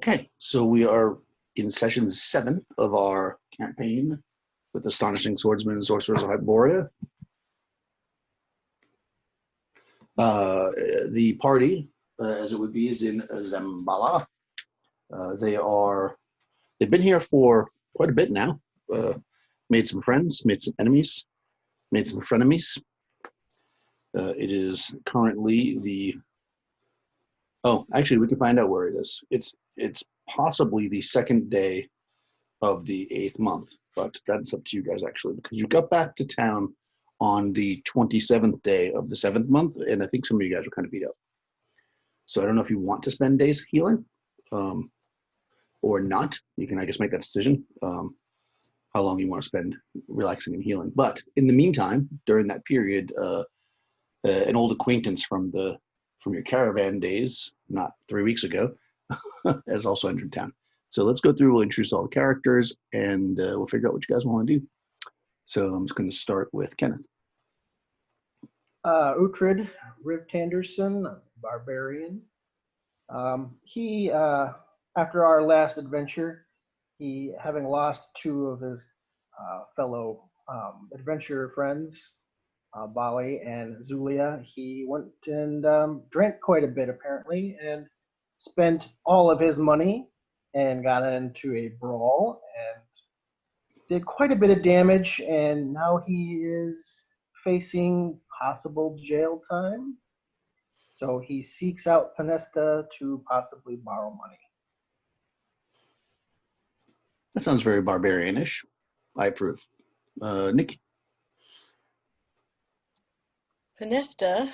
Okay, so we are in session 7 of our campaign with Astonishing Swordsmen and Sorcerers of Hyperborea. The party, as it would be, is in Zambala. They've been here for quite a bit now. Made some friends, made some enemies, made some frenemies. It is currently actually, we can find out where it is. It's possibly the second day of the 8th month, but that's up to you guys actually, because you got back to town on the 27th day of the 7th month, and I think some of you guys were kind of beat up. So I don't know if you want to spend days healing or not. You can, I guess, make that decision, how long you want to spend relaxing and healing. But in the meantime, during that period, an old acquaintance from your caravan days, not 3 weeks ago, has also entered town. So let's go through, we'll introduce all the characters, and we'll figure out what you guys want to do. So I'm just going to start with Kenneth. Uhtred Rivtanderson, barbarian. He, after our last adventure, he, having lost 2 of his fellow adventurer friends, Bali and Zulia, he went and drank quite a bit apparently, and spent all of his money and got into a brawl and did quite a bit of damage, and now he is facing possible jail time. So he seeks out Pinesta to possibly borrow money. That sounds very barbarian-ish. I approve. Nikki. Pinesta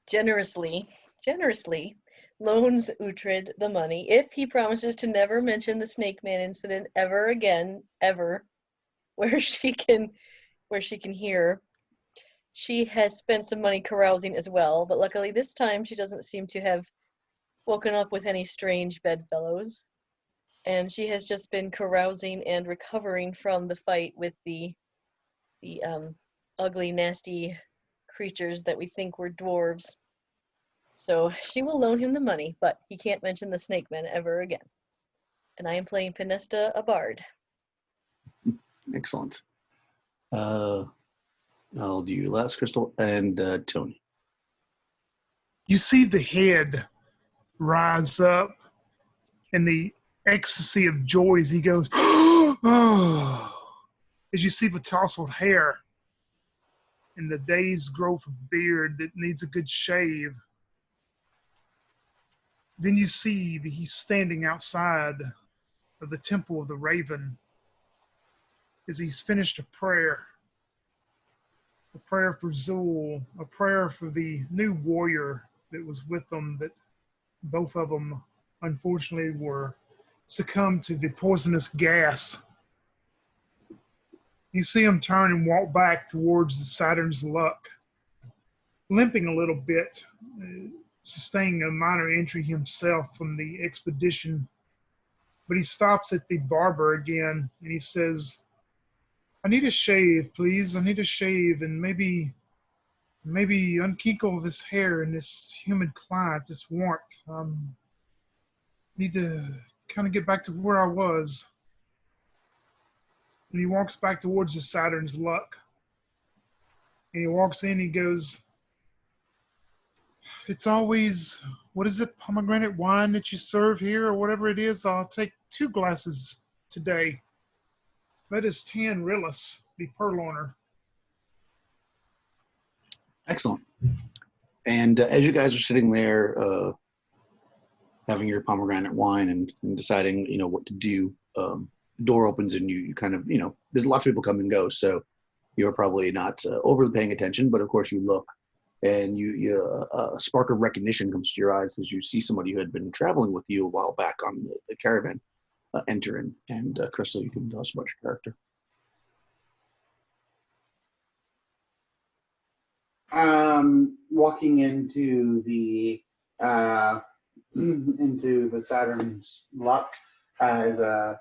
generously loans Uhtred the money if he promises to never mention the Snake Man incident ever again, where she can hear. She has spent some money carousing as well, but luckily this time she doesn't seem to have woken up with any strange bedfellows, and she has just been carousing and recovering from the fight with the ugly, nasty creatures that we think were dwarves. So she will loan him the money, but he can't mention the Snake Man ever again. And I am playing Pinesta, a bard. Excellent. I'll do you last, Crystal, and Tony. You see the head rise up in the ecstasy of joy as he goes, oh, as you see the tousled hair and the day's growth of beard that needs a good shave. Then you see that he's standing outside of the Temple of the Raven as he's finished a prayer for Zul, a prayer for the new warrior that was with them, that both of them unfortunately were succumbed to the poisonous gas. You see him turn and walk back towards the Saturn's Luck, limping a little bit, sustaining a minor injury himself from the expedition. But he stops at the barber again and he says, I need a shave, please. I need a shave, and maybe unkinkle this hair in this humid climate, this warmth. Need to kind of get back to where I was. And he walks back towards the Saturn's Luck. And he walks in, he goes, it's always, what is it, pomegranate wine that you serve here or whatever it is? I'll take 2 glasses today. That is 10 Rillis, the purloiner. Excellent. And as you guys are sitting there having your pomegranate wine and deciding, what to do, the door opens and you kind of, there's lots of people come and go, so you're probably not overly paying attention, but of course you look, and a spark of recognition comes to your eyes as you see somebody who had been traveling with you a while back on the caravan enter in. And Crystal, you can tell us about your character. Walking into the Saturn's Luck as a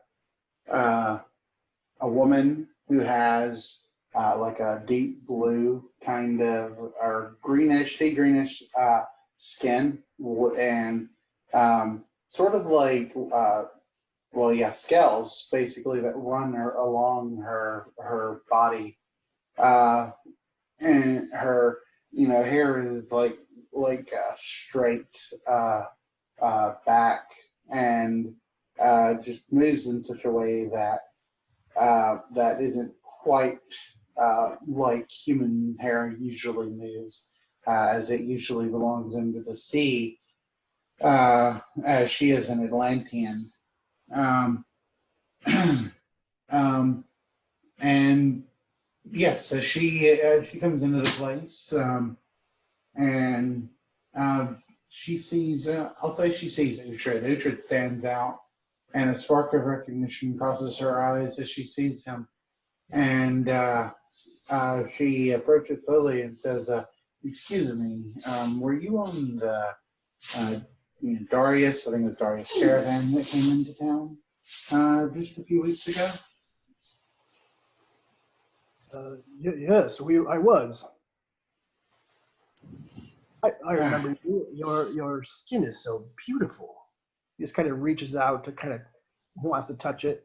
woman who has like a deep blue kind of, or greenish, sea greenish skin, and sort of like well, yeah, scales basically that run along her body, and her hair is like straight back, and just moves in such a way that that isn't quite like human hair usually moves, as it usually belongs under the sea, as she is an Atlantean. Um, and yeah, so she comes into the place, and she sees. I'll say she sees Uhtred. Uhtred stands out, and a spark of recognition crosses her eyes as she sees him. And she approaches slowly and says, "Excuse me, were you on the Darius? I think it was Darius caravan that came into town just a few weeks ago." Yes, I was. I remember you. Your skin is so beautiful. He just kind of reaches out to he wants to touch it.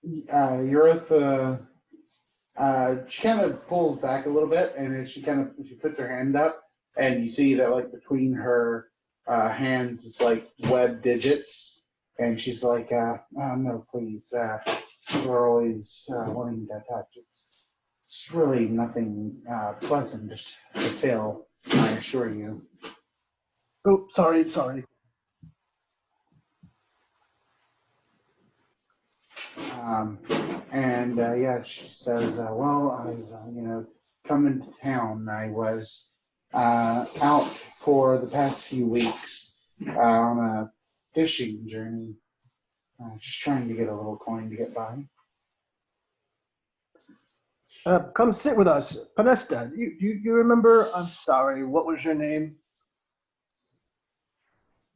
Eurotha, she kind of pulls back a little bit, and as she puts her hand up, and you see that like between her hands is like webbed digits, and she's like, oh, "No, please, we're always wanting to touch. It's really nothing pleasant to feel, I assure you." Oh, sorry. And yeah, she says, "Well, I've come into town. I was out for the past few weeks on a fishing journey, just trying to get a little coin to get by." Come sit with us, Panesta. You remember? I'm sorry. What was your name?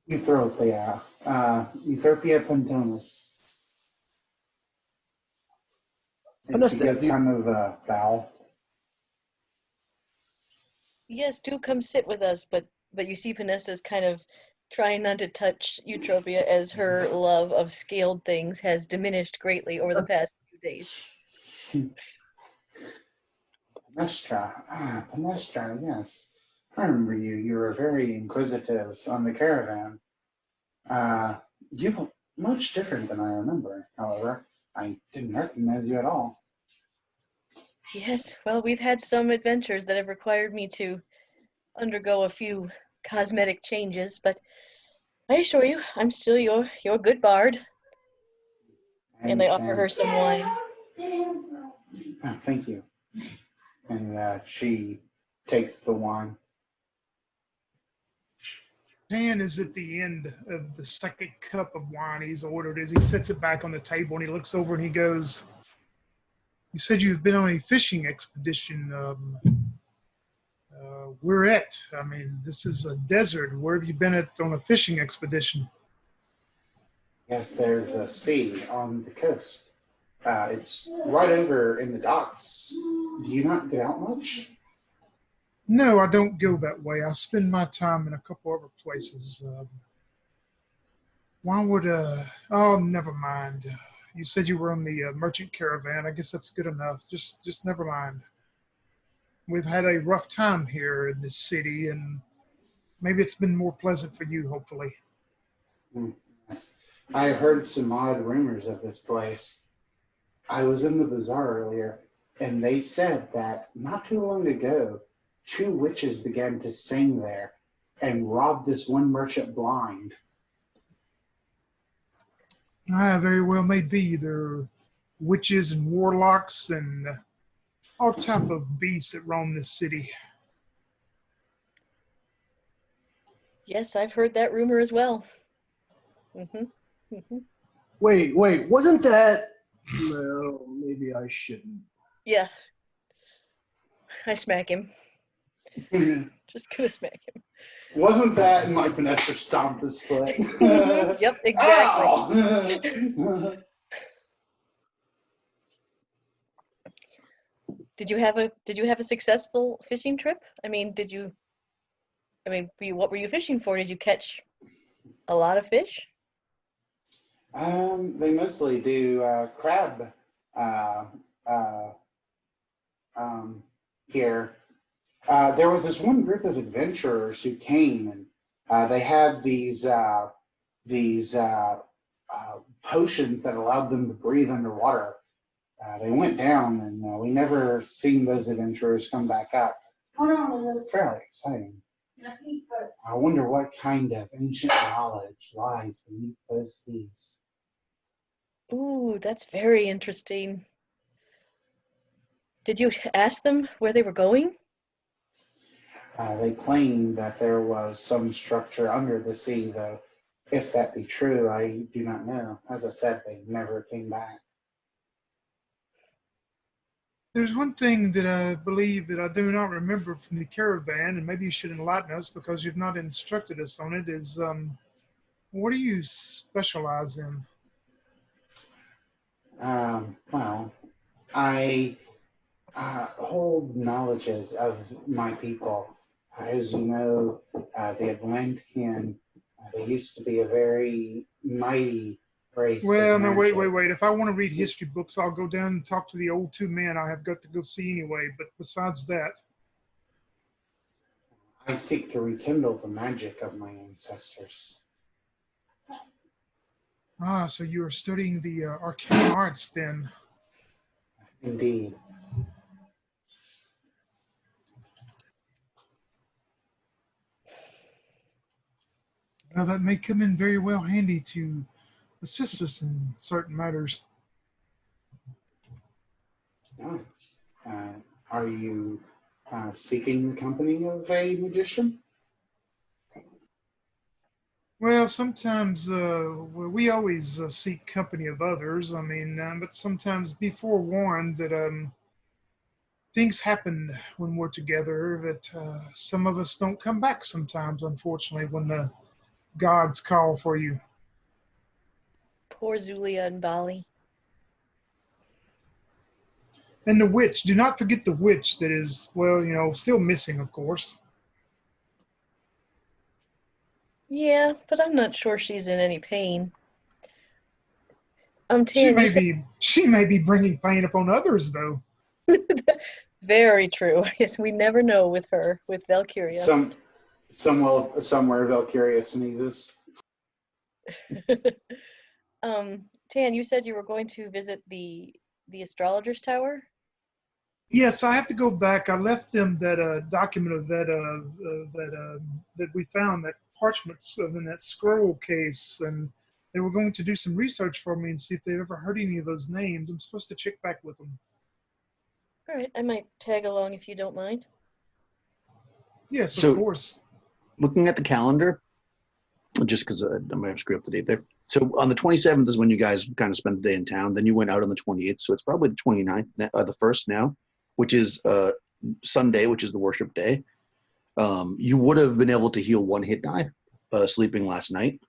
Euthropia, Euthropia Pantonus. And she Panesta. gives kind of a bow. Yes, do come sit with us, but you see Panesta's kind of trying not to touch Eutropia as her love of scaled things has diminished greatly over the past few days. Panestra, yes. I remember you. You were very inquisitive on the caravan. You look much different than I remember, however. I didn't recognize you at all. Yes, well, we've had some adventures that have required me to undergo a few cosmetic changes, but I assure you, I'm still your good bard. And I offer her some wine. Oh, thank you. And she takes the wine. Dan is at the end of the second cup of wine he's ordered as he sets it back on the table, and he looks over and he goes, "You said you've been on a fishing expedition. Where at? I mean, this is a desert. Where have you been on a fishing expedition?" Yes, there's a sea on the coast. It's right over in the docks. Do you not get out much? No, I don't go that way. I spend my time in a couple other places. Why would, oh, never mind. You said you were on the merchant caravan. I guess that's good enough. Just never mind. We've had a rough time here in this city, and maybe it's been more pleasant for you, hopefully. I have heard some odd rumors of this place. I was in the bazaar earlier, and they said that not too long ago, 2 witches began to sing there and robbed this one merchant blind. Very well may be. There are witches and warlocks and all type of beasts that roam this city. Yes, I've heard that rumor as well. Mm-hmm. Mm-hmm. Wait, wasn't that? Well, maybe I shouldn't. Yeah. I smack him. Just gonna smack him. Wasn't that? And like Vanessa stomps his foot. Yep, exactly. Did you have a successful fishing trip? I mean, did you? I mean, what were you fishing for? Did you catch a lot of fish? They mostly do crab uh, uh, here. There was this one group of adventurers who came, and they had these potions that allowed them to breathe underwater. They went down, and we never seen those adventurers come back up. Fairly exciting. I wonder what kind of ancient knowledge lies beneath those seas. Ooh, that's very interesting. Did you ask them where they were going? They claimed that there was some structure under the sea, though if that be true, I do not know. As I said, they never came back. There's one thing that I believe that I do not remember from the caravan, and maybe you should enlighten us because you've not instructed us on it, is what do you specialize in? Well, I hold knowledges of my people. As you know, the Atlantean, they used to be a very mighty race. Well, of no, magic. wait. If I want to read history books, I'll go down and talk to the old two men I have got to go see anyway. But besides that, I seek to rekindle the magic of my ancestors. so you are studying the arcane arts then. Indeed. Well, that may come in very well handy to assist us in certain matters. Oh. Are you seeking the company of a magician? Well, sometimes we always seek company of others. I mean, but sometimes be forewarned that things happen when we're together. That some of us don't come back sometimes, unfortunately, when the gods call for you. Poor Zulia and Bali. And the witch. Do not forget the witch that is, well, still missing, of course. Yeah, but I'm not sure she's in any pain. She Tan, you said may be bringing pain upon others, though. very true. Yes, we never know with her, with Valkyria. Somewhere Valkyria sneezes. Tan, you said you were going to visit the astrologer's tower? Yes, I have to go back. I left them that document of that we found, that parchment in that scroll case, and they were going to do some research for me and see if they ever heard any of those names. I'm supposed to check back with them. All right, I might tag along if you don't mind. Yes, So- of course. Looking at the calendar, just because I might have screwed up the date there. So on the 27th is when you guys kind of spent the day in town. Then you went out on the 28th. So it's probably the 29th, the 1st now, which is Sunday, which is the worship day. You would have been able to heal one hit die sleeping last night.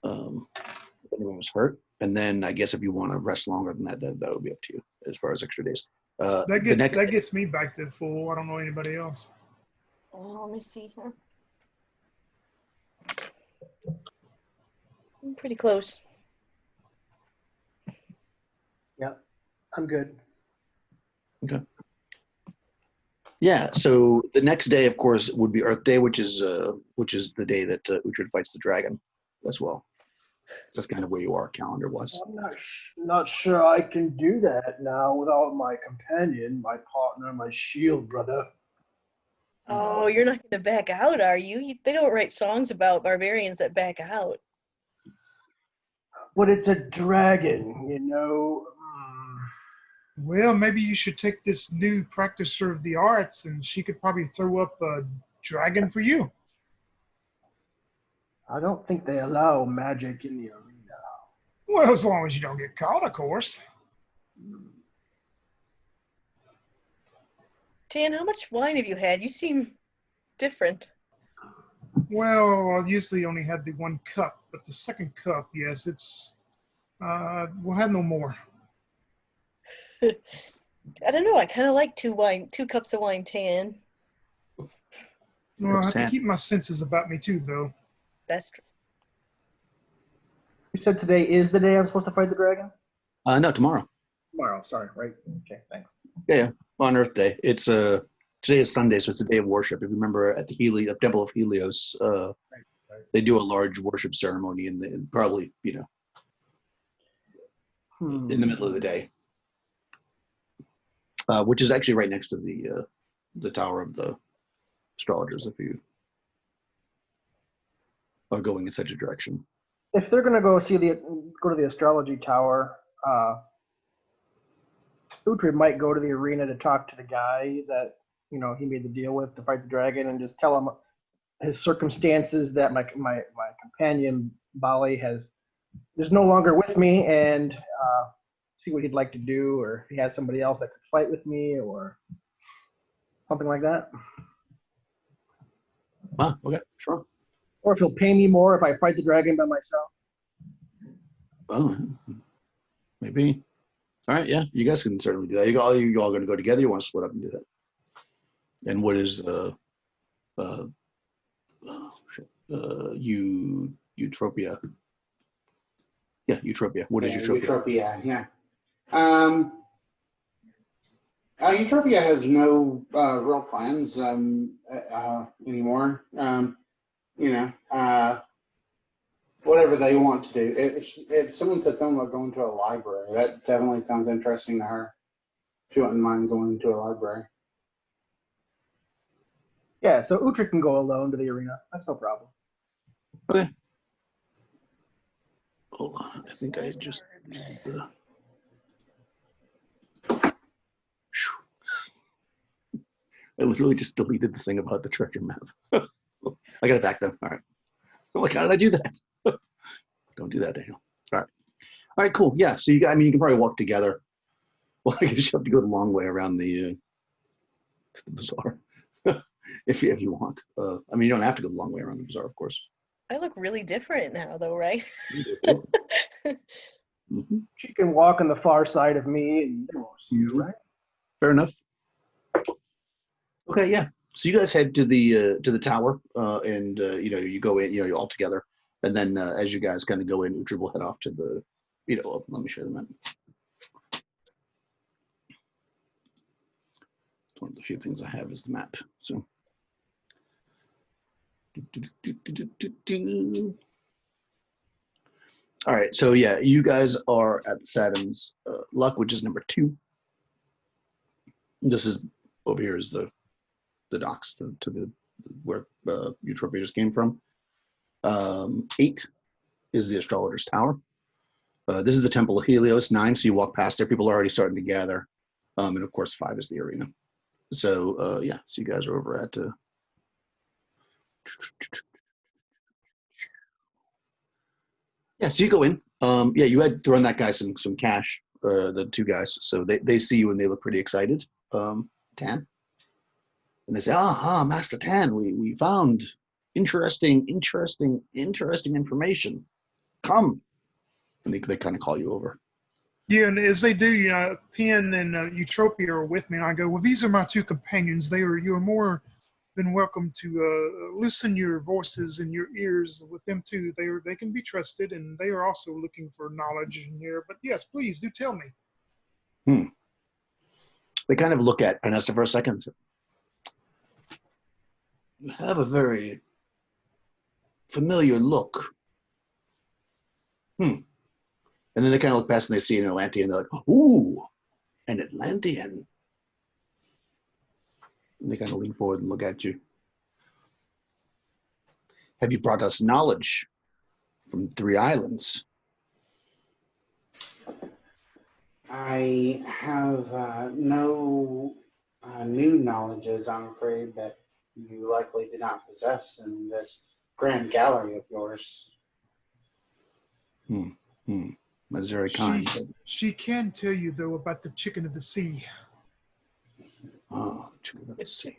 If anyone was hurt. And then I guess if you want to rest longer than that, that would be up to you as far as extra days. That gets me back to full. I don't know anybody else. Let me see here. I'm pretty close. Yep, I'm good. Okay. Yeah. So the next day, of course, would be Earth Day, which is the day that Uhtred fights the dragon, as well. So that's kind of where you are calendar-wise. I'm not sure I can do that now without my companion, my partner, my shield brother. Oh, you're not going to back out, are you? They don't write songs about barbarians that back out. But it's a dragon, you know. Well, maybe you should take this new practicer of the arts, and she could probably throw up a dragon for you. I don't think they allow magic in the arena. Well, as long as you don't get caught, of course. Tan, how much wine have you had? You seem different. Well, I usually only had the one cup, but the second cup, yes, we'll have no more. I don't know. I kind of like two cups of wine, Tan. Well, I have to Sam. keep my senses about me too, though. That's true. You said today is the day I'm supposed to fight the dragon? No, tomorrow. Tomorrow, sorry, right? Okay, thanks. Yeah, on Earth Day. It's today is Sunday, so it's a day of worship. If you remember at the Temple of Helios, Right. they do a large worship ceremony in probably in the middle of the day, which is actually right next to the Tower of the Astrologers. If you are going in such a direction. If they're gonna go to the astrology tower, Uhtred might go to the arena to talk to the guy that he made the deal with to fight the dragon, and just tell him his circumstances, that my companion Bali is no longer with me, and see what he'd like to do, or if he has somebody else that could fight with me, or something like that. Okay, sure. Or if he'll pay me more if I fight the dragon by myself. Oh, maybe. All right, yeah, you guys can certainly do that. You all going to go together? You want to split up and do that? And what is Eutropia? Yeah, Eutropia. What is Eutropia? Eutropia, yeah. Eutropia has no real plans anymore. Whatever they want to do. If someone said something about going to a library, that definitely sounds interesting to her. She wouldn't mind going to a library. Yeah, so Uhtred can go alone to the arena. That's no problem. Okay. Hold on, I think I just. I literally just deleted the thing about the treasure map. I got it back though. All right. I'm like, how did I do that? Don't do that, Daniel. All right, cool. Yeah. So you can probably walk together. Well, I guess you have to go the long way around the bazaar if you want. You don't have to go the long way around the bazaar, of course. I look really different now, though, right? Mm-hmm. She can walk on the far side of me, and they won't see you, right? Fair enough. Okay, yeah. So you guys head to the tower, and you go in, you're all together, and then as you guys kind of go in, Uhtred will head off to the, let me show you the map. One of the few things I have is the map. So. All right, so yeah, you guys are at Saturn's luck, which is number 2. This is over here is the docks to the where Eutropia just came from. 8 is the Astrologer's Tower. This is the Temple of Helios. 9, so you walk past there. People are already starting to gather, and of course 5 is the arena. So yeah, so you guys are over at. Yeah, so you go in. Yeah, you had thrown that guy some cash, the 2 guys. So they see you and they look pretty excited. Tan. And they say, Master Tan, we found interesting information. Come. And they kind of call you over. Yeah, and as they do, Penn and Eutropia are with me, and I go, well, these are my 2 companions. You are more than welcome to loosen your voices and your ears with them too. They can be trusted, and they are also looking for knowledge in here. But yes, please do tell me. They kind of look at Panesta for a second. You have a very familiar look. And then they kind of look past and they see an Atlantean. They're like, ooh, an Atlantean. And they kind of lean forward and look at you. Have you brought us knowledge from 3 islands? I have no new knowledges, I'm afraid, that you likely do not possess in this grand gallery of yours. That's very kind. She can tell you, though, about the chicken of the sea. Oh, chicken of the sea.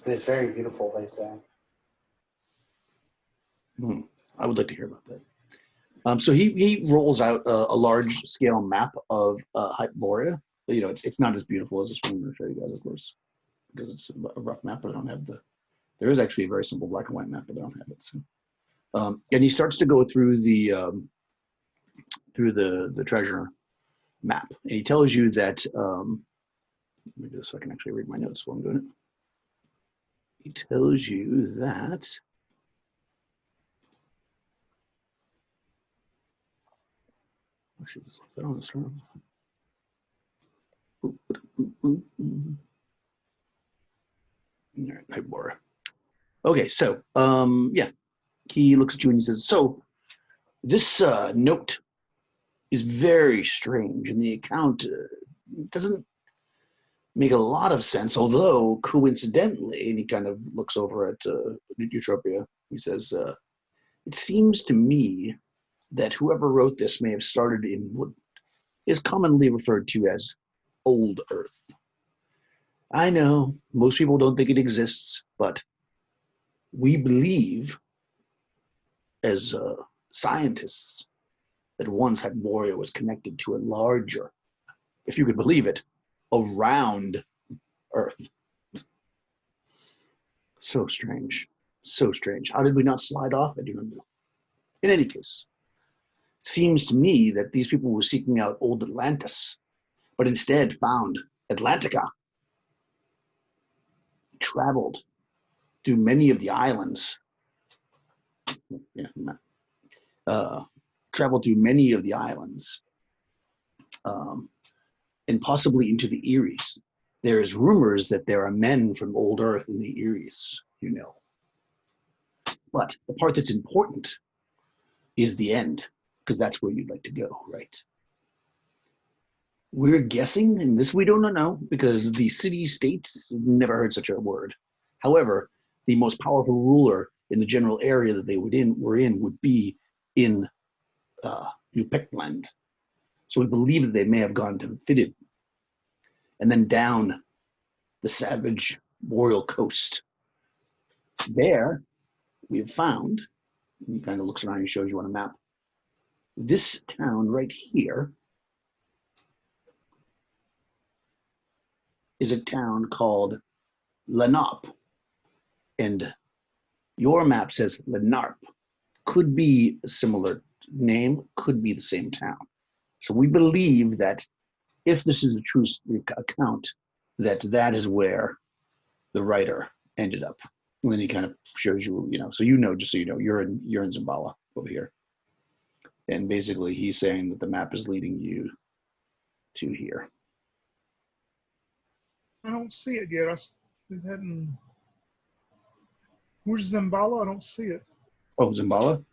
It is very beautiful, they say. I would like to hear about that. So he rolls out a large scale map of Hyperborea. It's not as beautiful as this one I'm going to show you guys, of course. because it's a rough map, but I don't have the. There is actually a very simple black and white map, but I don't have it. So, and he starts to go through the treasure map, and he tells you that. Let me do this so I can actually read my notes while I'm doing it. He tells you that. I should just left that on the screen. All right, Hyperborea. Okay, so yeah, he looks at you and he says, "So this note is very strange, and the account doesn't make a lot of sense. Although coincidentally," and he kind of looks over at Eutropia. He says, "It seems to me that whoever wrote this may have started in what is commonly referred to as Old Earth. I know most people don't think it exists, but we believe as scientists that once Hyperborea was connected to a larger, if you could believe it, around Earth." So strange. So strange. How did we not slide off? I do not know. In any case, it seems to me that these people were seeking out old Atlantis, but instead found Atlantica, traveled through many of the islands. Yeah, traveled through many of the islands, and possibly into the Eries. There is rumors that there are men from old Earth in the Eries, you know. But the part that's important is the end, because that's where you'd like to go, right? We're guessing, and this we don't know, because the city-states never heard such a word. However, the most powerful ruler in the general area that they were in would be in New Peckland. So we believe that they may have gone to Fitted and then down the savage boreal coast. There, we have found, and he kind of looks around and shows you on a map, this town right here is a town called Lenop. And your map says Lenarp. Could be a similar name, could be the same town. So we believe that if this is a true account, that is where the writer ended up. And then he kind of shows you, so just so you know, you're in Zambala over here. And basically he's saying that the map is leading you to here. I don't see it yet. It hadn't. Where's Zambala? I don't see it. Oh, Zambala?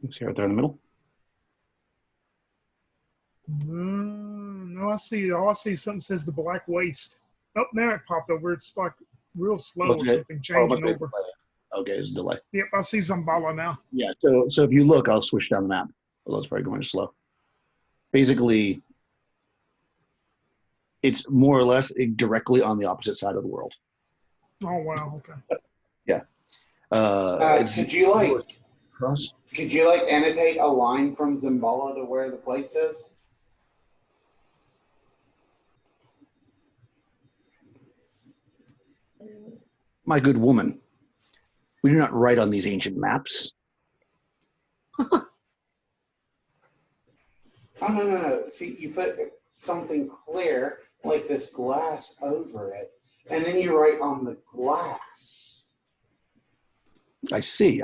See right there in the middle? No, I see. All I see something says the Black Waste. Oh, now it popped over. It's like real slow or something changing over. Okay, it's a delay. Yep, I see Zambala now. Yeah, so if you look, I'll switch down the map. Although it's probably going slow. Basically, it's more or less directly on the opposite side of the world. Oh wow, okay. Yeah. Could you annotate a line from Zambala to where the place is? My good woman, we do not write on these ancient maps. Oh, no. See, you put something clear, like this glass over it, and then you write on the glass. I see.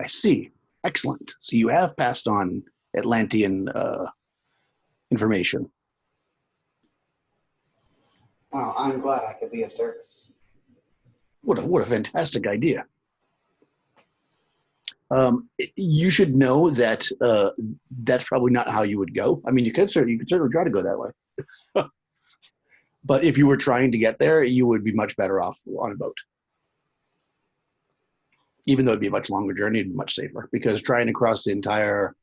Excellent. So you have passed on Atlantean information. Well, I'm glad I could be of service. What a fantastic idea. You should know that that's probably not how you would go. I mean, you could certainly try to go that way. But if you were trying to get there, you would be much better off on a boat. Even though it'd be a much longer journey, it'd be much safer, because trying to cross the entire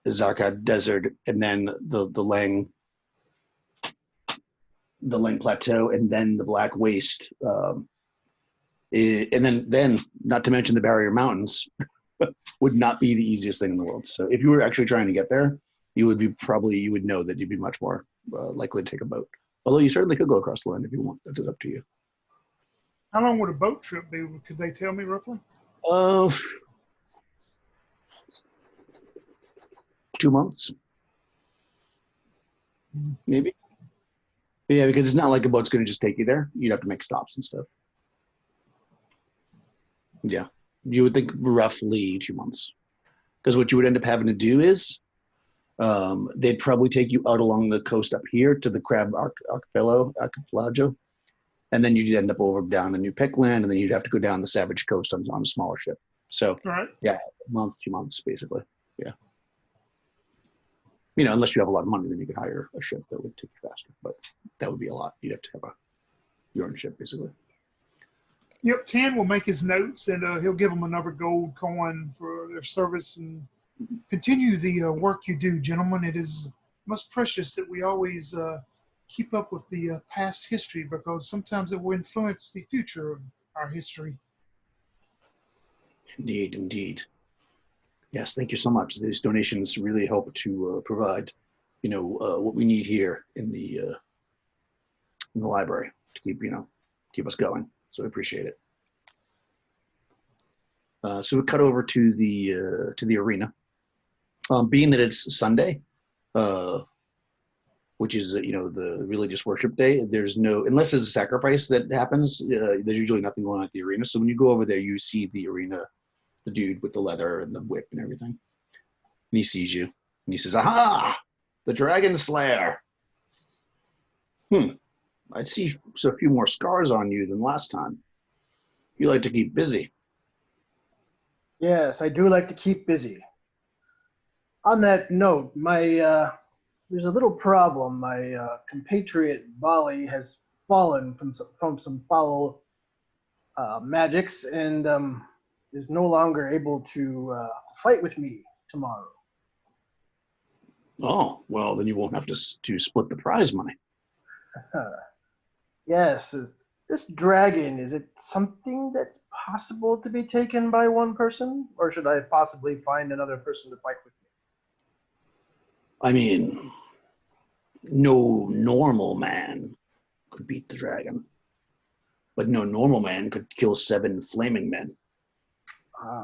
Zarka Desert and then the Lang Plateau and then the Black Waste, and then not to mention the Barrier Mountains, would not be the easiest thing in the world. So if you were actually trying to get there, you would know that you'd be much more likely to take a boat. Although you certainly could go across the land if you want. That's up to you. How long would a boat trip be? Could they tell me roughly? 2 months, maybe. Yeah, because it's not like a boat's going to just take you there. You'd have to make stops and stuff. Yeah, you would think roughly 2 months. Because what you would end up having to do is they'd probably take you out along the coast up here to the Crab Archipelago, and then you'd end up over down in New Pickland, and then you'd have to go down the Savage Coast on a smaller ship. So, Right. yeah, a month, 2 months, basically. Yeah. You know, unless you have a lot of money, then you could hire a ship that would take you faster. But that would be a lot. You'd have to have your own ship, basically. Yep, Tan will make his notes, and he'll give them another gold coin for their service, and continue the work you do, gentlemen. It is most precious that we always keep up with the past history, because sometimes it will influence the future of our history. Indeed, indeed. Yes, thank you so much. These donations really help to provide, what we need here in the library to keep us going. So I appreciate it. So we cut over to the arena. Being that it's Sunday, which is the religious worship day, there's no, unless there's a sacrifice that happens, there's usually nothing going on at the arena. So when you go over there, you see the arena, the dude with the leather and the whip and everything, and he sees you and he says, "Aha, the Dragon Slayer. I see a few more scars on you than last time. You like to keep busy." Yes, I do like to keep busy. On that note, there's a little problem. My compatriot Bali has fallen from some foul magics, and is no longer able to fight with me tomorrow. Oh, well, then you won't have to split the prize money. Yes, this dragon, is it something that's possible to be taken by one person, or should I possibly find another person to fight with me? I mean, no normal man could beat the dragon, but no normal man could kill 7 flaming men.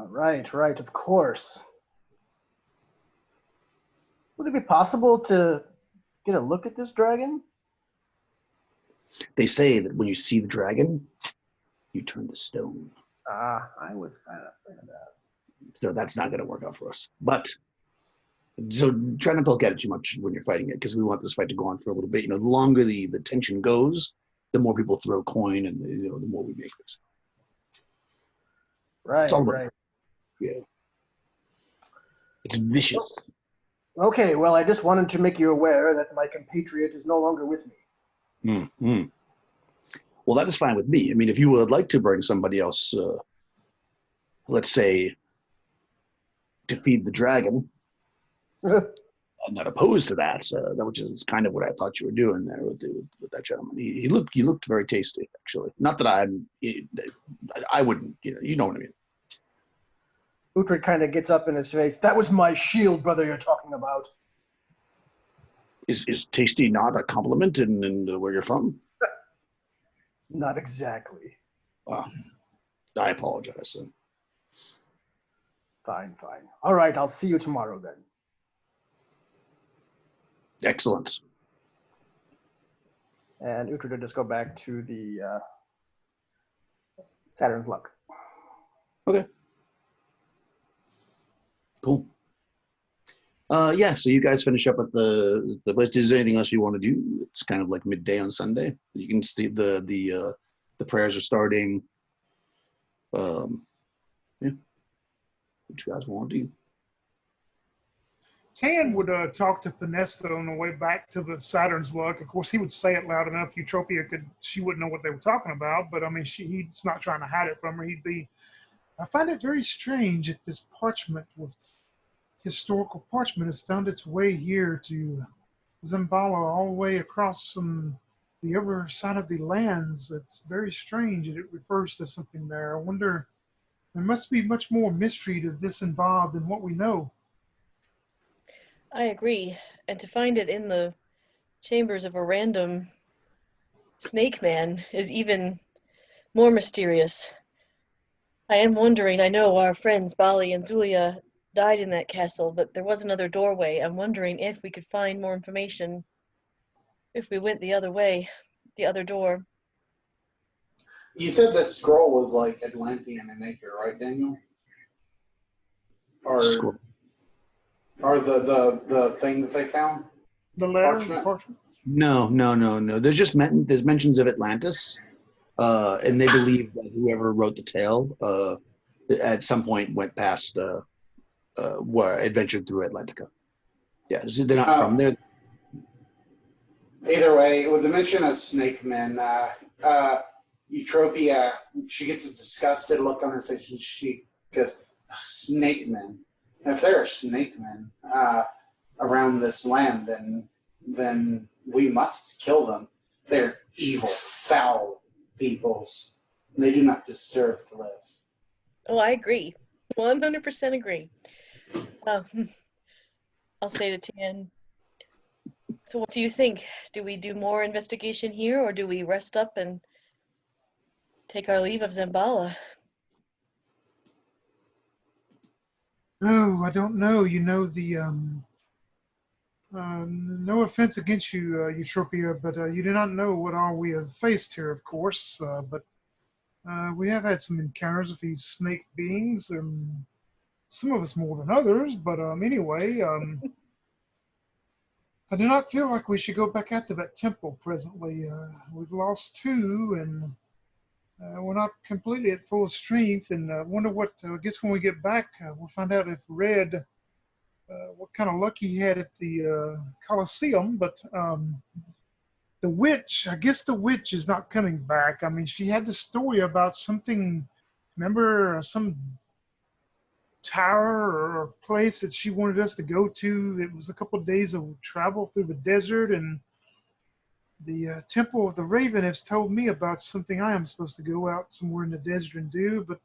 Right, of course. Would it be possible to get a look at this dragon? They say that when you see the dragon, you turn to stone. I was kind of afraid of that. So that's not going to work out for us. But, so try not to look at it too much when you're fighting it, because we want this fight to go on for a little bit. The longer the tension goes, the more people throw coin, and the more we make this. Right, right. Yeah. It's vicious. Okay, well, I just wanted to make you aware that my compatriot is no longer with me. Mm-hmm. Well, that is fine with me. I mean, if you would like to bring somebody else, let's say, to feed the dragon, I'm not opposed to that. Which is kind of what I thought you were doing there with that gentleman. He looked very tasty, actually. Not that I wouldn't. You know what I mean. Uhtred kind of gets up in his face. That was my shield, brother, you're talking about. Is tasty not a compliment in where you're from? Not exactly. I apologize then. Fine. All right, I'll see you tomorrow then. Excellent. And Uhtred will just go back to the Saturn's Luck. Okay. Cool. Yeah, so you guys finish up at the place. Is there anything else you want to do? It's kind of like midday on Sunday. You can see the prayers are starting. Yeah. What you guys want to do? Tan would talk to Pinesta on the way back to the Saturn's Luck. Of course, he would say it loud enough. Eutropia she wouldn't know what they were talking about, but I mean, he's not trying to hide it from her. I find it very strange that this parchment with historical parchment has found its way here to Zambala, all the way across from the other side of the lands. It's very strange that it refers to something there. I wonder, there must be much more mystery to this involved than what we know. I agree. And to find it in the chambers of a random snake man is even more mysterious. I am wondering, I know our friends Bali and Zulia died in that castle, but there was another doorway. I'm wondering if we could find more information if we went the other way, the other door. You said the scroll was like Atlantean in nature, right, Daniel? Or Scroll. the thing that they found? The letter, Parchment? parchment. No. There's just there's mentions of Atlantis, and they believe that whoever wrote the tale at some point went past, adventured through Atlantica. Yeah, so they're not from there. Either way, with the mention of snake men, Eutropia, she gets a disgusted look on her face, and she goes, "Snake men. If there are snake men around this land, then we must kill them. They're evil, foul peoples. They do not deserve to live." Oh, I agree. 100% agree. I'll say to Tian, so what do you think? Do we do more investigation here, or do we rest up and take our leave of Zambala? Oh, I don't know. You know, no offense against you, Eutropia, but you do not know what all we have faced here, of course. But we have had some encounters with these snake beings, and some of us more than others. But anyway, I do not feel like we should go back out to that temple presently. We've lost two, and we're not completely at full strength. And I wonder what, I guess when we get back, we'll find out if Red, what kind of luck he had at the Colosseum. But the witch, I guess the witch is not coming back. I mean, she had the story about something, remember, some tower or place that she wanted us to go to. It was a couple of days of travel through the desert, and the Temple of the Raven has told me about something I am supposed to go out somewhere in the desert and do, but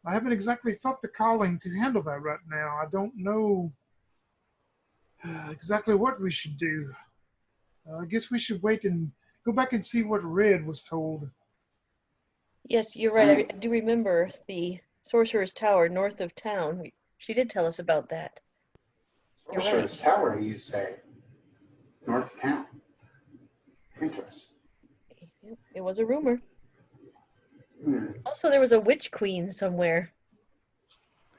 I haven't exactly felt the calling to handle that right now. I don't know exactly what we should do. I guess we should wait and go back and see what Red was told. Yes, you're right. I do remember the Sorcerer's Tower north of town. She did tell us about that. You're right. Sorcerer's Tower, you say? North of town. Interesting. It was a rumor. Hmm. Also, there was a witch queen somewhere.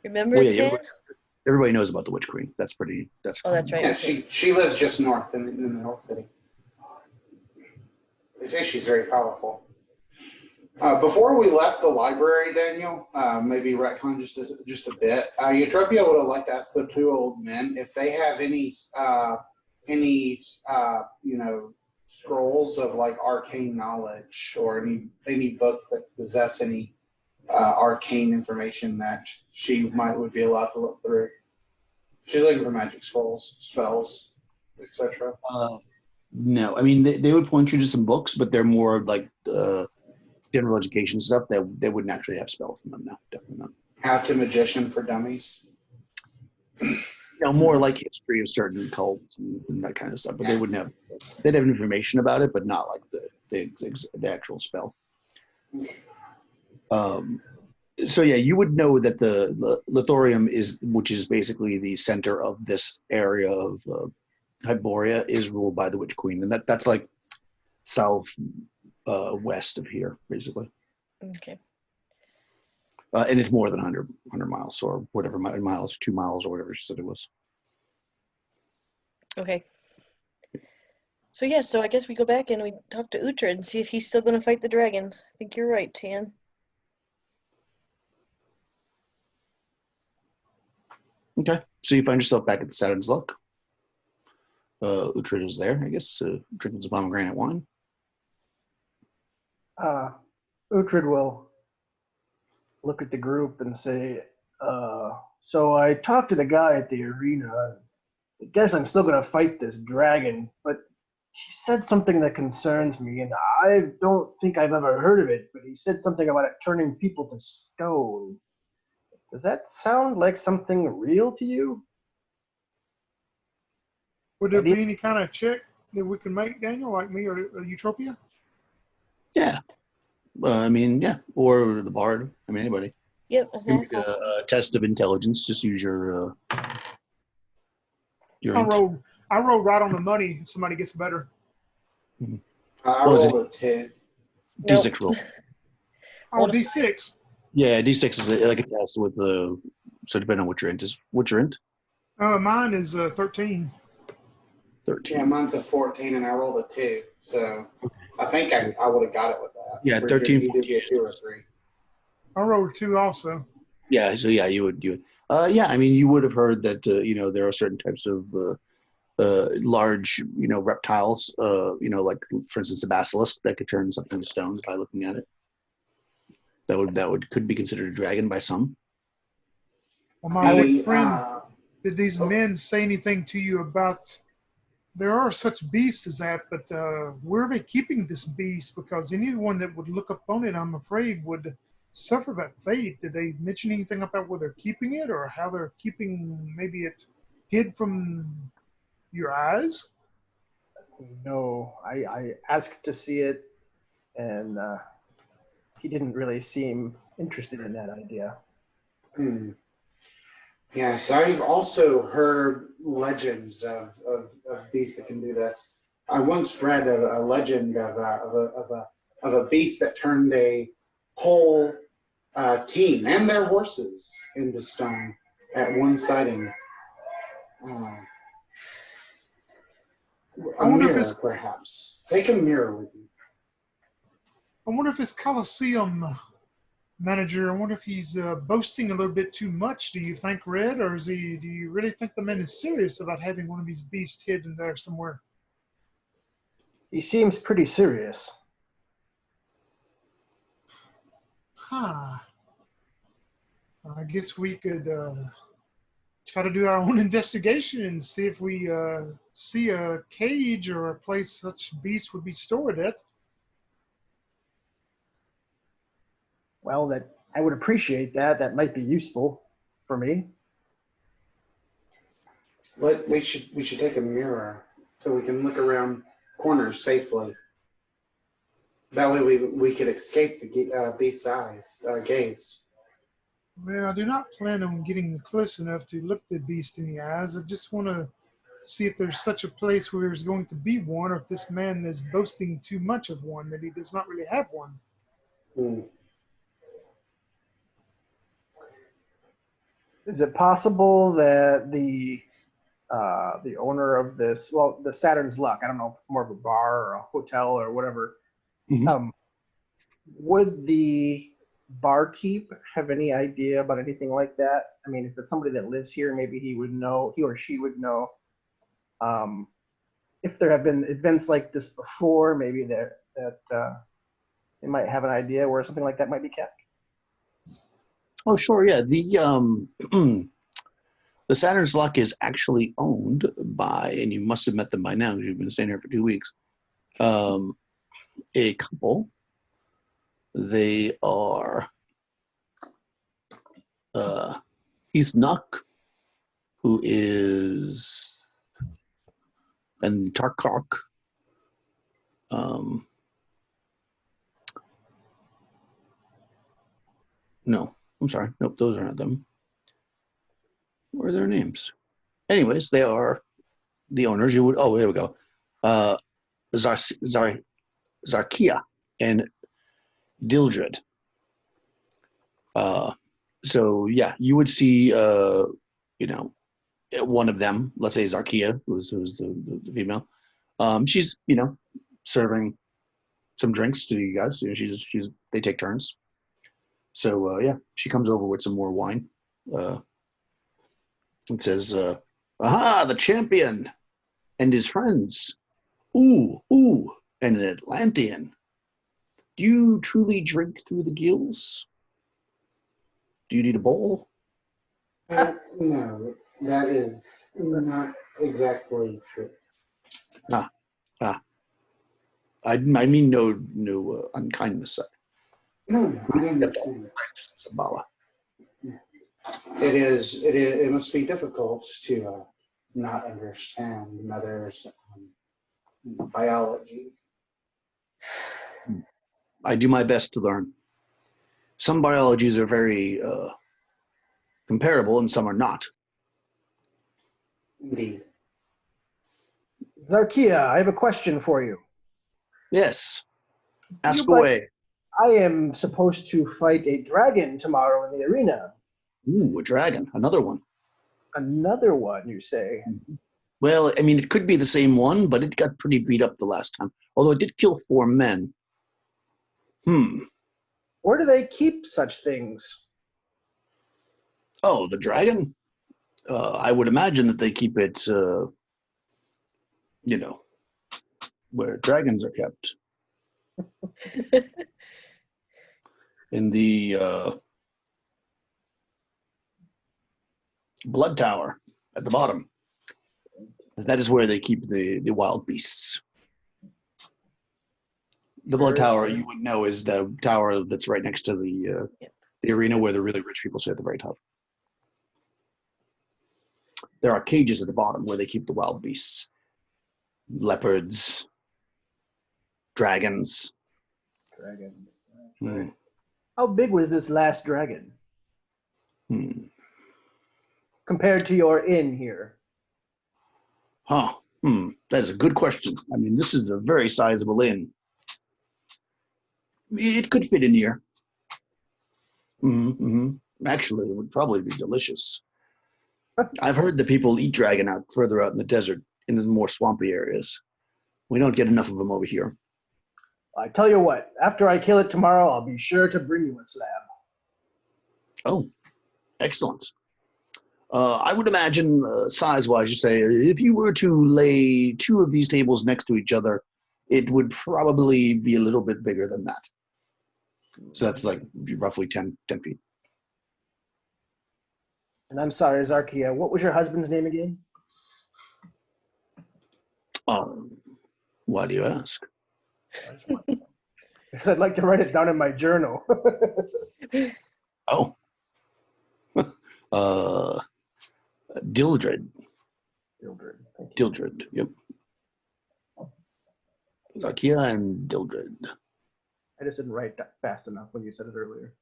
Remember, Well, yeah, Tian? everybody knows about the Witch Queen. That's pretty. That's Oh, that's right. Yeah, Okay. she lives just north in the North City. They say she's very powerful. Before we left the library, Daniel, maybe retcon just a bit. Eutropia would have liked to ask the two old men if they have any scrolls of like arcane knowledge, or any books that possess any arcane information that she would be allowed to look through. She's looking for magic scrolls, spells, etc. No, I mean they would point you to some books, but they're more like general education stuff. That they wouldn't actually have spells in them. No, definitely not. How to Magician for Dummies. More like history of certain cults and that kind of stuff. But they wouldn't have. They'd have information about it, but not like the actual spell. So yeah, you would know that the Lithorium which is basically the center of this area of Hyperborea, is ruled by the Witch Queen, and that's like south west of here, basically. Okay. And it's more than 100 miles, or whatever miles, 2 miles, or whatever she said it was. Okay. So yeah, so I guess we go back and we talk to Uhtred and see if he's still going to fight the dragon. I think you're right, Tian. Okay, so you find yourself back at the Saturn's Luck. Uhtred is there, I guess, drinking some pomegranate wine. Uhtred will look at the group and say, so I talked to the guy at the arena. I guess I'm still going to fight this dragon, but he said something that concerns me, and I don't think I've ever heard of it, but he said something about it turning people to stone. Does that sound like something real to you? Would there be any kind of check that we can make, Daniel, like me or Eutropia? Yeah. I mean, yeah. Or the bard. I mean, anybody. Yep. You can make a test of intelligence. Just use your I int. rolled right on the money. If somebody gets better. I Well, it's rolled a 10. D6 roll. Oh, D6. Yeah, D6 is like a test with the. So depending on what your int is. What's your int? Mine is 13. 13. Yeah, mine's a 14, and I rolled a 2. So I think I would have got it with that. Yeah, Or 13, you did get 2 or 3. I rolled a 2 also. Yeah, so yeah, you would. Yeah, I mean, you would have heard that there are certain types of large reptiles. Like for instance, a basilisk that could turn something to stones by looking at it. Could be considered a dragon by some. Well, my The, friend, did these men say anything to you about? There are such beasts as that, but where are they keeping this beast? Because anyone that would look upon it, I'm afraid, would suffer that fate. Did they mention anything about where they're keeping it, or how they're keeping maybe it hid from your eyes? No, I asked to see it, and he didn't really seem interested in that idea. Yes, I've also heard legends of beasts that can do this. I once read a legend of a beast that turned a whole team and their horses into stone at one sighting. I A wonder if mirror, it's- perhaps. Take a mirror with you. I wonder if his Coliseum manager, I wonder if he's boasting a little bit too much. Do you think, Red, or do you really think the man is serious about having one of these beasts hidden there somewhere? He seems pretty serious. Huh. I guess we could try to do our own investigation and see if we see a cage or a place such beasts would be stored at. Well, that I would appreciate that. That might be useful for me. We should take a mirror so we can look around corners safely. That way we could escape the beast's gaze. Well, I do not plan on getting close enough to look the beast in the eyes. I just want to see if there's such a place where there's going to be one, or if this man is boasting too much of one, that he does not really have one. Is it possible that the owner of this, well, the Saturn's Luck, I don't know if it's more of a bar or a hotel or whatever, would the barkeep have any idea about anything like that? I mean, if it's somebody that lives here, maybe he or she would know. If there have been events like this before, maybe that they might have an idea where something like that might be kept. Oh, sure, yeah. The Saturn's Luck is actually owned by, and you must have met them by now because you've been staying here for 2 weeks, a couple. They are Heath Nuck, who is, and Tarkok. No, I'm sorry. Nope, those are not them. What are their names? Anyways, they are the owners. Here we go. Zarkia and Dildred. So yeah, you would see one of them, let's say Zarkia, who's the female. She's serving some drinks to you guys. They take turns. So yeah, she comes over with some more wine. It says, "Aha, the champion and his friends. Ooh, and an Atlantean. Do you truly drink through the gills? Do you need a bowl?" No, that is not exactly true. I mean no unkindness. No, I understand. Sabala. It must be difficult to not understand Mother's biology. I do my best to learn. Some biologies are very comparable and some are not. Indeed. Zarkia, I have a question for you. Yes. Ask You away. I am supposed to fight a dragon tomorrow in the arena. Ooh, a dragon. Another one. Another one, you say? Well, I mean, it could be the same one, but it got pretty beat up the last time. Although it did kill 4 men. Where do they keep such things? Oh, the dragon? I would imagine that they keep it, where dragons are kept. In the blood tower at the bottom. That is where they keep the wild beasts. The blood tower, you would know, is the tower that's right next to the arena where the really rich people sit at the very top. There are cages at the bottom where they keep the wild beasts. Leopards, dragons. Dragons. Hmm. How big was this last dragon Hmm. compared to your inn here? Huh. That is a good question. I mean, this is a very sizable inn. It could fit in here. Actually, it would probably be delicious. I've heard that people eat dragon out further out in the desert, in the more swampy areas. We don't get enough of them over here. I tell you what, after I kill it tomorrow, I'll be sure to bring you a slab. Oh, excellent. I would imagine, size-wise, you say, if you were to lay 2 of these tables next to each other, it would probably be a little bit bigger than that. So that's like roughly 10 feet. And I'm sorry, Zarkia, what was your husband's name again? Why do you ask? Because I'd like to write it down in my journal. Oh. Dildred. Dildred, yep. Zakia and Dildred. I just didn't write that fast enough when you said it earlier.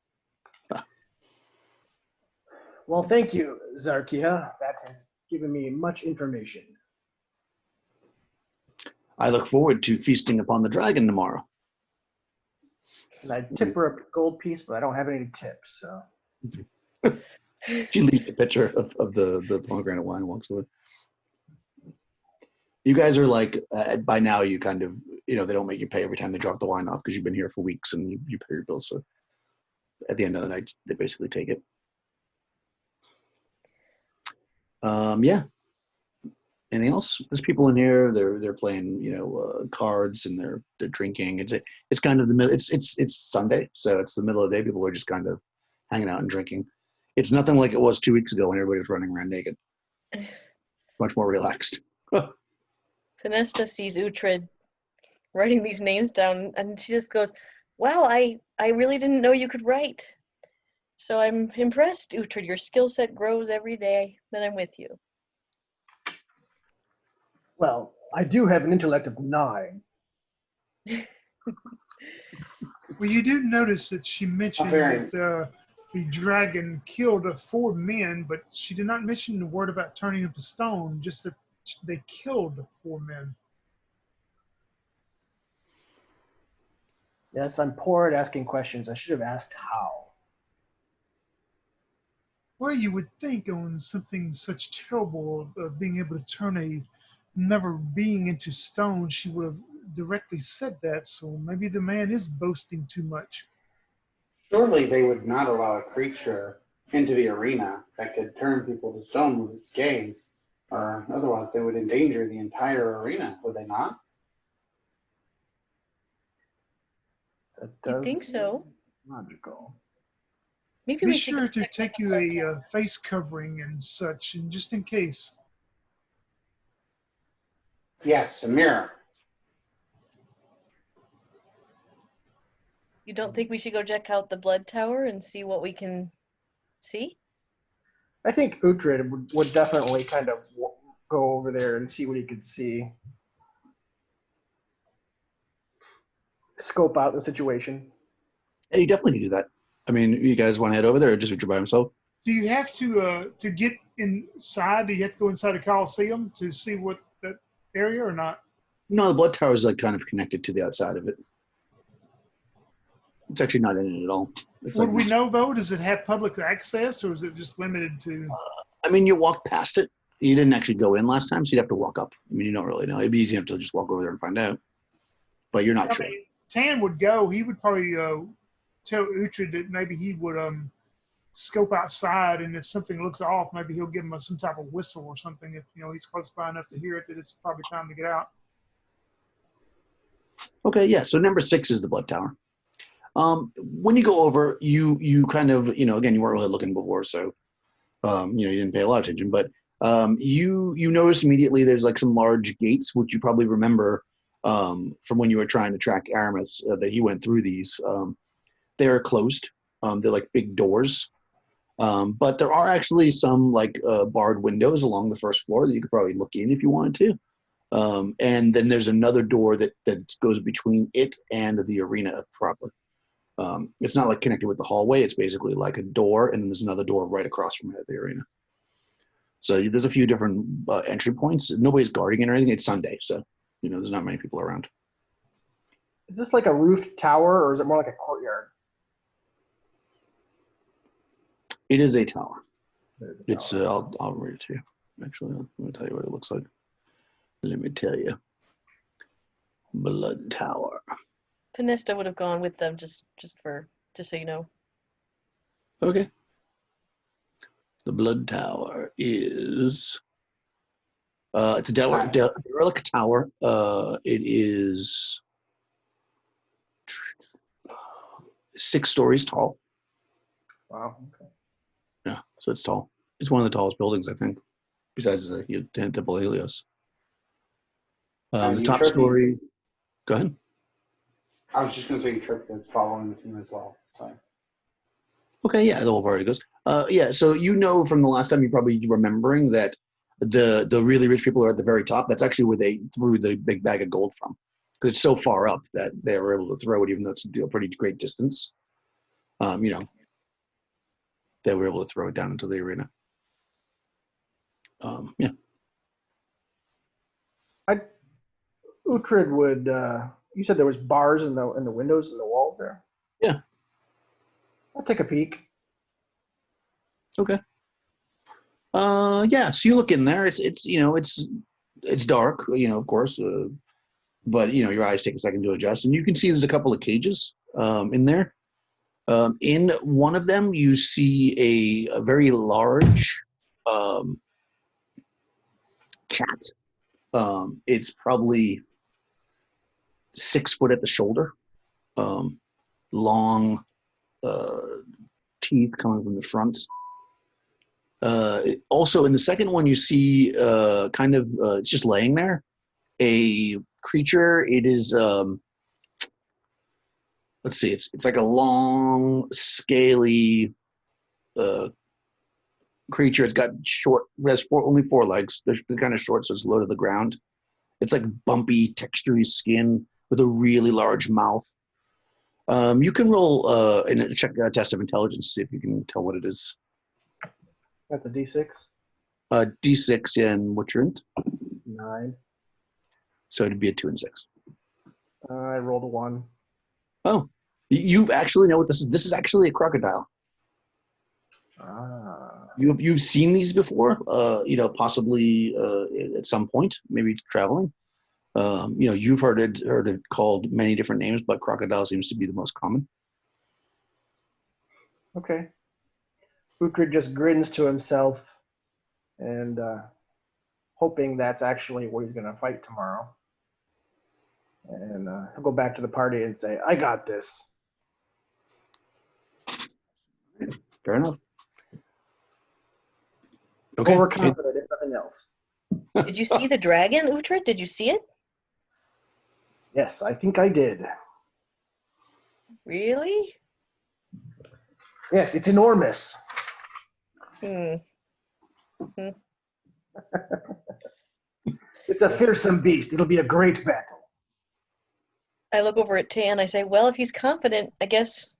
Well, thank you, Zarkia. That has given me much information. I look forward to feasting upon the dragon tomorrow. And I tip her a gold piece, but I don't have any tips, so. She leaves the pitcher of the pomegranate wine and walks away. You guys are like, by now you kind of, they don't make you pay every time they drop the wine off because you've been here for weeks and you pay your bills. So at the end of the night, they basically take it. Yeah. Anything else? There's people in here. They're playing, cards and they're drinking. It's kind of the middle. It's Sunday, so it's the middle of the day. People are just kind of hanging out and drinking. It's nothing like it was 2 weeks ago when everybody was running around naked. Much more relaxed. Finesta sees Uhtred writing these names down, and she just goes, "Wow, I really didn't know you could write. So I'm impressed, Uhtred. Your skill set grows every day that I'm with you." Well, I do have an intellect of 9. Well, you do notice that she mentioned that the dragon killed 4 men, but she did not mention the word about turning them to stone, just that they killed 4 men. Yes, I'm poor at asking questions. I should have asked how. Well, you would think on something such terrible of being able to turn a never being into stone, she would have directly said that. So maybe the man is boasting too much. Surely they would not allow a creature into the arena that could turn people to stone with its gaze, or otherwise they would endanger the entire arena, would they not? You think so? Logical. Maybe Be we should sure go to check take out you the a blood tower. face covering and such, and just in case. Yes, a mirror. You don't think we should go check out the blood tower and see what we can see? I think Uhtred would definitely kind of go over there and see what he could see. Scope out the situation. Yeah, you definitely can do that. I mean, you guys want to head over there, or just Richard by himself? Do you have to get inside? Do you have to go inside the Coliseum to see what that area or not? No, the blood tower is like kind of connected to the outside of it. It's actually not in it at all. It's Would like, we know though? Does it have public access, or is it just limited to? I mean, you walk past it. You didn't actually go in last time, so you'd have to walk up. I mean, you don't really know. It'd be easy enough to just walk over there and find out. But you're not I sure. mean, Tan would go. He would probably tell Uhtred that maybe he would scope outside, and if something looks off, maybe he'll give him some type of whistle or something. If he's close by enough to hear it, that it's probably time to get out. Okay, yeah. So number 6 is the blood tower. When you go over, you kind of, again, you weren't really looking before, so you didn't pay a lot of attention, but you notice immediately there's like some large gates, which you probably remember from when you were trying to track Aramis, that he went through these. They're closed. They're like big doors. But there are actually some like barred windows along the first floor that you could probably look in if you wanted to. And then there's another door that goes between it and the arena proper. It's not like connected with the hallway. It's basically like a door, and then there's another door right across from the arena. So there's a few different entry points. Nobody's guarding it or anything. It's Sunday, so there's not many people around. Is this like a roofed tower, or is it more like a courtyard? It is a tower. There's a It's tower. I'll read it to you. Actually, let me tell you what it looks like. Let me tell you. Blood Tower. Panista would have gone with them just so you know. Okay. The Blood Tower is it's a derelict tower. It is 6 stories tall. Wow. Okay. Yeah, so it's tall. It's one of the tallest buildings, I think, besides the Temple Helios. The top story. Go ahead. I was just going to say Trip is following with him as well. So. Okay, yeah, the whole party goes. Yeah, so from the last time, you're probably remembering that the really rich people are at the very top. That's actually where they threw the big bag of gold from, because it's so far up that they were able to throw it, even though it's a pretty great distance. They were able to throw it down into the arena. Yeah. Uhtred would. You said there was bars in the windows and the walls there. Yeah. I'll take a peek. Okay. Yeah. So you look in there. It's dark. Of course. But your eyes take a second to adjust, and you can see there's a couple of cages in there. In one of them, you see a very large cat. It's probably 6 foot at the shoulder, long teeth coming from the front. Also, in the second one, you see it's just laying there, a creature. It is let's see, it's like a long, scaly creature. It's got only 4 legs. They're kind of short, so it's low to the ground. It's like bumpy, textury skin with a really large mouth. You can roll and check a test of intelligence to see if you can tell what it is. That's a D6. D6, and what's your int? 9. So it'd be a 2 and 6. I rolled a 1. Oh, you actually know what this is. This is actually a crocodile. Ah. You've seen these before, possibly at some point, maybe traveling. You've heard it called many different names, but crocodile seems to be the most common. Okay. Uhtred just grins to himself and hoping that's actually what he's going to fight tomorrow. And he'll go back to the party and say, I got this. Fair enough. Okay. Overconfident, if nothing else. Did you see the dragon, Uhtred? Did you see it? Yes, I think I did. Really? Yes, it's enormous. It's a fearsome beast. It'll be a great battle. I look over at Tan. I say, well, if he's confident, I guess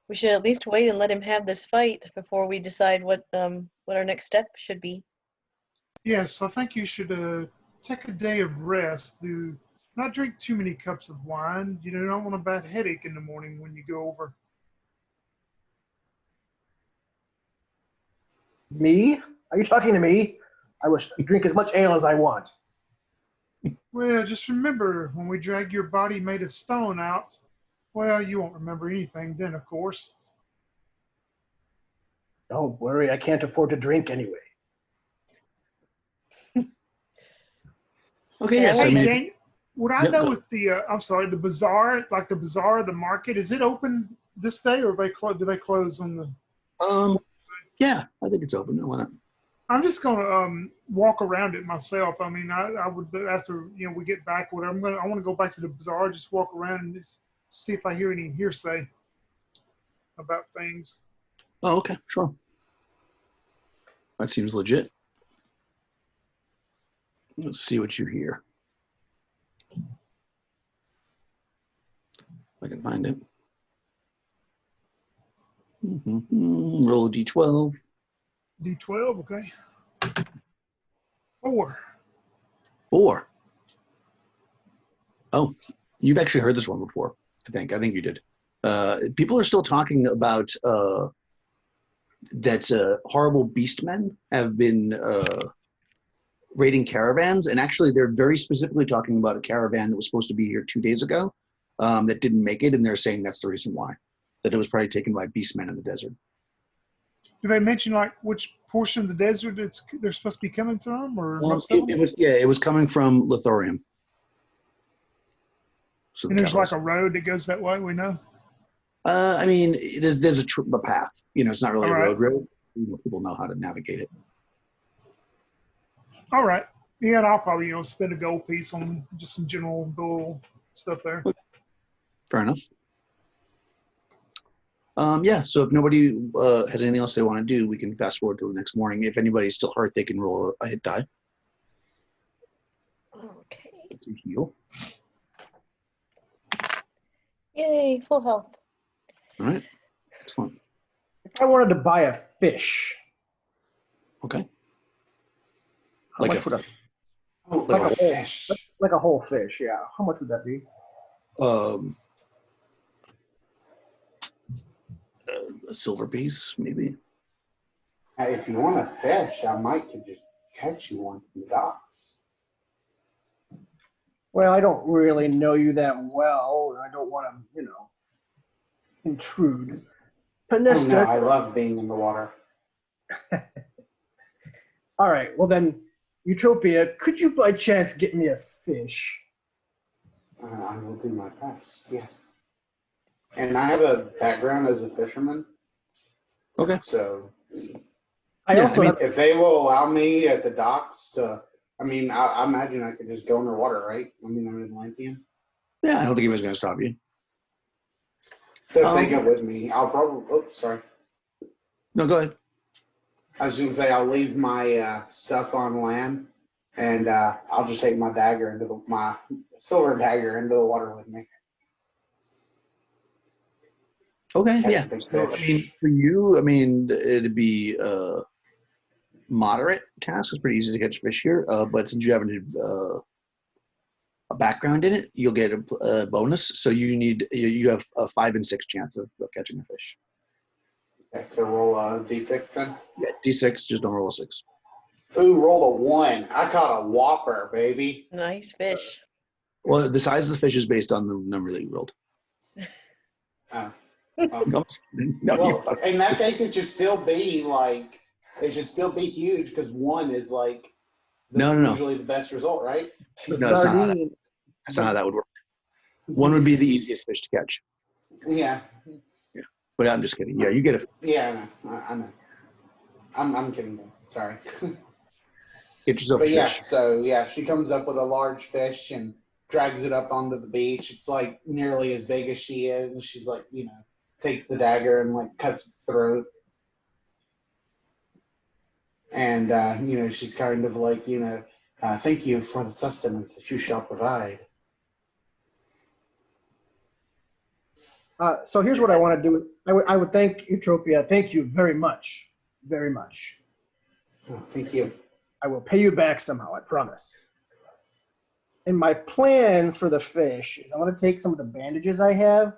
we should at least wait and let him have this fight before we decide what our next step should be. Yes, I think you should take a day of rest. Do not drink too many cups of wine. You do not want a bad headache in the morning when you go over. Me? Are you talking to me? I wish to drink as much ale as I want. Well, just remember, when we drag your body made of stone out, well, you won't remember anything then, of course. Don't worry, I can't afford to drink anyway. Okay, Yeah, yes. I Hey, mean, Dan, would I Yep, know go. if I'm sorry, the bazaar, like the bazaar, the market, is it open this day or do they close on the... Yeah, I think it's open. Why not? I'm just going to walk around it myself. I mean, I would, after, we get back, whatever, I want to go back to the bazaar, just walk around and just see if I hear any hearsay about things. Oh, okay, sure. That seems legit. Let's see what you hear. If I can find it. Roll a d12. D12, okay. 4. 4. Oh, you've actually heard this one before, I think. I think you did. People are still talking about that horrible beastmen have been raiding caravans, and actually they're very specifically talking about a caravan that was supposed to be here 2 days ago that didn't make it, and they're saying that's the reason why, that it was probably taken by beastmen in the desert. Do they mention like which portion of the desert they're supposed to be coming from, or most of them? It was coming from Lithorium. So And there's like a road that goes that way, we know? I mean, there's a path. It's not really All a right. road. People know how to navigate it. All right. Yeah, and I'll probably, spend a gold piece on just some general bull stuff there. Fair enough. Yeah, so if nobody has anything else they want to do, we can fast forward to the next morning. If anybody's still hurt, they can roll a hit die Okay. to heal. Yay, full health. All right, excellent. If I wanted to buy a fish, Okay. how Like much would Oh, Like a a whole fish. like a whole fish? Yeah, how much would that be? A silver piece, maybe. If you want a fish, I might could just catch you one from the docks. Well, I don't really know you that well, and I don't want to, intrude. Oh no, Panista. I love being in the water. All right, well then, Utopia, could you by chance get me a fish? I will do my best, yes. And I have a background as a fisherman. Okay. So I also have, if they will allow me at the docks to, I imagine I could just go underwater, right? I'm Atlantean. Yeah, I don't think anybody's going to stop you. So if they go with me, I'll probably, sorry. No, go ahead. I was going to say I'll leave my stuff on land, and I'll just take my dagger my silver dagger into the water with me. Okay, Catch yeah. a big So, fish. for you, it'd be a moderate task. It's pretty easy to catch fish here, but since you have a background in it, you'll get a bonus. So you have a 5 and 6 chance of catching a fish. Okay, so roll a d6 then? Yeah, d6, just don't roll a 6. Ooh, roll a 1. I caught a whopper, baby. Nice fish. Well, the size of the fish is based on the number that you rolled. Oh. No, Well, in that case, it should still be huge because 1 is like No. usually the best result, right? the No, it's not. sardine. That's not how that would work. 1 would be the easiest fish to catch. Yeah. But I'm just kidding. Yeah, you get a Yeah, I know. I'm kidding. Sorry. get yourself But a yeah, fish. so yeah, she comes up with a large fish and drags it up onto the beach. It's like nearly as big as she is, and she's like, takes the dagger and like cuts its throat. And she's kind of like, Thank you for the sustenance that you shall provide. So here's what I want to do. I would thank Eutropia. Thank you very much. Very much. Oh, thank you. I will pay you back somehow, I promise. And my plans for the fish is I want to take some of the bandages I have.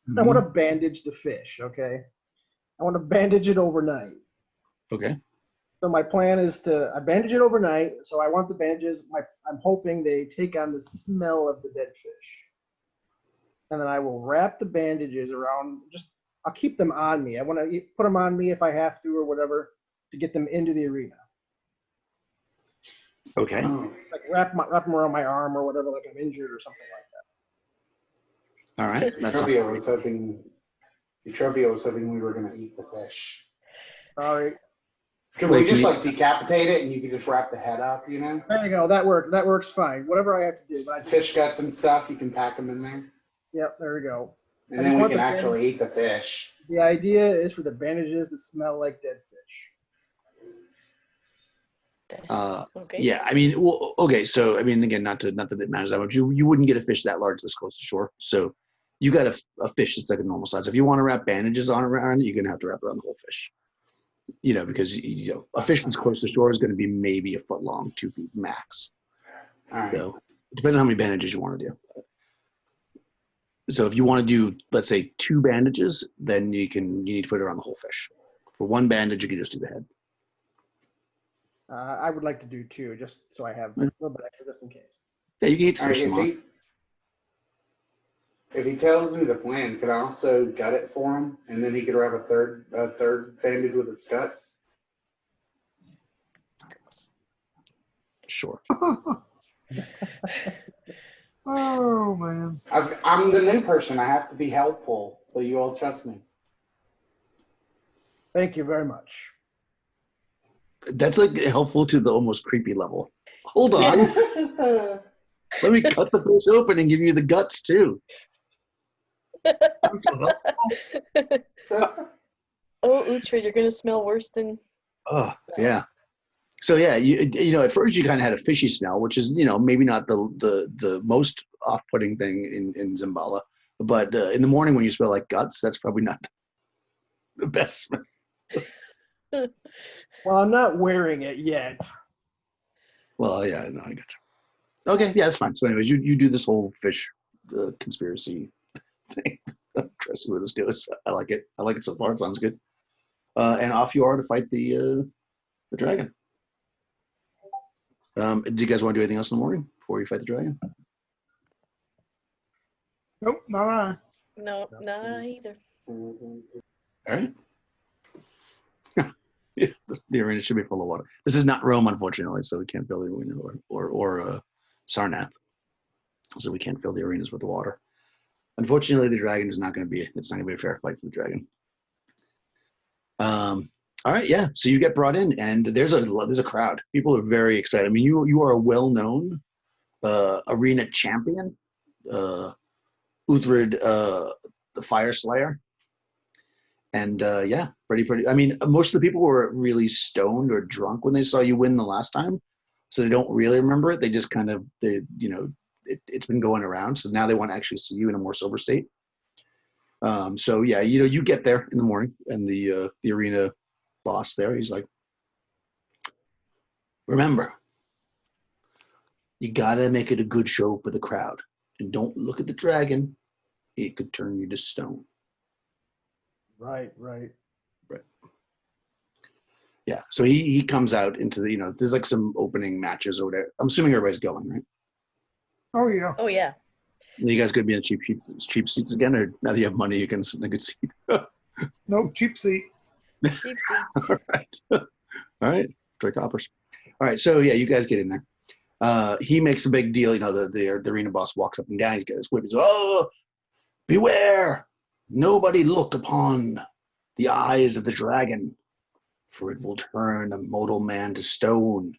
Mm-hmm. I want to bandage the fish, okay? I want to bandage it overnight. Okay. So my plan is I bandage it overnight. So I want the bandages. I'm hoping they take on the smell of the dead fish. And then I will wrap the bandages around, I'll keep them on me. I want to put them on me if I have to or whatever to get them into the arena. Okay. Like wrap them around my arm or whatever, like I'm injured or something like that. All right. That's Eutropia was hoping we were going to eat the fish. Sorry. Could we just like decapitate it and you could just wrap the head up, you know? There you go. That works fine. Whatever I have to do. But Fish guts and stuff, you can pack them in there. Yep, there we go. And then we can actually eat the fish. The idea is for the bandages to smell like dead fish. Okay. Yeah, I mean, well, okay, so I mean, again, not that it matters that much. You wouldn't get a fish that large this close to shore. So you got a fish that's like a normal size. If you want to wrap bandages around it, you're gonna have to wrap around the whole fish. You know, because a fish that's close to shore is going to be maybe a foot long, 2 feet max. All right. So depending on how many bandages you want to do. So if you want to do, let's say, 2 bandages, then you need to put it around the whole fish. For 1 bandage, you can just do the head. I would like to do 2, just so I have a little bit extra, just in case. Yeah, you can eat the All right, fish. if he tells me the plan, could I also gut it for him, and then he could wrap a third bandage with its guts? Sure. Oh man. I'm the new person. I have to be helpful, so you all trust me. Thank you very much. That's like helpful to the almost creepy level. Hold on. Let me cut the fish open and give you the guts too. I'm so helpful. Oh, Uhtred, you're gonna smell worse than. Oh, yeah. So yeah, you know, at first you kind of had a fishy smell, which is, you know, maybe not the most off-putting thing in Zimbala, but in the morning when you smell like guts, that's probably not the best smell. Well, I'm not wearing it yet. Well, yeah, no, I got you. Okay, yeah, that's fine. So anyways, you do this whole fish conspiracy thing. Trust me where this goes. I like it. I like it so far. It sounds good. And off you are to fight the dragon. Do you guys want to do anything else in the morning before you fight the dragon? Nope, not I. No, not either. All right. Yeah, the arena should be full of water. This is not Rome, unfortunately, so we can't fill the arena or Sarnath, so we can't fill the arenas with the water. Unfortunately, the dragon is not going to be. It's not going to be a fair fight for the dragon. All right, yeah. So you get brought in, and there's a crowd. People are very excited. I mean, you are a well-known arena champion, Uhtred, the Fire Slayer. And yeah, pretty. I mean, most of the people were really stoned or drunk when they saw you win the last time, so they don't really remember it. They just kind of, it's been going around, so now they want to actually see you in a more sober state. So yeah, you get there in the morning, and the arena boss there, he's like, remember, you gotta make it a good show for the crowd, and don't look at the dragon; it could turn you to stone. Right. Yeah, so he comes out into the, there's like some opening matches over there. I'm assuming everybody's going, right? Oh yeah. Oh yeah. You guys gonna be in cheap seats again, or now that you have money, you can sit in a good seat? Nope, cheap seat. Cheap seats. All right, 3 coppers. All right, so yeah, you guys get in there. He makes a big deal. The arena boss walks up and down. He's got his whip. He's, oh, beware! Nobody look upon the eyes of the dragon, for it will turn a mortal man to stone,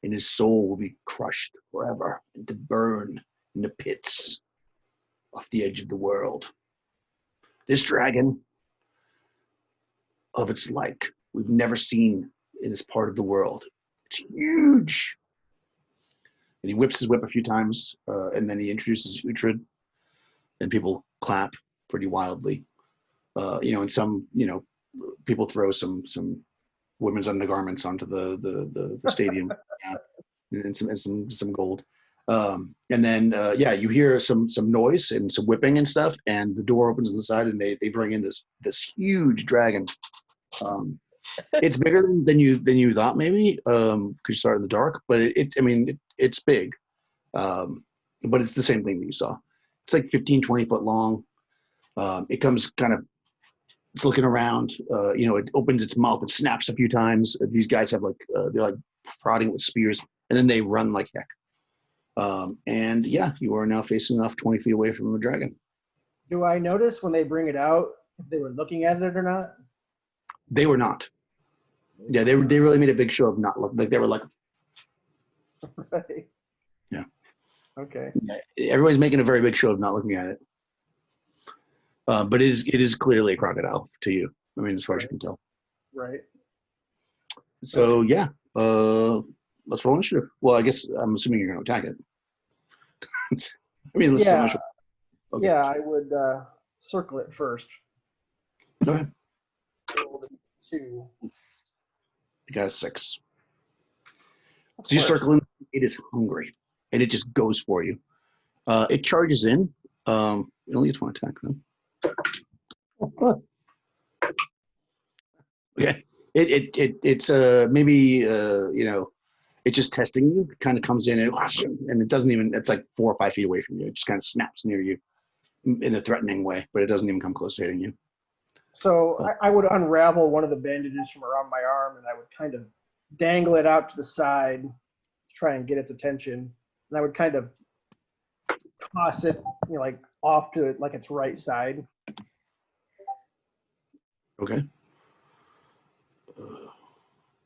and his soul will be crushed forever and to burn in the pits off the edge of the world. This dragon, of its like, we've never seen in this part of the world. It's huge. And he whips his whip a few times, and then he introduces Uhtred, and people clap pretty wildly. And some, people throw some women's undergarments onto the stadium, and some gold. And then you hear some noise and some whipping and stuff, and the door opens on the side, and they bring in this huge dragon. It's bigger than you thought, maybe, because you started in the dark, but it's big. But it's the same thing that you saw. It's like 15-20 foot long. It comes kind of, it's looking around. It opens its mouth and snaps a few times. These guys have they're like prodding with spears, and then they run like heck. You are now facing off 20 feet away from the dragon. Do I notice when they bring it out if they were looking at it or not? They were not. Yeah, they really made a big show of not looking. Like they were like, Right. Yeah. Okay. Yeah, everybody's making a very big show of not looking at it. But it is clearly a crocodile to you. I mean, as far as you can tell. Right. So yeah, let's roll initiative. Well, I guess I'm assuming you're going to attack it. Let's Yeah. Okay. Yeah, I would circle it first. Go ahead. Roll the 2. The guy's 6. Of So you course. circle it. It is hungry, and it just goes for you. It charges in. You only get 1 attack though. Okay. It's maybe it's just testing you. It kind of comes in and it doesn't even. It's like 4 or 5 feet away from you. It just kind of snaps near you in a threatening way, but it doesn't even come close to hitting you. So I would unravel one of the bandages from around my arm, and I would kind of dangle it out to the side to try and get its attention. And I would kind of toss it, like off to it, like its right side. Okay.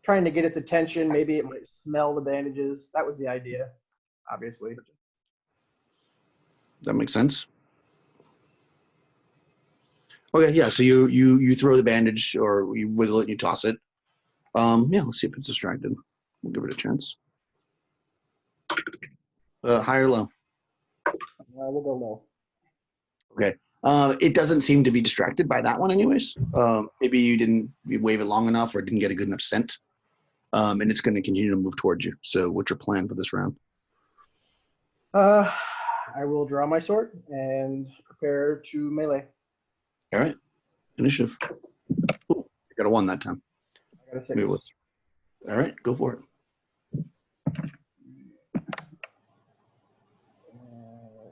Trying to get its attention. Maybe it might smell the bandages. That was the idea, obviously. That makes sense. Okay, yeah. So you throw the bandage, or you wiggle it and you toss it. Let's see if it's distracted. We'll give it a chance. High or low? We'll go low. Okay. It doesn't seem to be distracted by that one, anyways. Maybe you wave it long enough, or didn't get a good enough scent. And it's going to continue to move towards you. So, what's your plan for this round? I will draw my sword and prepare to melee. All right. Initiative. Ooh, I got a 1 that time. I got a 6. Maybe all right, go for it.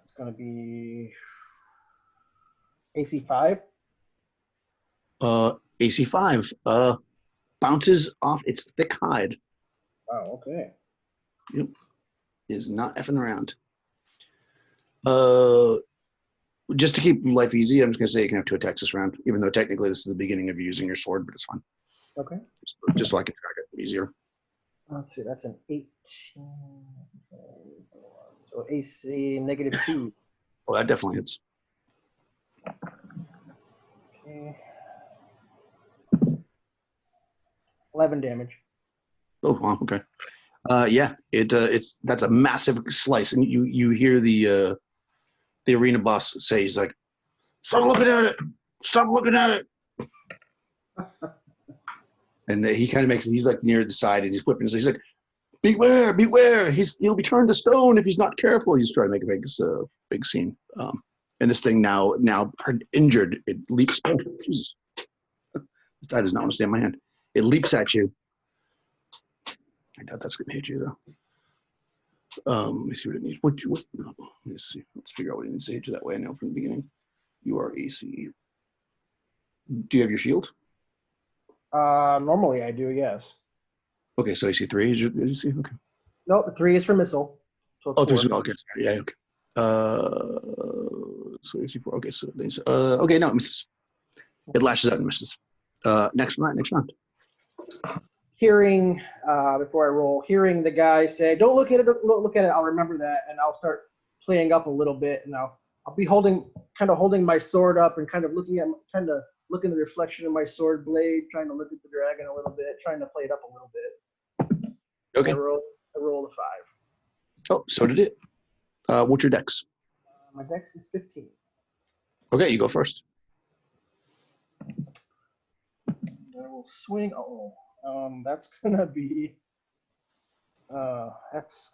It's going to be AC 5. AC 5. Bounces off its thick hide. Oh, okay. Yep. Is not effing around. Just to keep life easy, I'm just going to say you can have 2 attacks this round, even though technically this is the beginning of you using your sword, but it's fine. Okay. Just so I can track it easier. Let's see. That's an 18. So AC -2. Oh, that definitely hits. Okay. 11 damage. Oh, wow, okay. That's a massive slice, and you hear the arena boss say, he's like, "Stop looking at it! Stop looking at it!" And he kind of he's like near the side, and he's whipping. So he's like, "Beware, beware! He'll be turned to stone if he's not careful." He's trying to make a big scene. And this thing now injured, it leaps. Oh, Jesus! This guy does not understand my hand. It leaps at you. I doubt that's going to hit you, though. Let me see what it needs. Let me see. Let's figure out what it needs to hit you that way. I know from the beginning. You are AC. Do you have your shield? Normally I do, yes. Okay, so AC 3 is your AC? Okay. Nope, 3 is for missile. So it's 4. Okay. Yeah, okay. So AC 4. Okay, so okay, no, it misses. It lashes out and misses. Next round. Hearing, before I roll, hearing the guy say, "Don't look at it, don't look at it," I'll remember that, and I'll start playing up a little bit, and I'll be holding my sword up and kind of looking at the reflection of my sword blade, trying to look at the dragon a little bit, trying to play it up a little bit. Okay. I rolled a 5. Oh, so did it. What's your dex? My dex is 15. Okay, you go first. I will swing. Oh, that's gonna be. I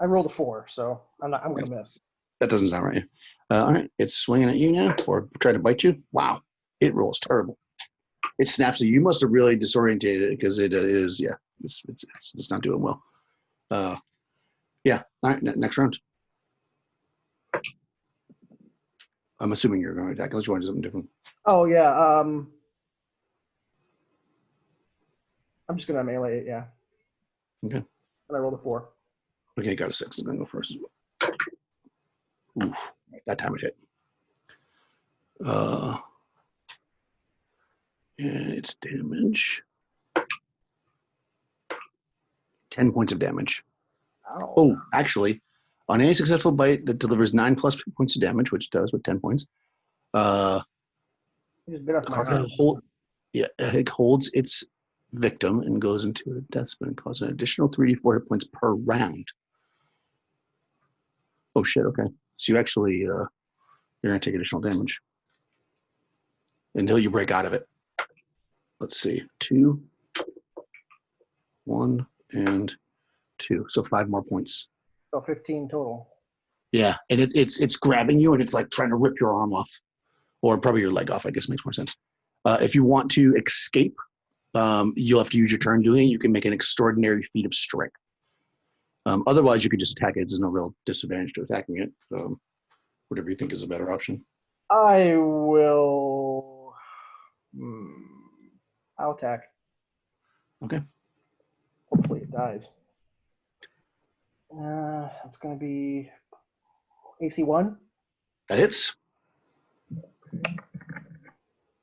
rolled a 4, so I'm gonna miss. That doesn't sound right. All right, it's swinging at you now, or trying to bite you. Wow, it rolls terrible. It snaps at you. You must have really disorientated it because it is, yeah, it's not doing well. Yeah. All right, next round. I'm assuming you're going to attack unless you want to do something different. Oh yeah. I'm just gonna melee it. Yeah. Okay. And I rolled a 4. Okay, got a 6. I'm gonna go first. Oof, that time it hit. And it's damage. 10 points of damage. Ow. Oh, actually, on any successful bite that delivers 9 plus points of damage, which it does with 10 points, You just bit off my arm. it holds its victim and goes into a death spin and causes an additional 3d4 hit points per round. Oh shit, okay. So you actually, you're gonna take additional damage until you break out of it. Let's see, 2, 1, and 2. So 5 more points. So 15 total. Yeah, and it's grabbing you and it's like trying to rip your arm off, or probably your leg off. I guess makes more sense. If you want to escape, you'll have to use your turn doing it. You can make an extraordinary feat of strength. Otherwise, you could just attack it. There's no real disadvantage to attacking it. Whatever you think is a better option. I will. I'll attack. Okay. Hopefully it dies. It's gonna be AC 1. That hits.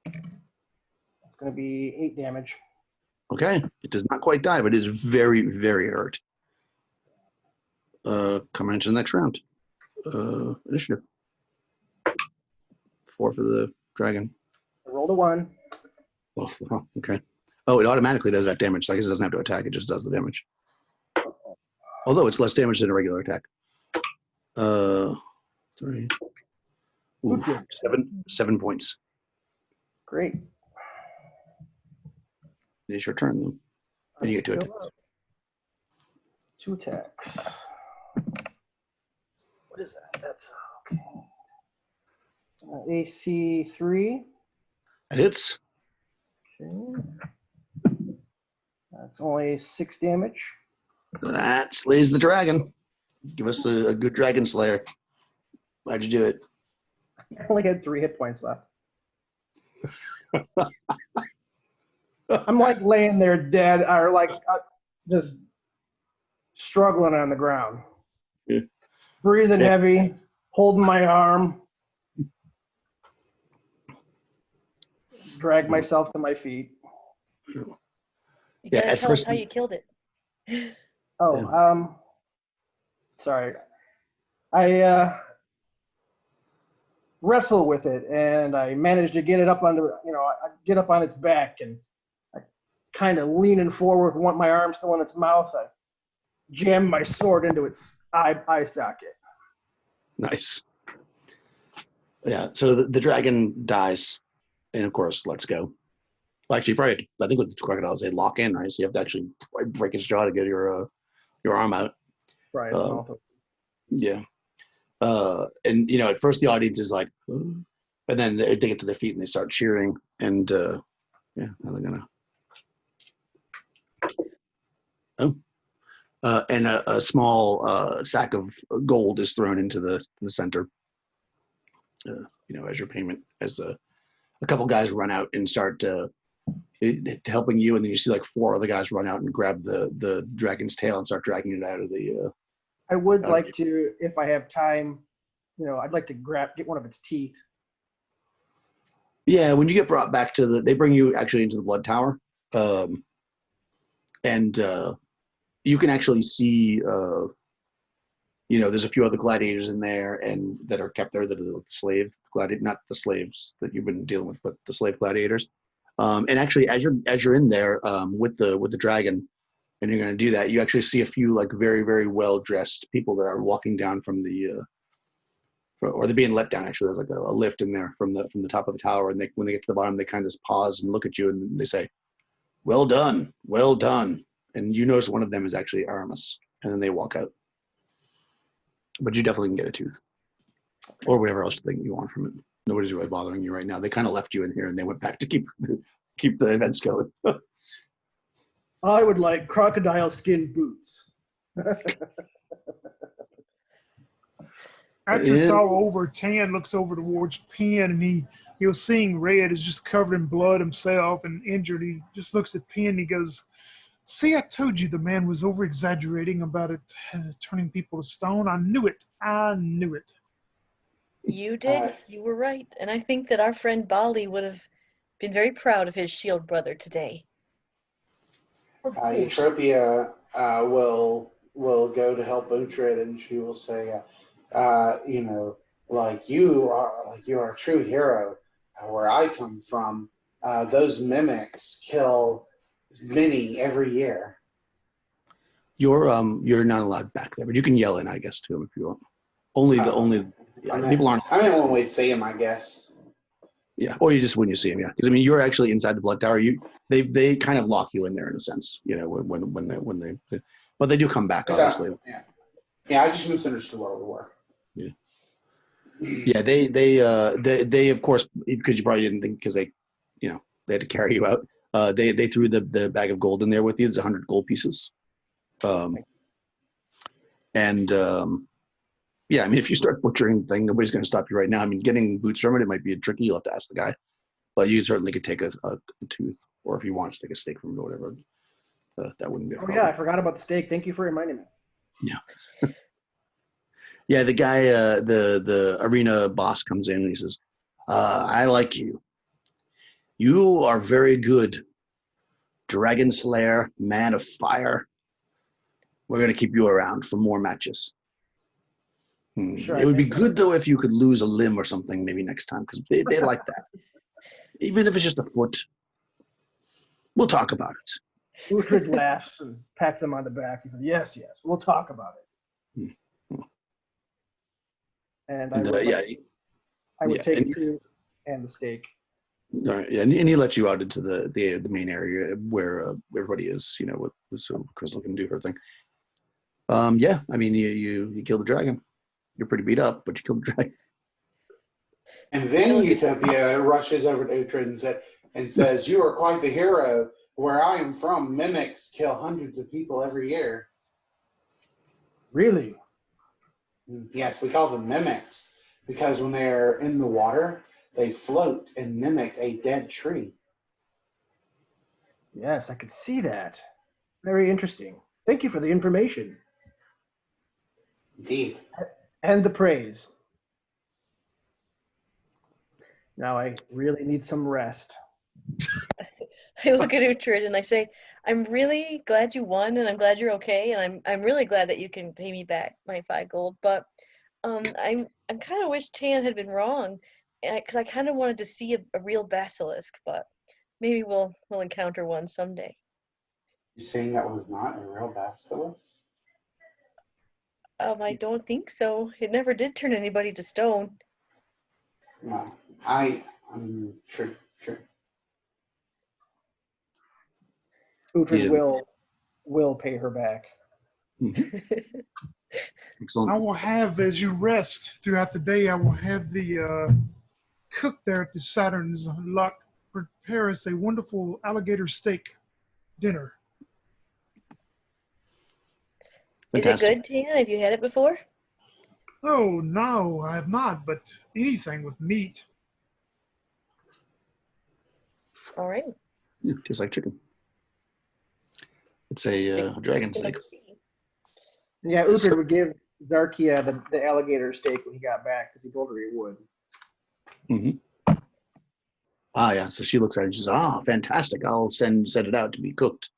It's gonna be 8 damage. Okay. It does not quite die, but it is very, very hurt. Coming into the next round. Initiative. 4 for the dragon. I rolled a 1. Oh, wow. Okay. Oh, it automatically does that damage. So I guess it doesn't have to attack. It just does the damage. Although it's less damage than a regular attack. 3. Ooh, 7 points. Great. It is your turn, though. And you get to attack. 2 attacks. What is that? That's okay. AC 3. It hits. Okay. That's only 6 damage. That slays the dragon. Give us a good dragon slayer. Why'd you do it? I only had 3 hit points left. I'm like laying there dead, or like just struggling on the ground. Yeah. Breathing heavy, holding my arm. Drag myself to my feet. You Yeah, gotta at tell us first- how you killed it. Oh, sorry. I wrestle with it, and I managed to get it up under, I get up on its back, and I kind of leaning forward with my arm still in its mouth. I jam my sword into its eye socket. Nice. Yeah, so the dragon dies, and of course, let's go. Well, actually, probably, I think with the crocodiles, they lock in, right? So you have to actually break its jaw to get your arm out. Right. Yeah. And, at first the audience is like, "Ooh." And then they get to their feet and they start cheering. And, yeah, now they're going to. Oh. And a small sack of gold is thrown into the center, as your payment, as a couple guys run out and start helping you. And then you see like 4 other guys run out and grab the dragon's tail and start dragging it out of the. I would like to, if I have time, I'd like to get one of its teeth. Yeah, when you get brought back they bring you actually into the blood tower, and you can actually see, there's a few other gladiators in there and that are kept there that are slave gladiators, not the slaves that you've been dealing with, but the slave gladiators. And actually, as you're in there with the dragon, and you're going to do that, you actually see a few like very, very well dressed people that are walking down from the or they're being let down. Actually, there's like a lift in there from the top of the tower, and when they get to the bottom, they kind of just pause and look at you, and they say, well done, well done. And you notice one of them is actually Aramis, and then they walk out. But you definitely can get a tooth or whatever else thing you want from it. Nobody's really bothering you right now. They kind of left you in here and they went back to keep the events going. I would like crocodile skin boots. After it's all over, Tan looks over towards Penn, and he was seeing Red is just covered in blood himself and injured. He just looks at Penn and he goes, see, I told you the man was over-exaggerating about it turning people to stone. I knew it. I knew it. You did. You were right. And I think that our friend Bali would have been very proud of his shield brother today. Eutropia will go to help Uhtred, and she will say, you know, like you are a true hero. Where I come from, those mimics kill many every year. You're not allowed back there, but you can yell in, I guess, to him if you want. People aren't. I mean, when we see him, I guess. Yeah, or you just when you see him, yeah. Because I mean, you're actually inside the blood tower. They kind of lock you in there in a sense, you know, when they but they do come back, obviously. Yeah. I just misunderstood what we were. Yeah. Yeah, they of course, because you probably didn't think, because they had to carry you out. They threw the bag of gold in there with you. It's 100 gold pieces. Yeah, I mean, if you start butchering the thing, nobody's going to stop you right now. I mean, getting boots from it might be tricky. You'll have to ask the guy. But you certainly could take a tooth, or if you want to take a steak from it or whatever. That wouldn't be a problem. Yeah, I forgot about the steak. Thank you for reminding me. Yeah. Yeah, the guy, the arena boss comes in and he says, I like you. You are very good. Dragon Slayer, man of fire. We're going to keep you around for more matches. Sure, it would be good, though, if you could lose a limb or something maybe next time, because they like that. Even if it's just a foot. We'll talk about it. Uhtred laughs and pats him on the back. He says, yes, we'll talk about it. And I would take the tooth and the steak. All right, yeah, and he lets you out into the main area where everybody is, you know, so Crystal can do her thing. Yeah, I mean, you kill the dragon. You're pretty beat up, but you killed the dragon. And then Utopia rushes over to Uhtred and says, you are quite the hero. Where I am from, mimics kill hundreds of people every year. Really? Yes, we call them mimics because when they're in the water, they float and mimic a dead tree. Yes, I could see that. Very interesting. Thank you for the information. Indeed. And the praise. Now I really need some rest. I look at Uhtred and I say, I'm really glad you won, and I'm glad you're okay, and I'm really glad that you can pay me back my 5 gold. But I'm kind of wish Tan had been wrong, because I kind of wanted to see a real basilisk, but maybe we'll encounter one someday. You saying that was not a real basilisk? I don't think so. It never did turn anybody to stone. No, I'm sure. Uhtred will pay her back. Excellent. I will have, as you rest throughout the day, I will have the cook there at the Saturn's Luck prepare us a wonderful alligator steak dinner. Fantastic. Is it good, Tan? Have you had it before? Oh, no, I have not, but anything with meat. All right. Yeah, tastes like chicken. It's a dragon steak. Yeah, Uhtred would give Zarkia the alligator steak when he got back because he told her he would. Mm-hmm. Ah, yeah. So she looks at it and she says, fantastic. I'll send it out to be cooked.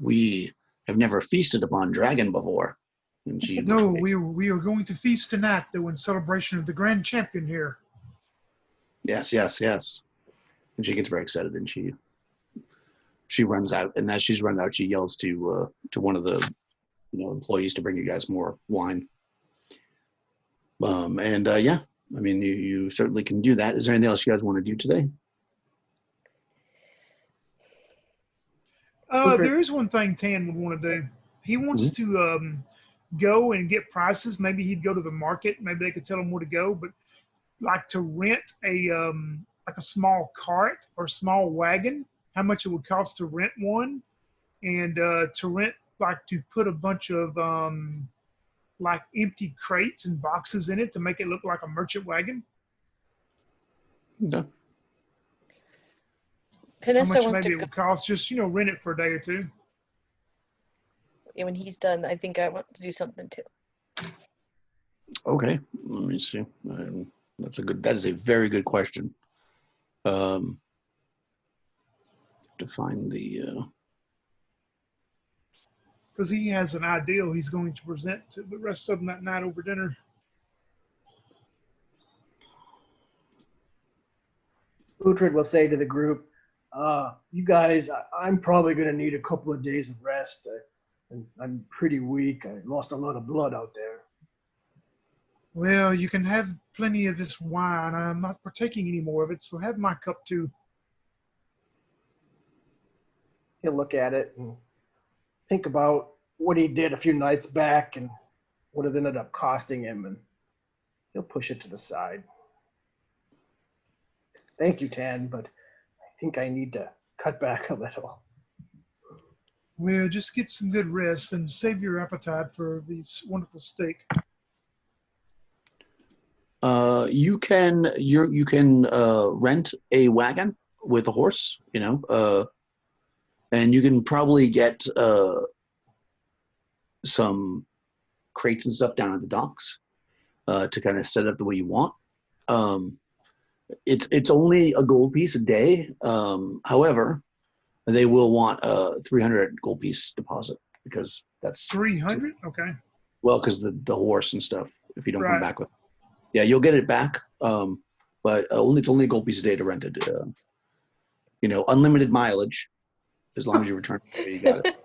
We have never feasted upon dragon before. And she No, we are going to feast tonight, though, in celebration of the grand champion here. Yes. And she gets very excited, and she she runs out, and as she's run out, she yells to one of the employees to bring you guys more wine. Yeah, I mean, you certainly can do that. Is there anything else you guys want to do today? There is one thing Tan would want to do. He wants to go and get prices. Maybe he'd go to the market. Maybe they could tell him where to go. But like to rent a small cart or small wagon, how much it would cost to rent one, and to rent to put a bunch of like empty crates and boxes in it to make it look like a merchant wagon. Okay. How Pinesta much wants maybe to it go would cost, just rent it for a day or two. when he's done. I think I want to do something too. Okay, let me see. That is a very good question. To find the Because he has an ideal he's going to present to the rest of them that night over dinner. Uhtred will say to the group, you guys, I'm probably going to need a couple of days of rest. And I'm pretty weak. I lost a lot of blood out there. Well, you can have plenty of this wine. I'm not partaking any more of it, so have my cup too. He'll look at it and think about what he did a few nights back and what it ended up costing him, and he'll push it to the side. Thank you, Tan, but I think I need to cut back a little. Well, just get some good rest and save your appetite for this wonderful steak. you can rent a wagon with a horse, and you can probably get some crates and stuff down at the docks to kind of set up the way you want. It's only a gold piece a day. However, they will want a 300 gold piece deposit because that's 300. Okay. Well, because the horse and stuff. If you don't come Right. back with, yeah, you'll get it back. But it's only a gold piece a day to rent it. Unlimited mileage as long as you return. You got it.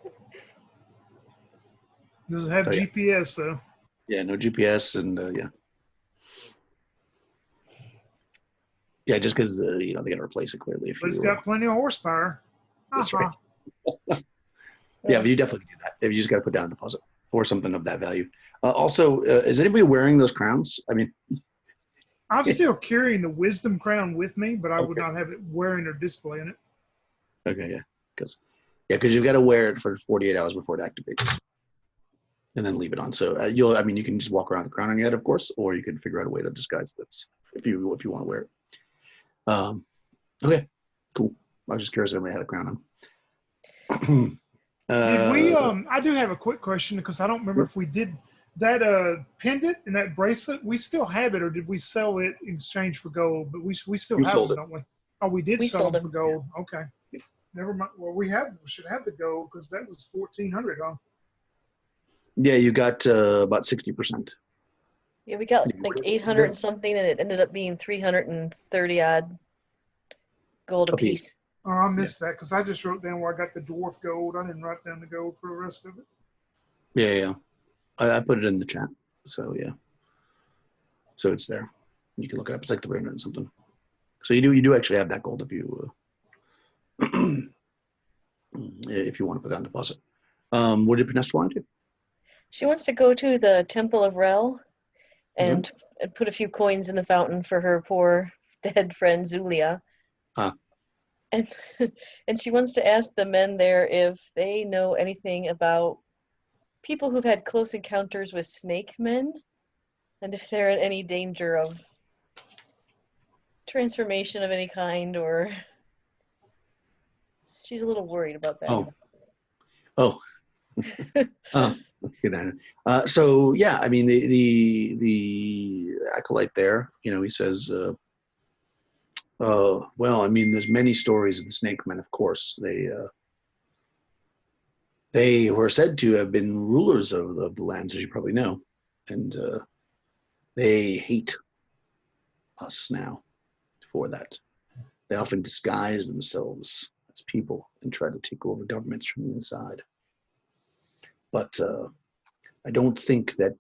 Does it have Oh, yeah. GPS though? Yeah, no GPS and yeah. Yeah, just because they got to replace it clearly. If But it's you, got plenty of horsepower. that's Uh-huh. right. Yeah, but you definitely do that. You just got to put down a deposit or something of that value. Also, is anybody wearing those crowns? I mean, I'm still carrying the wisdom crown with me, but I would Okay. not have it wearing or displaying it. okay, yeah, because you've got to wear it for 48 hours before it activates, and then leave it on. So you can just walk around with the crown on your head, of course, or you can figure out a way to disguise that's if you want to wear it. Okay, cool. I was just curious if everybody had a crown on. Did we? I do have a quick question because I don't remember if we did that pendant and that bracelet. We still have it, or did we sell it in exchange for gold? But we still You have sold them, it. don't we? Oh, we did We sell sold them for them, gold. Okay, never mind. Well, we should have the gold because that was 1,400, huh? Yeah, you got about 60%. Yeah, we got Yeah, like we're- 800 and something, and it ended up being 330 odd gold a A piece. piece. Oh, I missed that because I just wrote down where I got the dwarf gold. I didn't write down the gold for the rest of it. Yeah. I put it in the chat. So yeah. So it's there. You can look it up. It's like 300 and something. So you do actually have that gold if you if you want to put down deposit. What did Pinesta want to do? She wants to go to the Temple of Rel and put a few coins in the fountain for her poor dead friend Zulia. Ah. And and she wants to ask the men there if they know anything about people who've had close encounters with snake men, and if they're in any danger of transformation of any kind, or she's a little worried about that. Oh. So yeah, I mean the acolyte there, he says, well, I mean, there's many stories of the snake men. Of course, they were said to have been rulers of the lands, as you probably know, and they hate us now for that. They often disguise themselves as people and try to take over governments from the inside. But I don't think that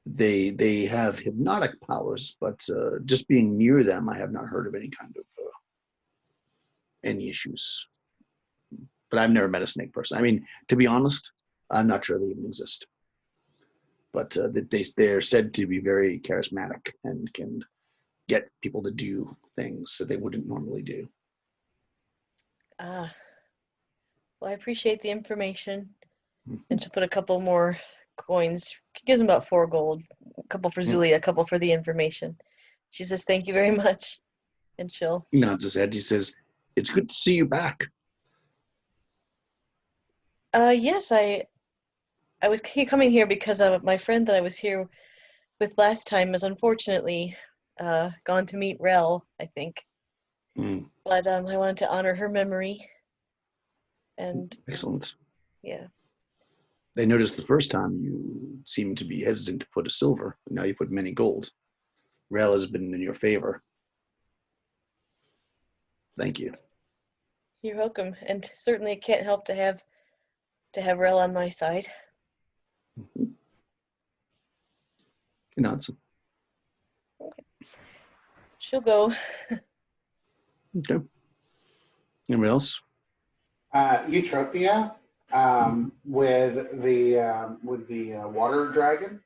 they have hypnotic powers. But just being near them, I have not heard of any kind of any issues. But I've never met a snake person. I mean, to be honest, I'm not sure they even exist. But they're said to be very charismatic and can get people to do things that they wouldn't normally do. Ah, well, I appreciate the information. And she'll put a couple more coins. She gives him about 4 gold. A couple for Zulia, a couple for the information. She says, "Thank you very much." And she'll. He nods his head. He says, "It's good to see you back." Yes, I was coming here because my friend that I was here with last time is unfortunately gone to meet Rel, I think. But I wanted to honor her memory. And excellent. Yeah. They noticed the first time you seemed to be hesitant to put a silver. Now you put many gold. Rel has been in your favor. Thank you. You're welcome. And certainly it can't help to have Rel on my side. He nods. Okay. She'll go. Okay. Anybody else? Eutropia, with the water dragon.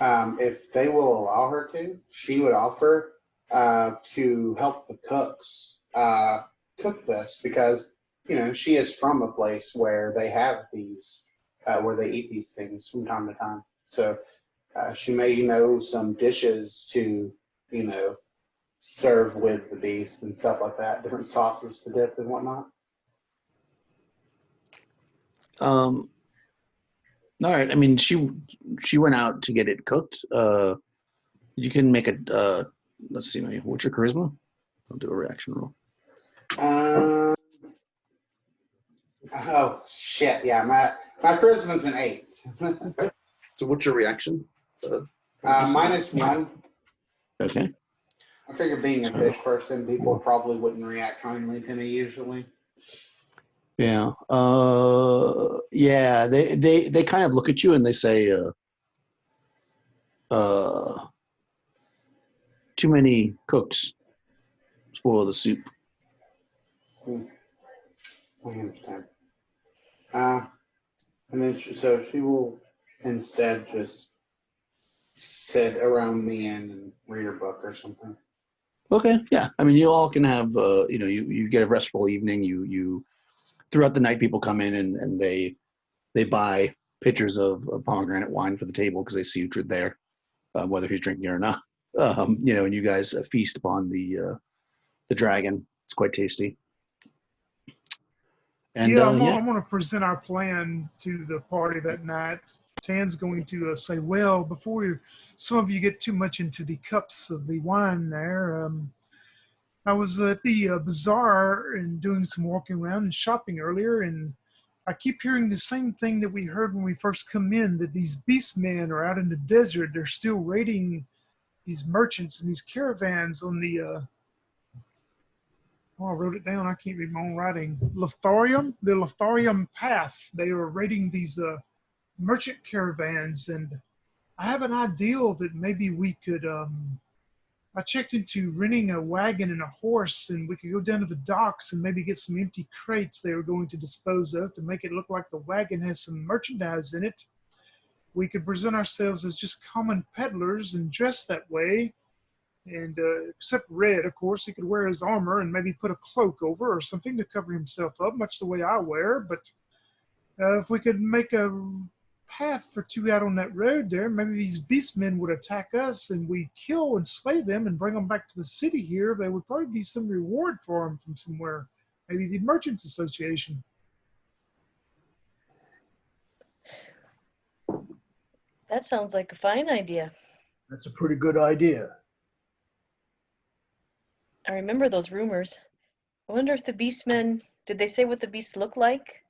If they will allow her to, she would offer to help the cooks cook this, because she is from a place where they have these, where they eat these things from time to time. So she may know some dishes to serve with the beast and stuff like that, different sauces to dip and whatnot. All right. I mean, she went out to get it cooked. You can make a. Let's see. What's your charisma? I'll do a reaction roll. Oh shit! Yeah, my charisma's an 8. Okay. So what's your reaction? -1. Okay. I figure being a fish person, people probably wouldn't react kindly to me usually. Yeah. Yeah. They kind of look at you and they say, "Too many cooks spoil the soup." I understand. And then she will instead just sit around the inn and read her book or something. Okay. Yeah. I mean, you all can have. You get a restful evening. You throughout the night, people come in and they buy pitchers of pomegranate wine for the table because they see Uhtred there, whether he's drinking it or not. And you guys feast upon the dragon. It's quite tasty. And I'm going to present our plan to the party that night. Tan's going to say, "Well, before some of you get too much into the cups of the wine there, I was at the bazaar and doing some walking around and shopping earlier, and I keep hearing the same thing that we heard when we first come in, that these beast men are out in the desert. They're still raiding these merchants and these caravans on the, I wrote it down. I can't read my own writing. The Lotharium path. They are raiding these merchant caravans, and I have an ideal that maybe we could, I checked into renting a wagon and a horse, and we could go down to the docks and maybe get some empty crates they were going to dispose of to make it look like the wagon has some merchandise in it. We could present ourselves as just common peddlers and dress that way. And except Red, of course, he could wear his armor and maybe put a cloak over or something to cover himself up, much the way I wear. But if we could make a path for 2 out on that road there, maybe these beastmen would attack us and we kill and slay them and bring them back to the city here. There would probably be some reward for them from somewhere, maybe the Merchants Association." That sounds like a fine idea. That's a pretty good idea. I remember those rumors. I wonder if the beastmen, did they say what the beasts look like?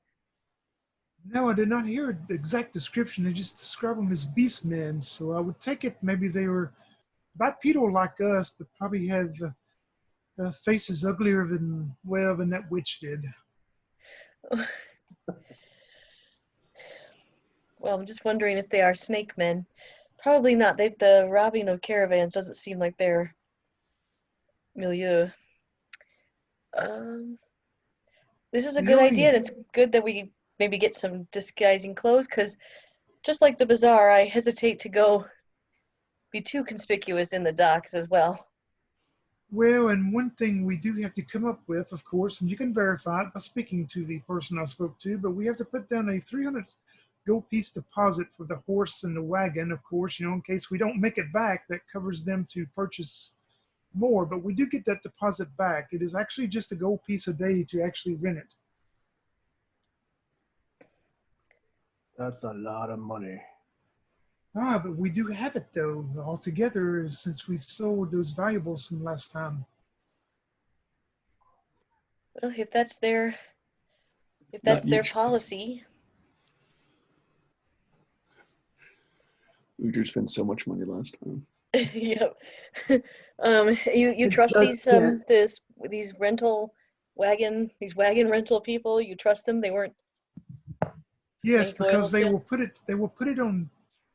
No, I did not hear the exact description. They just describe them as beastmen. So I would take it maybe they were bipedal like us, but probably have face is uglier than that witch did. Well, I'm just wondering if they are snake men. Probably not. The robbing of caravans doesn't seem like their milieu. This is a good idea, and it's good that we maybe get some disguising clothes, because just like the bazaar, I hesitate to be too conspicuous in the docks as well. Well, and one thing we do have to come up with, of course, and you can verify it by speaking to the person I spoke to, but we have to put down a 300 gold piece deposit for the horse and the wagon, of course, in case we don't make it back. That covers them to purchase more, but we do get that deposit back. It is actually just a gold piece a day to actually rent it. That's a lot of money. But we do have it, though, altogether, since we sold those valuables from last time. Well, if that's their policy. Uhtred spent so much money last time. Yep. You trust these wagon rental people? You trust them? They weren't. Yes, because they will put it on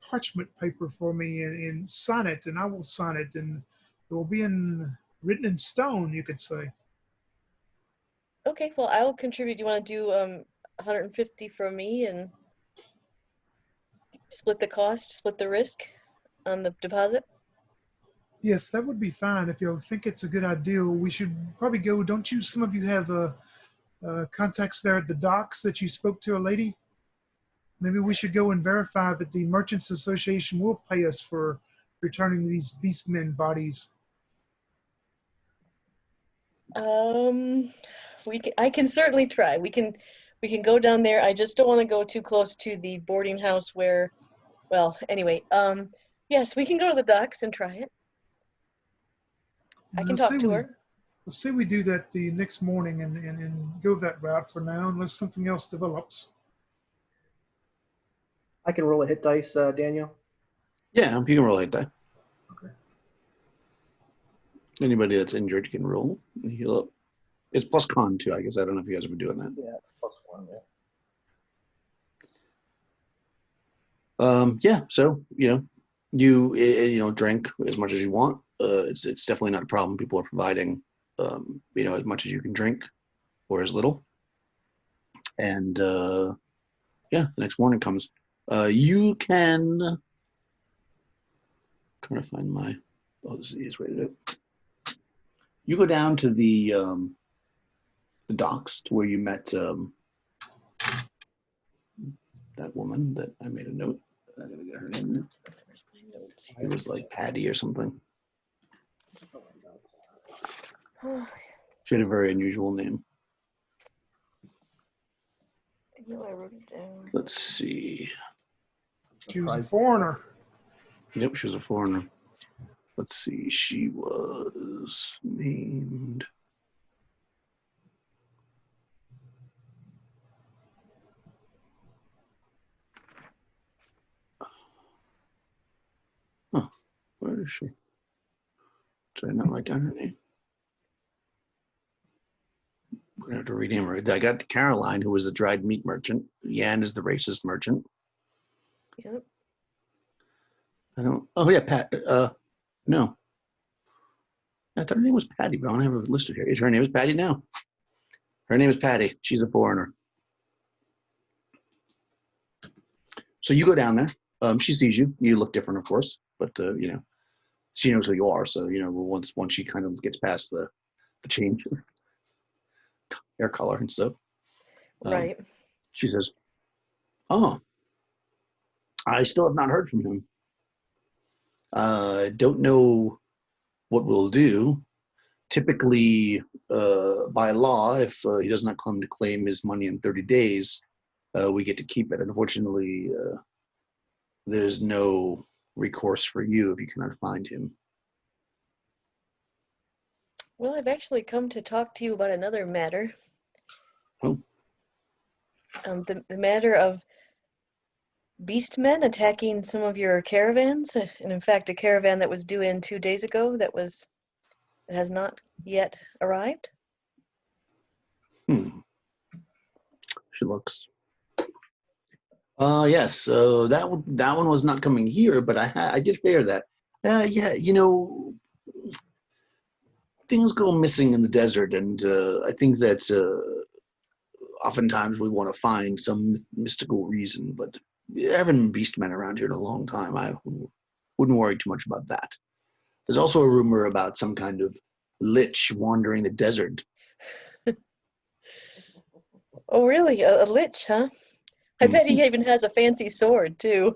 parchment paper for me and sign it, and I will sign it, and it will be written in stone, you could say. Okay, well, I will contribute. Do you want to do 150 from me and split the cost, split the risk on the deposit? Yes, that would be fine. If you think it's a good idea, we should probably go. Don't you? Some of you have contacts there at the docks that you spoke to a lady. Maybe we should go and verify that the Merchants Association will pay us for returning these beastmen bodies. I can certainly try. We can go down there. I just don't want to go too close to the boarding house where, well, anyway, yes, we can go to the docks and try it. I can talk to her. Let's say we do that the next morning and go that route for now, unless something else develops. I can roll a hit dice, Daniel. Yeah, you can roll a hit die. Okay. Anybody that's injured can roll and heal up. It's plus con too, I guess. I don't know if you guys have been doing that. Yeah, +1 there. Yeah, so you drink as much as you want. It's definitely not a problem. People are providing as much as you can drink or as little. And the next morning comes. You can trying to find my this is the easiest way to do it. You go down to the docks to where you met that woman that I made a note. I gotta get her name. It was like Patty or something. She had a very unusual name. I know I wrote it down. Let's see. She was a foreigner. Yep, she was a foreigner. Let's see. She was named. Huh. Where is she? Did I not write down her name? We're going to have to rename her. I got Caroline, who was the dried meat merchant. Yan is the racist merchant. Yep. Oh, yeah, Pat. No. I thought her name was Patty, but I don't have her listed here. Her name is Patty now. Her name is Patty. She's a foreigner. So you go down there. She sees you. You look different, of course, but she knows who you are. So once she kind of gets past the change of hair color and stuff, Right. she says, "Oh, I still have not heard from him. Don't know what we'll do. Typically, by law, if he does not come to claim his money in 30 days, we get to keep it. Unfortunately, there's no recourse for you if you cannot find him." Well, I've actually come to talk to you about another matter. Oh. The matter of beastmen attacking some of your caravans, and in fact, a caravan that was due in 2 days ago that has not yet arrived? She looks. Yes. So that one was not coming here, but I did fear that. Yeah, things go missing in the desert, and I think that oftentimes we want to find some mystical reason. But there haven't been beastmen around here in a long time. I wouldn't worry too much about that. There's also a rumor about some kind of lich wandering the desert. Oh, really? A lich, huh? I bet he even has a fancy sword, too.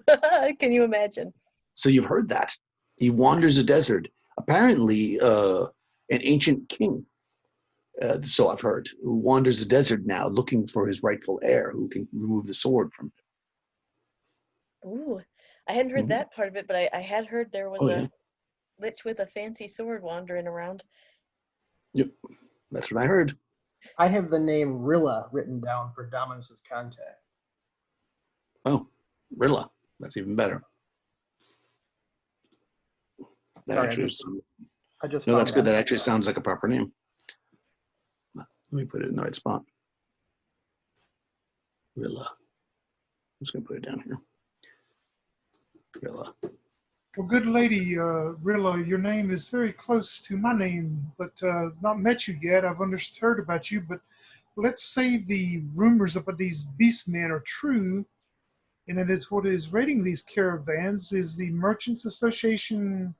Can you imagine? So you've heard that. He wanders the desert. Apparently, an ancient king, so I've heard, who wanders the desert now looking for his rightful heir who can remove the sword from him. Ooh, I hadn't heard that part of it, but I had heard there was Yeah. a lich with a fancy sword wandering around. Yep, that's what I heard. I have the name Rilla written down for Dominus's contact. Oh, Rilla. That's even better. That Sorry, actually I just no, found that's good. that. That actually sounds like a proper name. Let me put it in the right spot. Rilla. I'm just going to put it down here. Rilla. Well, good lady, Rilla, your name is very close to my name, but not met you yet. I've heard about you, but let's say the rumors about these beastmen are true, and it is what is raiding these caravans. Is the Merchants Association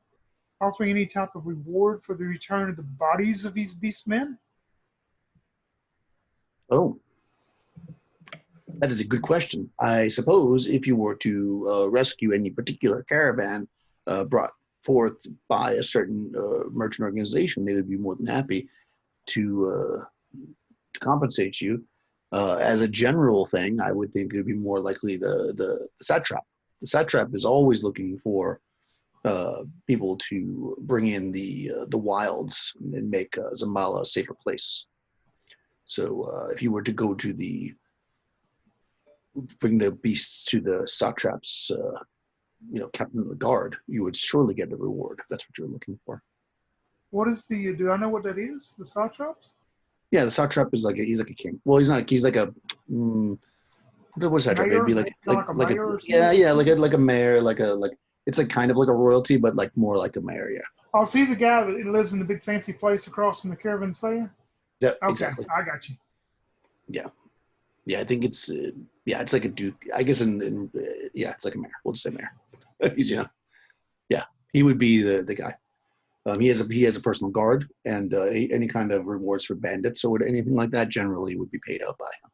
offering any type of reward for the return of the bodies of these beastmen? Oh, that is a good question. I suppose if you were to rescue any particular caravan brought forth by a certain merchant organization, they would be more than happy to compensate you. As a general thing, I would think it would be more likely the satrap. The satrap is always looking for people to bring in the wilds and make Zambala a safer place. So if you were to go to bring the beasts to the satraps, captain of the guard, you would surely get a reward if that's what you're looking for. What is do I know what that is? The satraps? Yeah, the satrap is he's like a king. Well, he's not. He's like a what's satrap? It'd be like a mayor or something? yeah, like a mayor, it's like kind of like a royalty, but like more like a mayor. Yeah. Oh, see the guy that lives in the big fancy place across from the caravanserai? Yeah, Okay, exactly. I got you. Yeah, I think it's it's like a duke. I guess it's like a mayor. We'll just say mayor. He's he would be the guy. He has a personal guard, and any kind of rewards for bandits or anything like that generally would be paid out by him.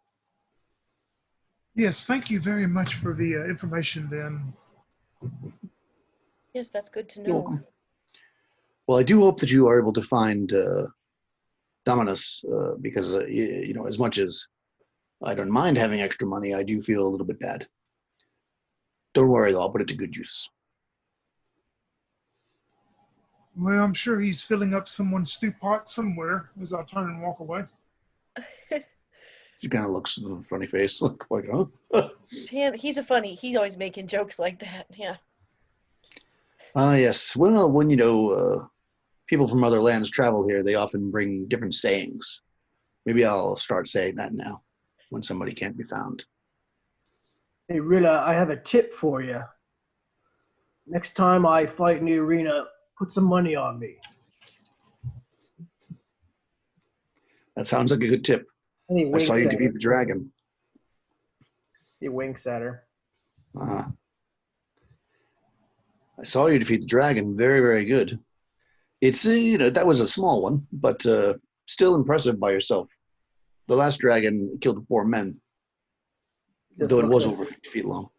Yes, thank you very much for the information then. Yes, that's good to You're know. welcome. Well, I do hope that you are able to find Dominus, because as much as I don't mind having extra money, I do feel a little bit bad. Don't worry though, I'll put it to good use. Well, I'm sure he's filling up someone's stew pot somewhere as I turn and walk away. She kind of looks with a funny face, like, huh? He's always making jokes like that. Yeah. Yes. Well, when people from other lands travel here, they often bring different sayings. Maybe I'll start saying that now when somebody can't be found. Hey, Rilla, I have a tip for you. Next time I fight in the arena, put some money on me. That sounds like a good tip. And he I winks saw you at defeat her. the dragon. He winks at her. I saw you defeat the dragon. Very, very good. It's that was a small one, but still impressive by yourself. The last dragon killed 4 men, though it was over 50 feet long.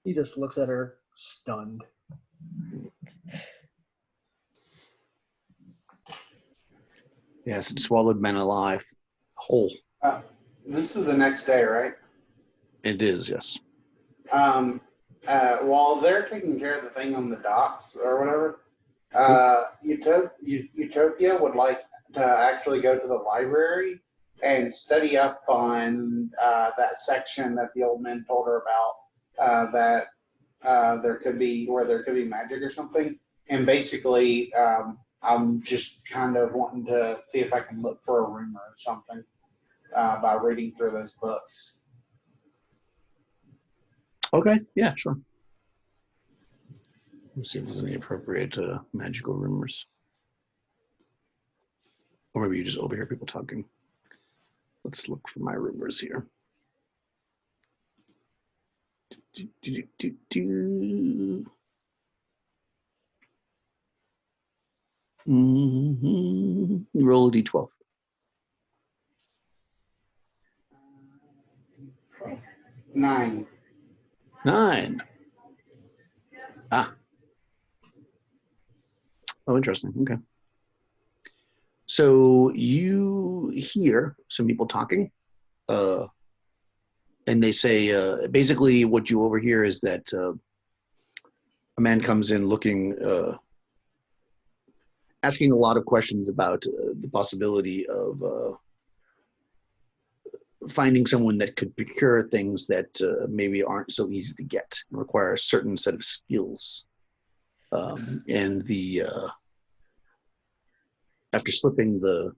He just looks at her, stunned. Yes, it swallowed men alive, whole. This is the next day, right? It is, yes. While they're taking care of the thing on the docks or whatever, Utopia would like to actually go to the library and study up on that section that the old man told her about, there could be magic or something, and basically I'm just kind of wanting to see if I can look for a rumor or something by reading through those books. Okay, yeah, sure. Let's see if there's any appropriate magical rumors. Or maybe you just overhear people talking. Let's look for my rumors here. Roll a d12. 9. 9. Ah. Oh, interesting. Okay. So you hear some people talking, and they say basically what you overhear is that a man comes in looking, asking a lot of questions about the possibility of finding someone that could procure things that maybe aren't so easy to get and require a certain set of skills. And after slipping the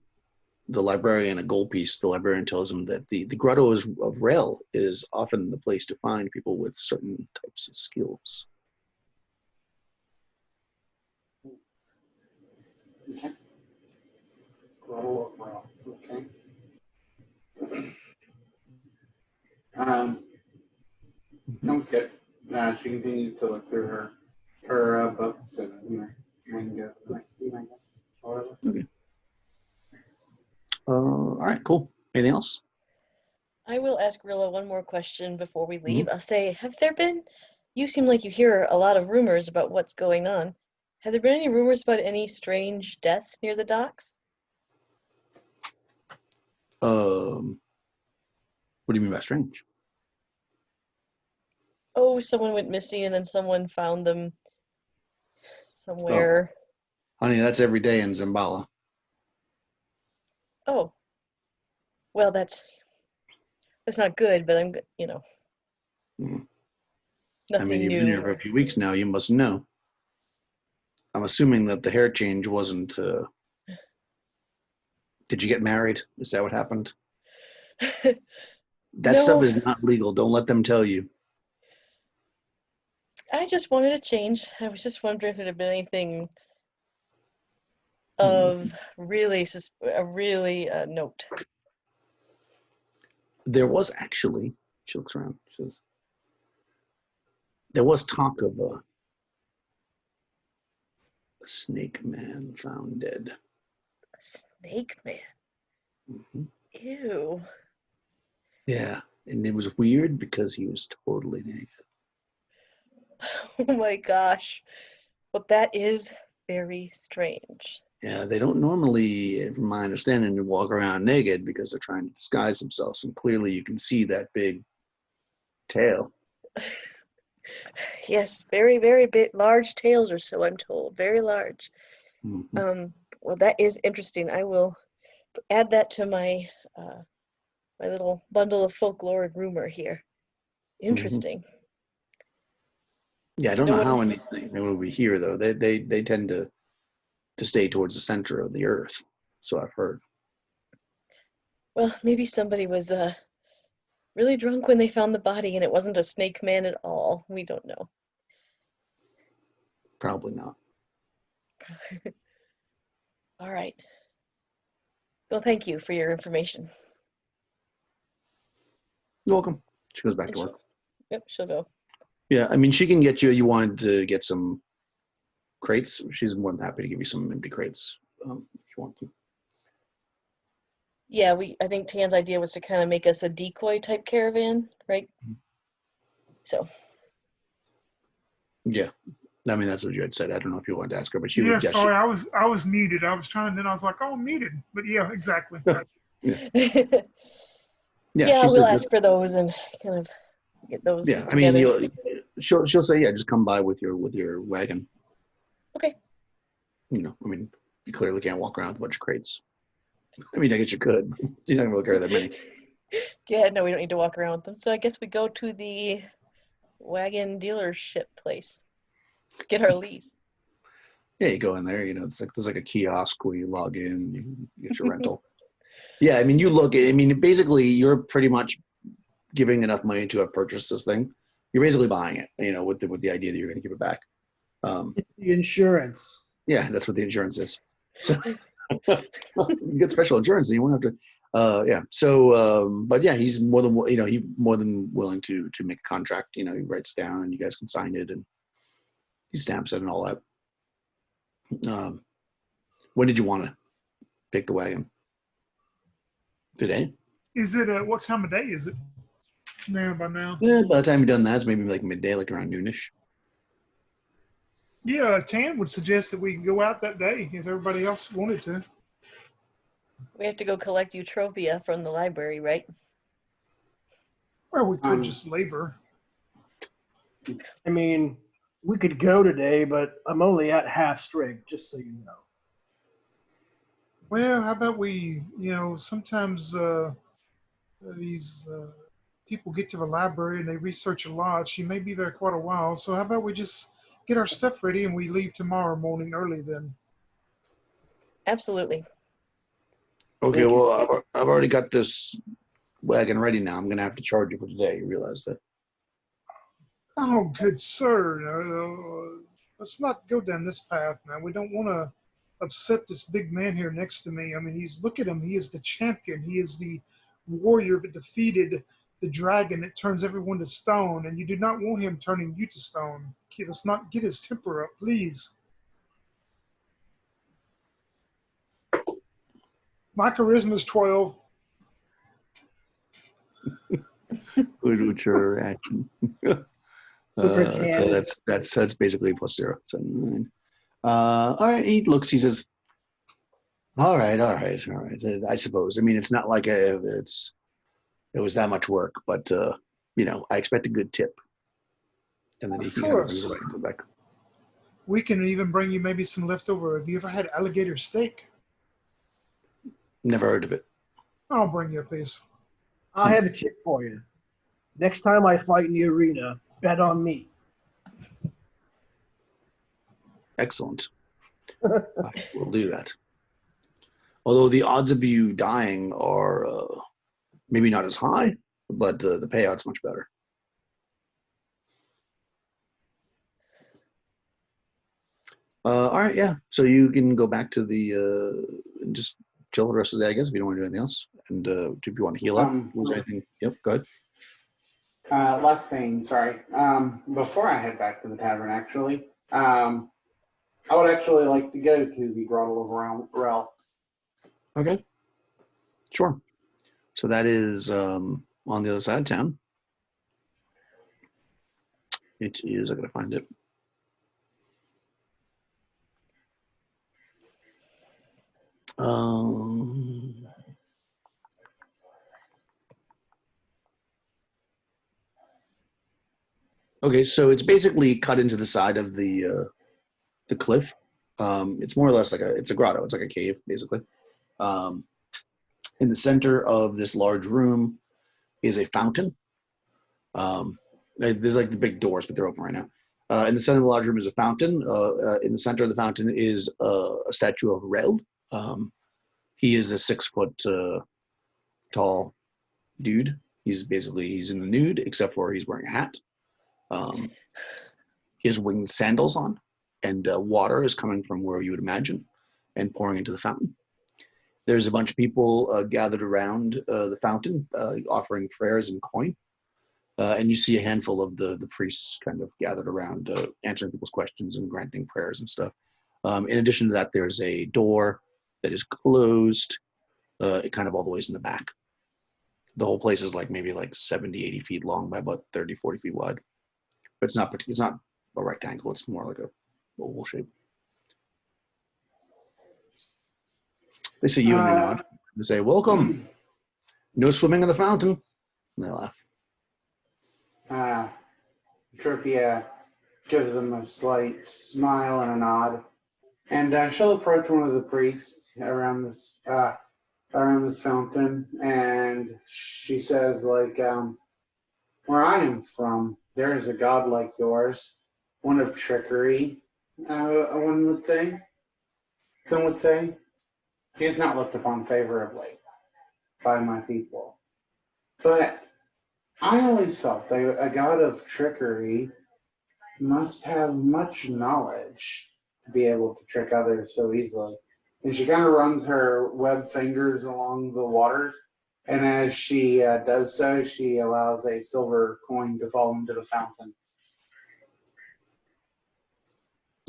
librarian a gold piece, the librarian tells him that the grotto of Rail is often the place to find people with certain types of skills. Okay. Roll of roll. Okay. Sounds good. She continues to look through her books and we can go to the next scene, I guess. Or Okay. All right, cool. Anything else? I will ask Rilla one more question before we leave. I'll say, have there been, you seem like you hear a lot of rumors about what's going on. Have there been any rumors about any strange deaths near the docks? What do you mean by strange? Oh, someone went missing and then someone found them somewhere. Honey, that's every day in Zimbala. Oh, well, that's not good, but I'm, Mhm. I nothing mean, you've been new. here for a few weeks now. You must know. I'm assuming that the hair change wasn't. Did you get married? Is that what happened? That stuff No, is not legal. Don't let them tell you. I just wanted to change. I was just wondering if there had been anything Hmm. of really note. There was actually. She looks around. She says, there was talk of a snake man found dead. Snake man. Hmm. Ew. Yeah, and it was weird because he was totally naked. Oh my gosh. Well, that is very strange. Yeah, they don't normally, from my understanding, walk around naked because they're trying to disguise themselves. And clearly you can see that big tail. Yes, very, very big, large tails or so, I'm told. Very large. Mhm. Well, that is interesting. I will add that to my my little bundle of folklore and rumor here. Interesting. Yeah, I don't No know one, how anything would be here though. They tend to stay towards the center of the earth. So I've heard. well, maybe somebody was really drunk when they found the body and it wasn't a snake man at all. We don't know. Probably not. All right. Well, thank you for your information. You're welcome. She goes back And to work. she'll go. Yeah, I mean, she can get you. You wanted to get some crates. She's more than happy to give you some empty crates if you want to. Yeah, I think Tan's idea was to kind of make us a decoy type caravan, right? So, Yeah, I mean that's what you had said. I don't know if you wanted to ask her, but she Yeah, would. Yeah, sorry, I was muted. I was trying, then I was like, oh, I'm muted. But yeah, exactly. yeah, yeah, she we'll says ask this. for those and kind of get those Yeah, I mean, together. she'll say, yeah, just come by with your wagon. Okay. You know, I mean, you clearly can't walk around with a bunch of crates. I mean, I guess you could. You're not gonna be able to carry that many. Yeah, no, we don't need to walk around with them. So I guess we go to the wagon dealership place. Get our lease. Yeah, you go in there. It's like there's like a kiosk where you log in, you get your rental. Yeah, I mean, you look at. I mean, basically, you're pretty much giving enough money to have purchased this thing. You're basically buying it. With the idea that you're going to give it back. The insurance. Yeah, that's what the insurance is. So you get special insurance, and you won't have to. Yeah. So, but yeah, he's more than he more than willing to make a contract. He writes it down, and you guys can sign it, and he stamps it and all that. When did you want to pick the wagon? Today? Is it what time of day is it? Now by now. Yeah, by the time you've done that, it's maybe like midday, like around noonish. Yeah, Tan would suggest that we go out that day if everybody else wanted to. We have to go collect Eutropia from the library, right? Or we could just leave her. I mean, we could go today, but I'm only at half strength, just so you know. Well, how about we, sometimes these people get to the library and they research a lot. She may be there quite a while. So how about we just get our stuff ready and we leave tomorrow morning early then? Absolutely. Okay, well, I've already got this wagon ready now. I'm going to have to charge you for today. You realize that? Oh, good sir. Let's not go down this path now. We don't want to upset this big man here next to me. I mean, look at him. He is the champion. He is the warrior that defeated the dragon that turns everyone to stone. And you do not want him turning you to stone. Let's not get his temper up, please. My charisma is 12. With your reaction. So that's basically +0. So, all right, he looks. He says, "All right. I suppose. I mean, it's not like it was that much work, but I expect a good tip." And then he kind of brings it right back. We can even bring you maybe some leftover. Have you ever had alligator steak? Never heard of it. I'll bring you a piece. I have a tip for you. Next time I fight in the arena, bet on me. Excellent. We'll do that. Although the odds of you dying are maybe not as high, but the payout's much better. All right, yeah. So you can go back to the and just chill the rest of the day, I guess, if you don't want to do anything else. And if you want to heal up, was there anything? Yep, go ahead. Last thing, sorry. Before I head back to the tavern, actually, I would actually like to go to the Grotto of Rel. Okay, sure. So that is on the other side of town. It is, I gotta find it. Okay, so it's basically cut into the side of the cliff. It's more or less like it's a grotto. It's like a cave, basically. In the center of this large room is a fountain. There's like the big doors, but they're open right now. In the center of the large room is a fountain. In the center of the fountain is a statue of Rel. He is a 6 foot tall dude. He's in the nude, except for he's wearing a hat. He has winged sandals on, and water is coming from where you would imagine and pouring into the fountain. There's a bunch of people gathered around the fountain, offering prayers and coin. And you see a handful of the priests kind of gathered around, answering people's questions and granting prayers and stuff. In addition to that, there's a door that is closed, kind of all the ways in the back. The whole place is maybe 70, 80 feet long by about 30, 40 feet wide. But it's not a rectangle. It's more like a oval shape. They see you and they nod. They say, "Welcome. No swimming in the fountain." And they laugh. Tropia gives them a slight smile and a nod, and she'll approach one of the priests around this fountain, and she says, "Where I am from, there is a god like yours, one of trickery one would say. Some would say. She is not looked upon favorably by my people. But I always felt that a god of trickery must have much knowledge to be able to trick others so easily. And she kind of runs her web fingers along the waters. And as she does so, she allows a silver coin to fall into the fountain.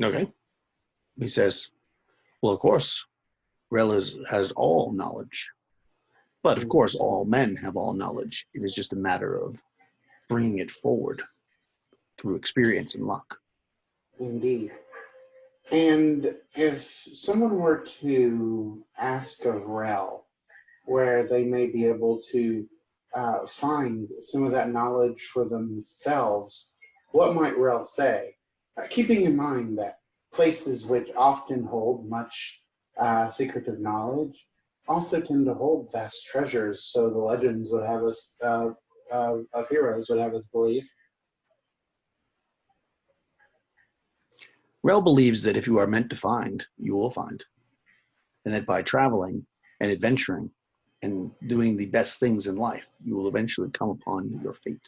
Okay. He says, well, of course, Rel has all knowledge. But of course, all men have all knowledge. It is just a matter of bringing it forward through experience and luck. Indeed. And if someone were to ask of Rel where they may be able to find some of that knowledge for themselves, what might Rel say? Keeping in mind that places which often hold much secretive knowledge also tend to hold vast treasures, so the legends would have us, of heroes would have us believe. Rel believes that if you are meant to find, you will find. And that by traveling and adventuring and doing the best things in life, you will eventually come upon your fate.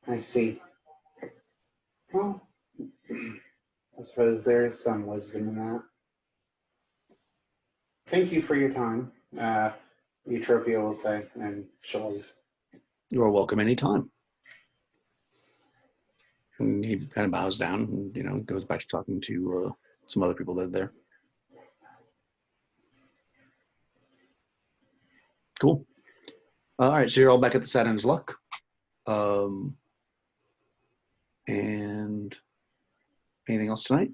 I see. Well, I suppose there is some wisdom in that. Thank you for your time, Eutropia will say, and she'll leave. You are welcome anytime. And he kind of bows down and, goes back to talking to some other people that are there. Cool. All right, so you're all back at the Saturn's Luck. And anything else tonight?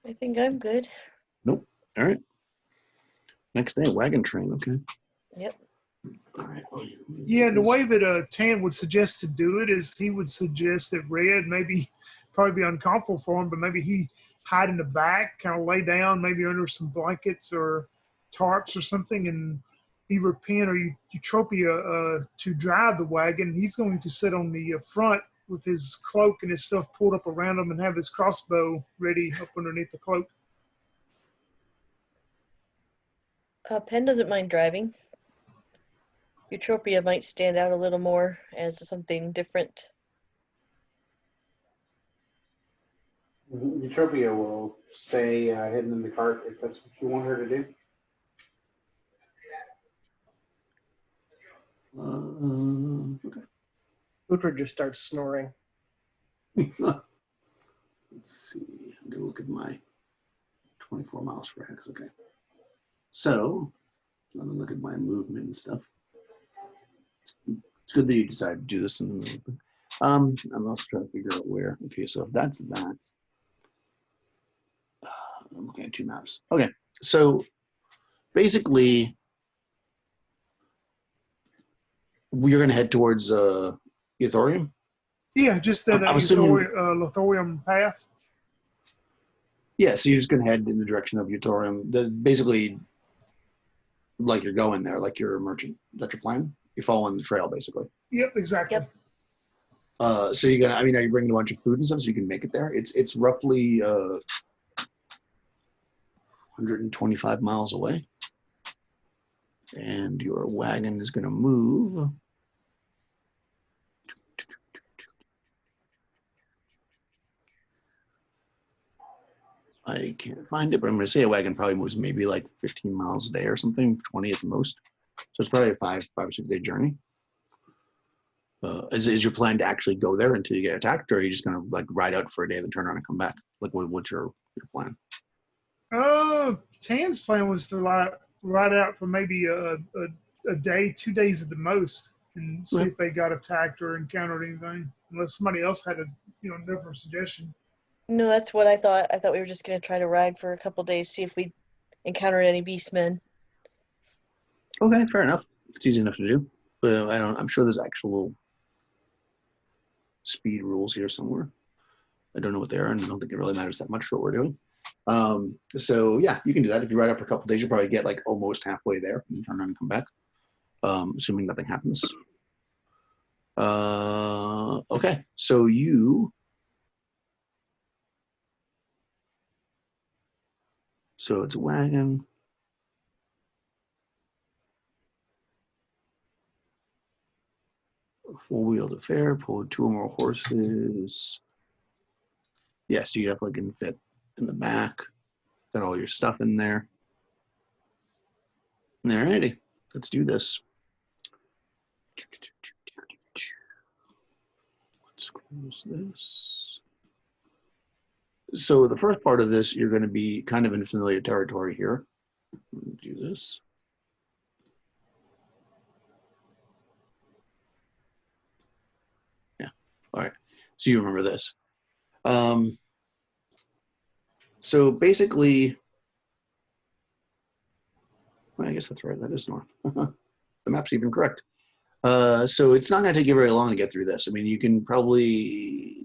I think I'm good. Nope. All right. Next day, wagon train. Okay. Yep. All right. Yeah, the way that Tan would suggest to do it is he would suggest that Red maybe probably be uncomfortable for him, but maybe he hide in the back, kind of lay down, maybe under some blankets or tarps or something, and either Penn or Eutropia to drive the wagon. He's going to sit on the front with his cloak and his stuff pulled up around him and have his crossbow ready up underneath the cloak. Penn doesn't mind driving. Eutropia might stand out a little more as something different. Eutropia will stay hidden in the cart if that's what you want her to do. Okay. Uhtred just starts snoring. Let's see. I'm going to look at my 24 miles per hex. Okay. So, let me look at my movement and stuff. It's good that you decided to do this. I'm also trying to figure out where. Okay, so if that's that. I'm looking at two maps. Okay, so basically, we're going to head towards Ithorium. Yeah, just that Lothorium path. Yeah, so you're just going to head in the direction of Ithorium. Basically, like you're going there, like you're a merchant. That's your plan? You're following the trail, basically. Yep, exactly. Yep. So you're gonna. Are you bringing a bunch of food and stuff so you can make it there? It's roughly 125 miles away, and your wagon is gonna move. I can't find it, but I'm gonna say a wagon probably moves maybe like 15 miles a day or something, 20 at the most. So it's probably a 5 or 6 day journey. Is your plan to actually go there until you get attacked, or are you just gonna like ride out for a day, then turn around and come back? Like, what's your plan? Tan's plan was to ride out for maybe a day, 2 days at the most, and see if they got attacked or encountered anything. Unless somebody else had a different suggestion. No, that's what I thought. I thought we were just going to try to ride for a couple days, see if we encountered any beastmen. Okay, fair enough. It's easy enough to do. I'm sure there's actual speed rules here somewhere. I don't know what they are, and I don't think it really matters that much for what we're doing. So yeah, you can do that. If you ride out for a couple days, you'll probably get like almost halfway there and turn around and come back, assuming nothing happens. Okay, so it's a wagon. Four-wheeled affair, pull 2 or more horses. Yes, you definitely can fit in the back. Got all your stuff in there. Alrighty, let's do this. Let's close this. So the first part of this, you're going to be kind of in familiar territory here. Do this. Yeah. All right. So you remember this. So basically, well, I guess that's right. That is north. The map's even correct. So it's not going to take you very long to get through this. I mean, you can probably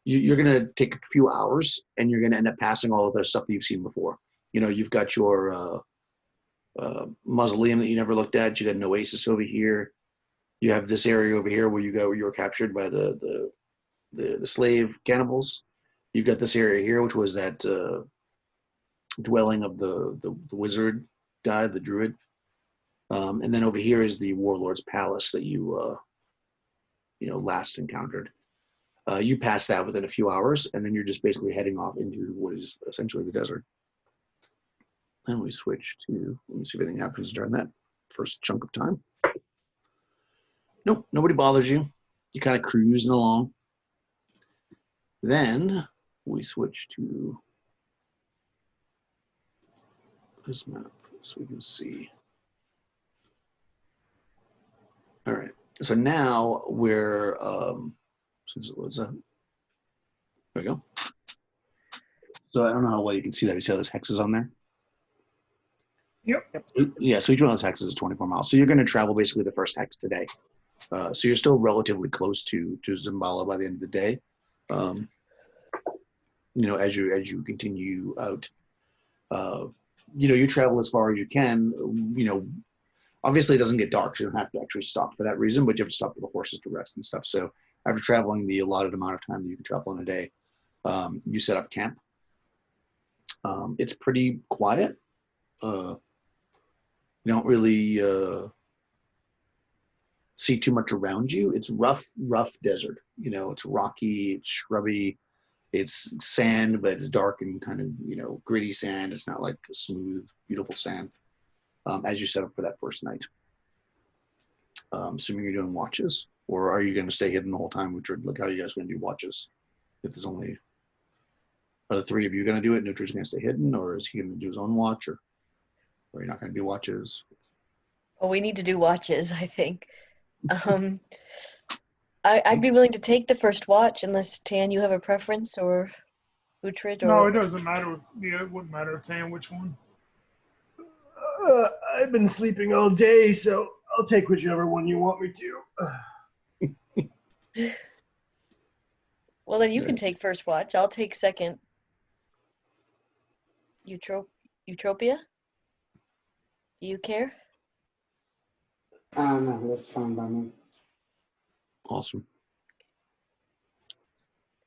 you're going to take a few hours, and you're going to end up passing all of the stuff that you've seen before. You know, you've got your mausoleum that you never looked at. You got an oasis over here. You have this area over here where you were captured by the slave cannibals. You've got this area here, which was that dwelling of the wizard guy, the druid. And then over here is the warlord's palace that you last encountered. You pass that within a few hours, and then you're just basically heading off into what is essentially the desert. Then we switch to, let me see if anything happens during that first chunk of time. Nope, nobody bothers you. You kind of cruising along. Then we switch to this map so we can see. All right, so now we're, since it loads up, there we go. So I don't know how well you can see that. You see how those hexes on there? Yep. Yeah, so each one of those hexes is 24 miles. So you're going to travel basically the first hex today. So you're still relatively close to Zimbala by the end of the day. As you continue out, you travel as far as you can. Obviously it doesn't get dark, so you don't have to actually stop for that reason, but you have to stop for the horses to rest and stuff. So after traveling the allotted amount of time that you can travel in a day, you set up camp. It's pretty quiet. You don't really see too much around you. It's rough desert. It's rocky, it's shrubby, it's sand, but it's dark and kind of, gritty sand. It's not like a smooth, beautiful sand as you set up for that first night. Assuming you're doing watches, or are you going to stay hidden the whole time? Like, how are you guys going to do watches? If there's only, are the three of you going to do it? Nutri's going to stay hidden, or is he going to do his own watch, or are you not going to do watches? Well, we need to do watches, I think. I'd be willing to take the first watch, unless Tan, you have a preference, or Uhtred, or No, it doesn't matter. Yeah, it wouldn't matter, Tan, which one. I've been sleeping all day, so I'll take whichever one you want me to. Well, then you can take first watch. I'll take second. Eutropia? Do you care? No, that's fine by me. Awesome.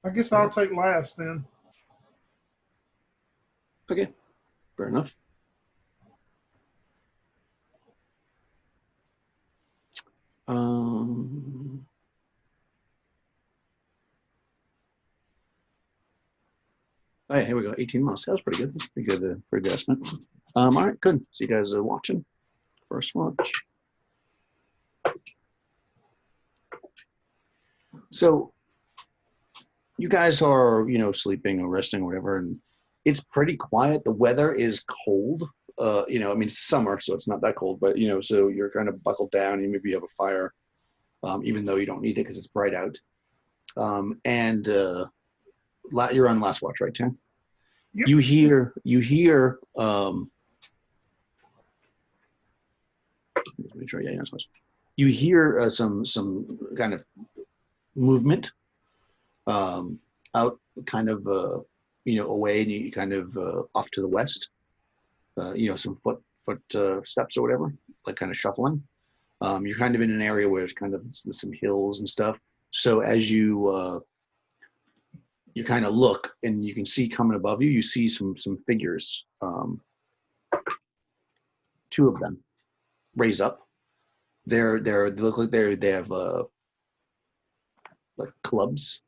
I guess I'll take last then. Okay, fair enough. Oh, yeah, here we go. 18 miles. That was pretty good. That's pretty good for adjustment. All right, good. So you guys are watching. First watch. So you guys are, sleeping or resting or whatever, and it's pretty quiet. The weather is cold. It's summer, so it's not that cold, but, so you're kind of buckled down. You maybe have a fire, even though you don't need it because it's bright out. You're on last watch, right, Tim? Yep. You hear you hear some kind of movement out kind of away, and you kind of off to the west, some foot steps or whatever, like kind of shuffling. You're kind of in an area where there's kind of some hills and stuff. So as you kind of look and you can see coming above you, you see some figures. Two of them raise up. They look like they have like clubs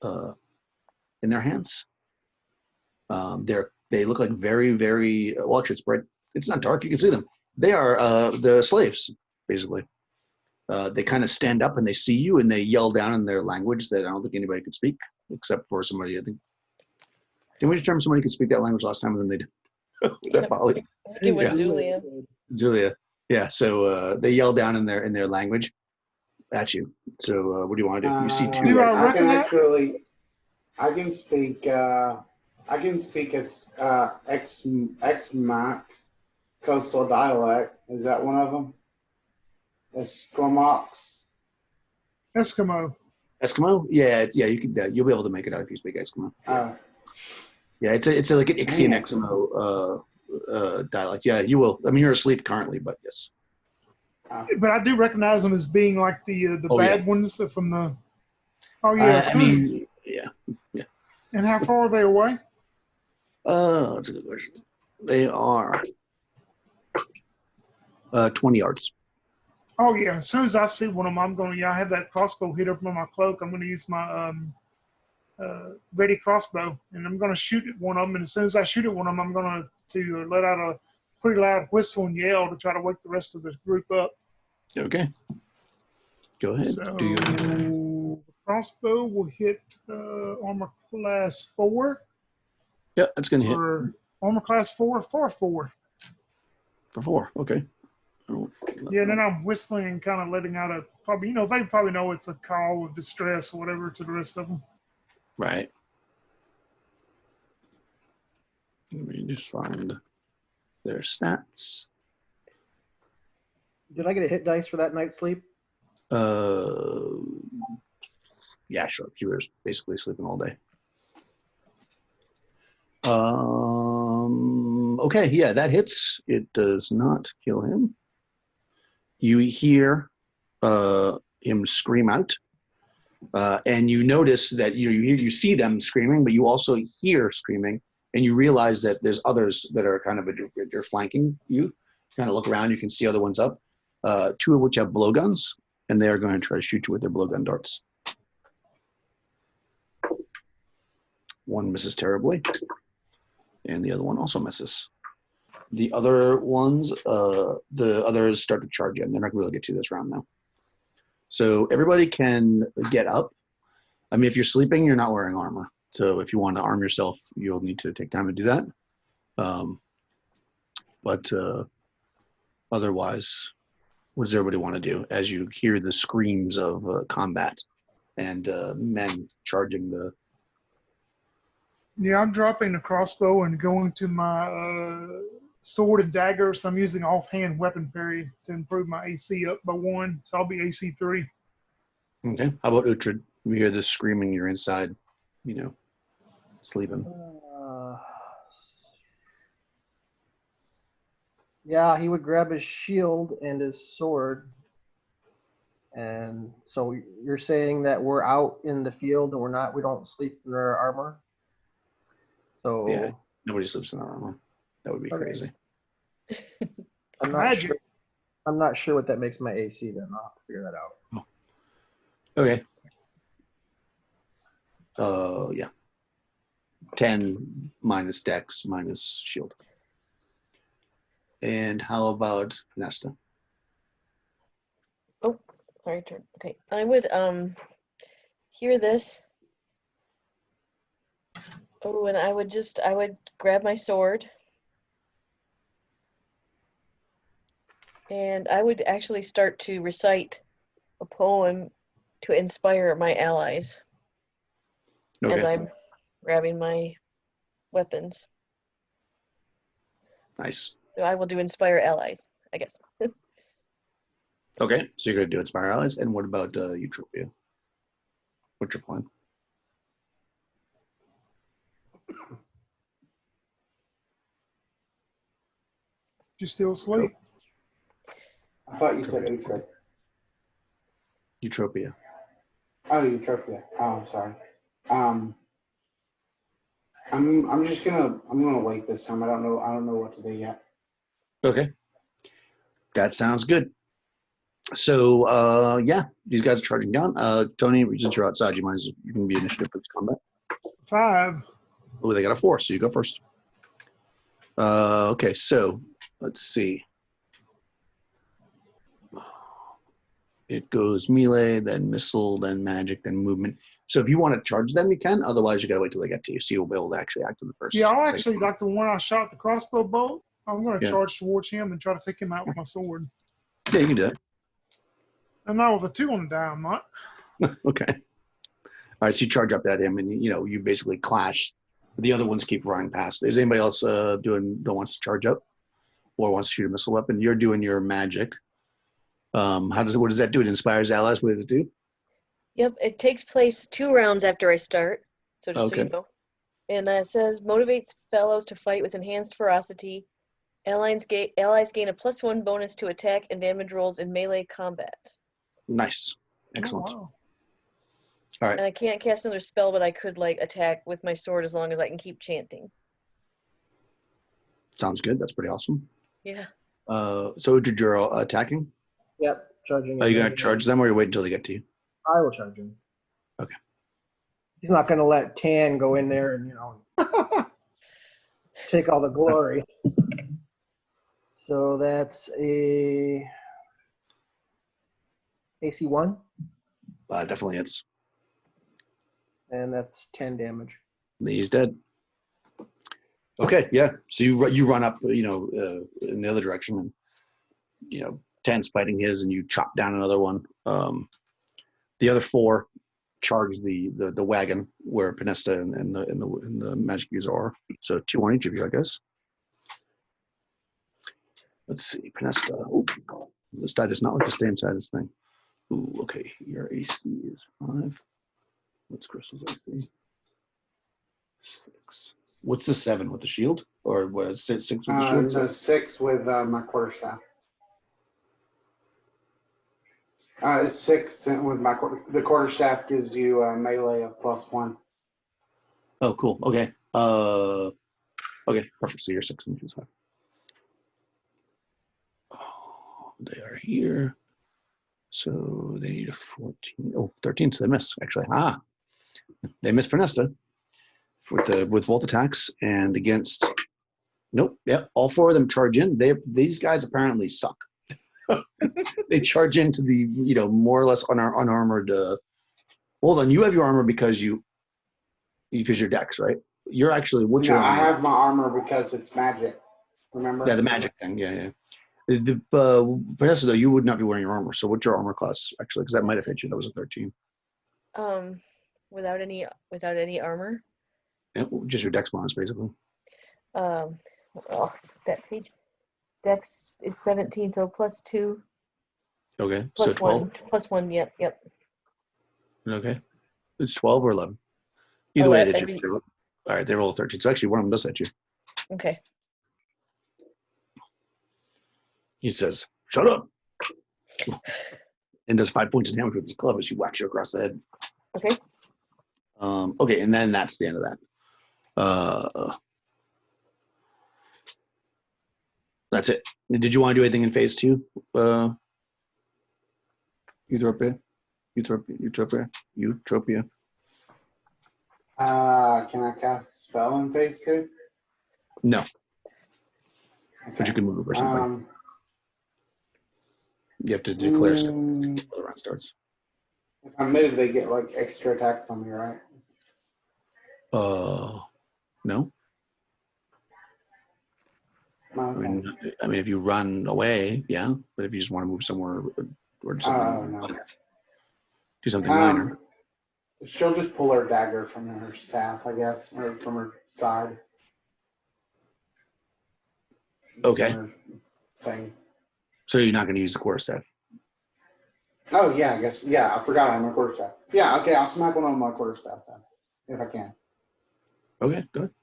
in their hands. They look like very well. Actually, it's bright. It's not dark. You can see them. They are the slaves, basically. They kind of stand up and they see you and they yell down in their language that I don't think anybody could speak except for somebody. I think. Didn't we determine somebody could speak that language last time? And then they did. Was that Polly? I think it was Yeah. Zulia. Zulia. Yeah. So they yell down in their language at you. So what do you want to do? You see two. Do I I can recognize- actually, I can speak as X-Mac coastal dialect. Is that one of them? Esquimaux. Eskimo. Eskimo? Yeah. You can. You'll be able to make it out if you speak Eskimo. Yeah, it's like an Ixian Eskimo dialect. Yeah, you will. I mean, you're asleep currently, but yes. But I do recognize them as being like the bad ones from the. Oh yeah. I mean, yeah. And how far are they away? That's a good question. They are 20 yards. Oh yeah. As soon as I see one of them, I'm going. Yeah, I have that crossbow hid up on my cloak. I'm going to use my ready crossbow, and I'm going to shoot at one of them. And as soon as I shoot at one of them, I'm going to let out a pretty loud whistle and yell to try to wake the rest of the group up. Okay. Go ahead. So Do you? the crossbow will hit armor class 4. Yeah, that's going to hit Or armor class 4 for 4. for 4. Okay. Yeah, and then I'm whistling and kind of letting out a probably, they probably know it's a call of distress or whatever to the rest of them. Right. Let me just find their stats. Did I get a hit dice for that night's sleep? Yeah, sure. He was basically sleeping all day. Okay, yeah, that hits. It does not kill him. You hear him scream out, and you notice that you see them screaming, but you also hear screaming, and you realize that there's others that are kind of they're flanking you. Kind of look around, you can see other ones up. 2 of which have blowguns, and they are going to try to shoot you with their blowgun darts. One misses terribly, and the other one also misses. The other ones, the others start to charge in. They're not going to really get to this round now. So everybody can get up. I mean, if you're sleeping, you're not wearing armor. So if you want to arm yourself, you'll need to take time to do that. But otherwise, what does everybody want to do as you hear the screams of combat and men charging the... Yeah, I'm dropping the crossbow and going to my sword and dagger. So I'm using offhand weapon parry to improve my AC up by 1. So I'll be AC 3. Okay. How about Uhtred? You hear this screaming, you're inside, sleeping. Yeah, he would grab his shield and his sword. And so you're saying that we're out in the field and we don't sleep in our armor? So Yeah, nobody sleeps in their armor. That would be crazy. I'm not sure what that makes my AC then. I'll have to figure that out. Okay. Yeah. 10 minus dex minus shield. And how about Nesta? Oh, sorry, turn. Okay, I would hear this. Oh, and I would grab my sword. And I would actually start to recite a poem to inspire my allies as I'm grabbing my weapons. Nice. So I will do inspire allies, I guess. Okay, so you're going to do Inspire Allies. And what about Eutropia? What's your plan? You still asleep? I thought you said Utrecht. Utopia. Oh, Utopia. Oh, I'm sorry. I'm gonna wait this time. I don't know what to do yet. Okay. That sounds good. So yeah, these guys are charging down. Tony, since you're outside, you can be initiative for this combat. 5. Oh, they got a 4, so you go first. Okay, so let's see. It goes melee, then missile, then magic, then movement. So if you want to charge them, you can. Otherwise, you gotta wait till they get to you, so you'll be able to actually act on the first. Yeah, I'll actually, like the one I shot the crossbow bolt, I'm going to Yeah. charge towards him and try to take him out with my sword. Yeah, you can do that. And now with a 2 on the die, I'm not. Okay. All right, so you charge up at him, and you basically clash. The other ones keep running past. Is anybody else that wants to charge up, or wants to shoot a missile weapon? You're doing your magic. What does that do? It inspires allies. What does it do? Yep, it takes place 2 rounds after I start. So just so Okay. you know. And it says motivates fellows to fight with enhanced ferocity. Allies gain a +1 bonus to attack and damage rolls in melee combat. Nice, excellent. Oh, wow. All right, And I can't cast another spell, but I could attack with my sword as long as I can keep chanting. sounds good. That's pretty awesome. Yeah. So you're attacking. Yep, charging. Are you him. gonna charge them, or you wait until they get to you? I will charge him. Okay. He's not going to let Tan go in there and take all the glory. So that's a AC 1, Definitely hits. and that's 10 damage. He's dead. Okay, yeah. So you run up, in the other direction, and Ten's fighting his, and you chop down another one. The other 4 charge the wagon where Pinesta and the magic user are. So 2 on each of you, I guess. Let's see, Pinesta. Oh, this die does not like to stay inside this thing. Ooh, okay. Your AC is 5. What's Crystal's AC? 6. What's the 7 with the shield? Or was it 6 with the shield? No, 6 with my quarterstaff. It's 6 with the quarterstaff gives you a melee of +1. Oh, cool. Okay. Okay, perfect. So you're 6 and 5. Oh, they are here. So they need a 14. Oh, 13. So they miss, actually. They miss Pernesta with both attacks and against. Nope. Yeah, all 4 of them charge in. These guys apparently suck. They charge into the more or less unarmored. Hold on, you have your armor because you're Dex, right? You're actually what's your armor? I have my armor because it's magic. Remember? Yeah, the magic thing. Yeah. Vanessa, though, you would not be wearing your armor. So what's your armor class actually? Because that might have hit you. That was a 13. Without any armor. Yeah, just your Dex bonus, basically. That page. Dex is 17, so +2. Okay, Plus so 12. 1. +1. Yep. Okay, it's 12 or 11. Either way, I mean, all right, they roll a 13. So actually, one of them does hit you. Okay. He says, "Shut up," and does 5 points of damage with his club as you whacks you across the head. Okay. Okay, and then that's the end of that. That's it. Did you want to do anything in phase 2? Utopia. Can I cast a spell in phase 2? No, Okay. but you can move or something. You have to declare stuff before the round starts. If I move, they get extra attacks on me, right? No. Okay. I mean, if you run away, yeah. But if you just want to move somewhere or something, No. do something minor. She'll just pull her dagger from her staff, I guess, or from her side. Okay. From her thing. So you're not going to use the quarterstaff. Oh yeah, I guess. Yeah, I forgot I have my quarterstaff. Yeah, okay, I'll smack one on my quarterstaff then, if I can. Okay, good.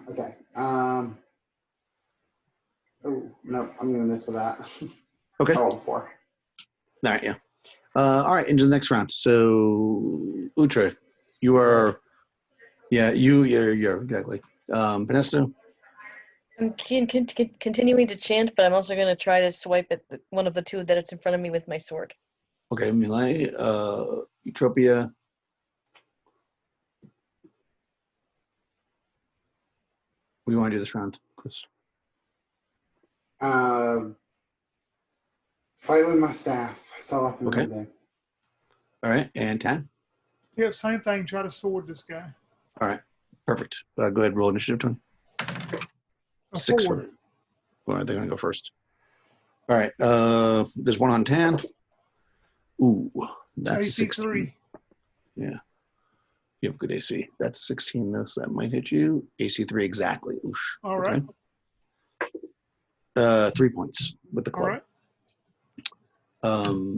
Okay. Oh, Nope, I'm gonna miss with that. Okay. Roll 4. All right, yeah. All right, into the next round. So, Utra, you are, you're exactly. Panesta, I'm continuing to chant, but I'm also going to try to swipe at one of the two that it's in front of me with my sword. okay, melee, Utropia. What do you want to do this round, Chris? Fight with my staff. That's all I can Okay. do. All right, and Tan. Yeah, same thing. Try to sword this guy. All right, perfect. Go ahead, roll initiative, Tony. A 6 4. for. All right, they're gonna go first. All right, there's one on Tan. Ooh, that's a AC 16. 3. Yeah, you have good AC. That's a 16, though, so that might hit you. AC 3 exactly. Oosh. All right. Okay. 3 points with the All club. right.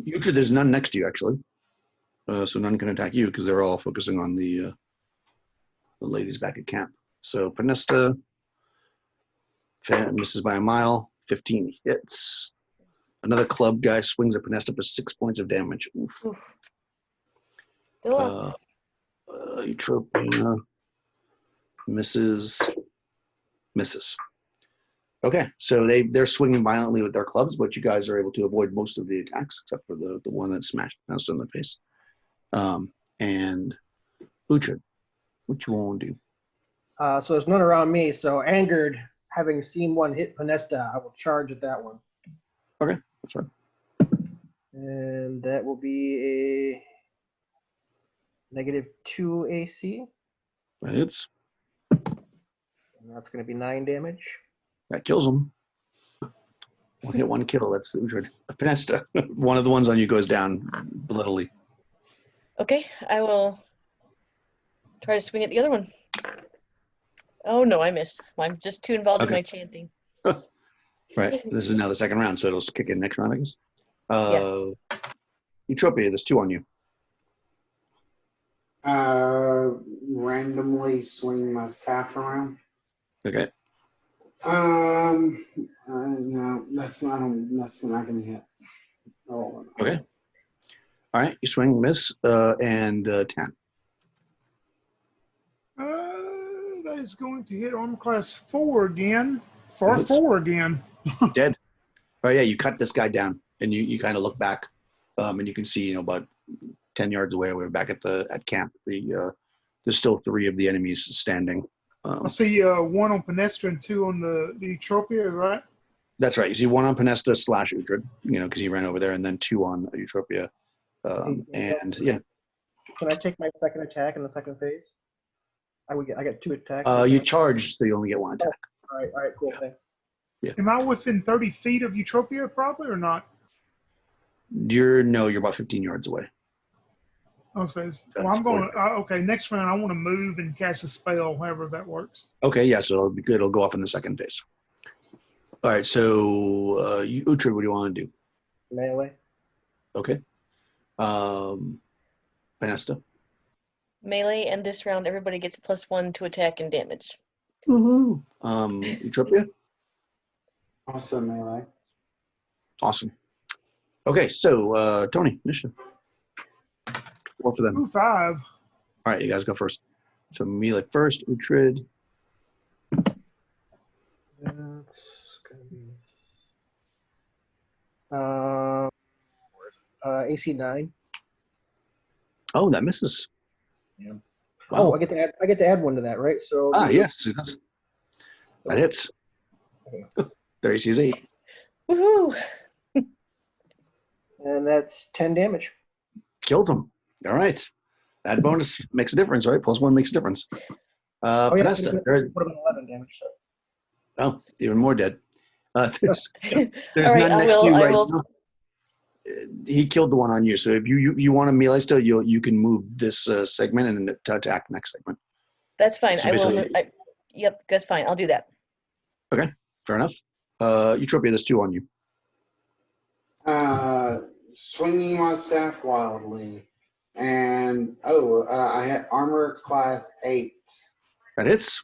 Usually there's none next to you, actually. So none can attack you because they're all focusing on the ladies back at camp. So Panesta misses by a mile. 15 hits. Another club guy swings at Panesta for 6 points of damage. Oof. Oof. Still up. Eutropia misses. Okay, so they're swinging violently with their clubs, but you guys are able to avoid most of the attacks, except for the one that smashed Panesta in the face. And Uhtred, what you want to do? So there's none around me. So angered, having seen one hit Panesta, I will charge at that one. Okay, that's fine. And that will be a -2 AC. That hits. And that's going to be 9 damage. That kills him. One hit, one kill. That's Uhtred. Panesta, one of the ones on you goes down bloodily. Okay, I will try to swing at the other one. Oh no, I miss. I'm just too involved in Okay. my chanting. Right. This is now the second round, so it'll kick in next round, I guess. Yeah. Eutropia, there's 2 on you. Randomly swing my staff around. Okay. No, that's not gonna hit. Oh. Okay. All right. You swing, miss, and 10. That is going to hit armor class 4 again. For Hits. 4 again. Dead. Oh yeah, you cut this guy down, and you kind of look back, and you can see, about 10 yards away. We're back at camp. There's still 3 of the enemies standing. I see 1 on Panesta and 2 on the Eutropia, right? That's right. You see 1 on Panesta / Uhtred, because he ran over there, and then 2 on Eutropia. And yeah. Can I take my second attack in the second phase? I got 2 attacks. You charge, so you only get 1 attack. All right, cool, thanks. Am I within 30 feet of Eutropia, probably, or not? You're about 15 yards away. Oh, so well, That's I'm going to, okay, next round I want to move and cast a spell, however that works. Okay, yeah, so it'll be good. It'll go off in the second phase. All right, so Uhtred, what do you want to do? Melee. Okay. Panesta. Melee, and this round everybody gets +1 to attack and damage. Woohoo! Eutropia. Also melee. Awesome. Okay, so Tony, initiative. 4 for them. Ooh, 5. All right, you guys go first. So melee first, Uhtred. That's gonna be AC 9. Oh, that misses. Yeah. Wow. Oh, I get to add 1 to that, right? So Yes, it does. That hits. Their AC is 8. Woohoo! And that's 10 damage. Kills him. All right. That bonus makes a difference, right? +1 makes a difference. Panesta. Would have been 11 damage. So. Oh, even more dead. There's All right, none next to you I right will. now. He killed the one on you. So if you want to melee still, you can move this segment and to attack next segment. That's fine. So I will. basically- Yep, that's fine. I'll do that. Okay, fair enough. Eutropia, there's 2 on you. Swinging my staff wildly, and I had armor class 8. That hits.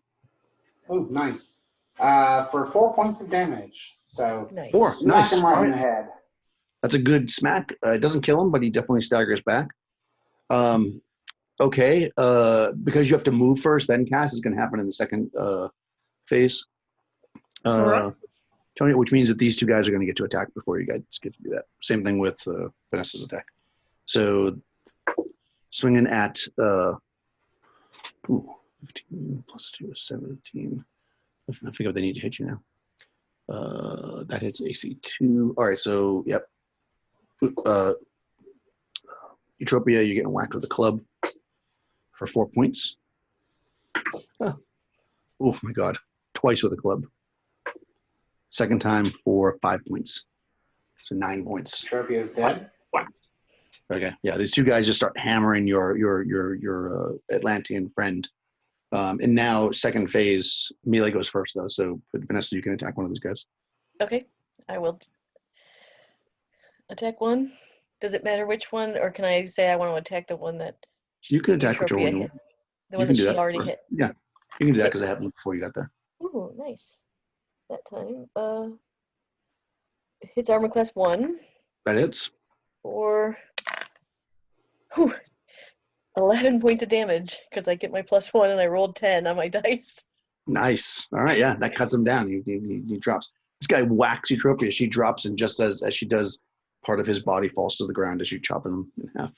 Oh, nice. For 4 points of damage. So Nice. 4. smack Nice. him right All in right. the head. That's a good smack. It doesn't kill him, but he definitely staggers back. Okay. Because you have to move first, then cast is going to happen in the second phase. All right. Tony, which means that these two guys are going to get to attack before you guys get to do that. Same thing with Vanessa's attack. So swinging at 15 plus 2 is 17. I forget what they need to hit you now. That hits AC 2. All right, so yep. Eutropia, you're getting whacked with a club for 4 points. Oh my god, twice with a club. Second time for 5 points. So 9 points. Trophy is dead. Okay, yeah, these two guys just start hammering your Atlantean friend. And now second phase, melee goes first though. So Vanessa, you can attack one of these guys. Okay, I will attack one. Does it matter which one, or can I say I want to attack the one that You can attack whichever Eutropia one you hit? want. The You one can that do she that. already hit. Yeah, you can do that because it happened before you got there. Ooh, nice. That time. Hits armor class 1 That hits. for 11 points of damage because I get my +1 and I rolled 10 on my dice. Nice. All right, yeah, that cuts him down. He drops. This guy whacks Eutropia. She drops, and just as she does, part of his body falls to the ground as you chop him in half.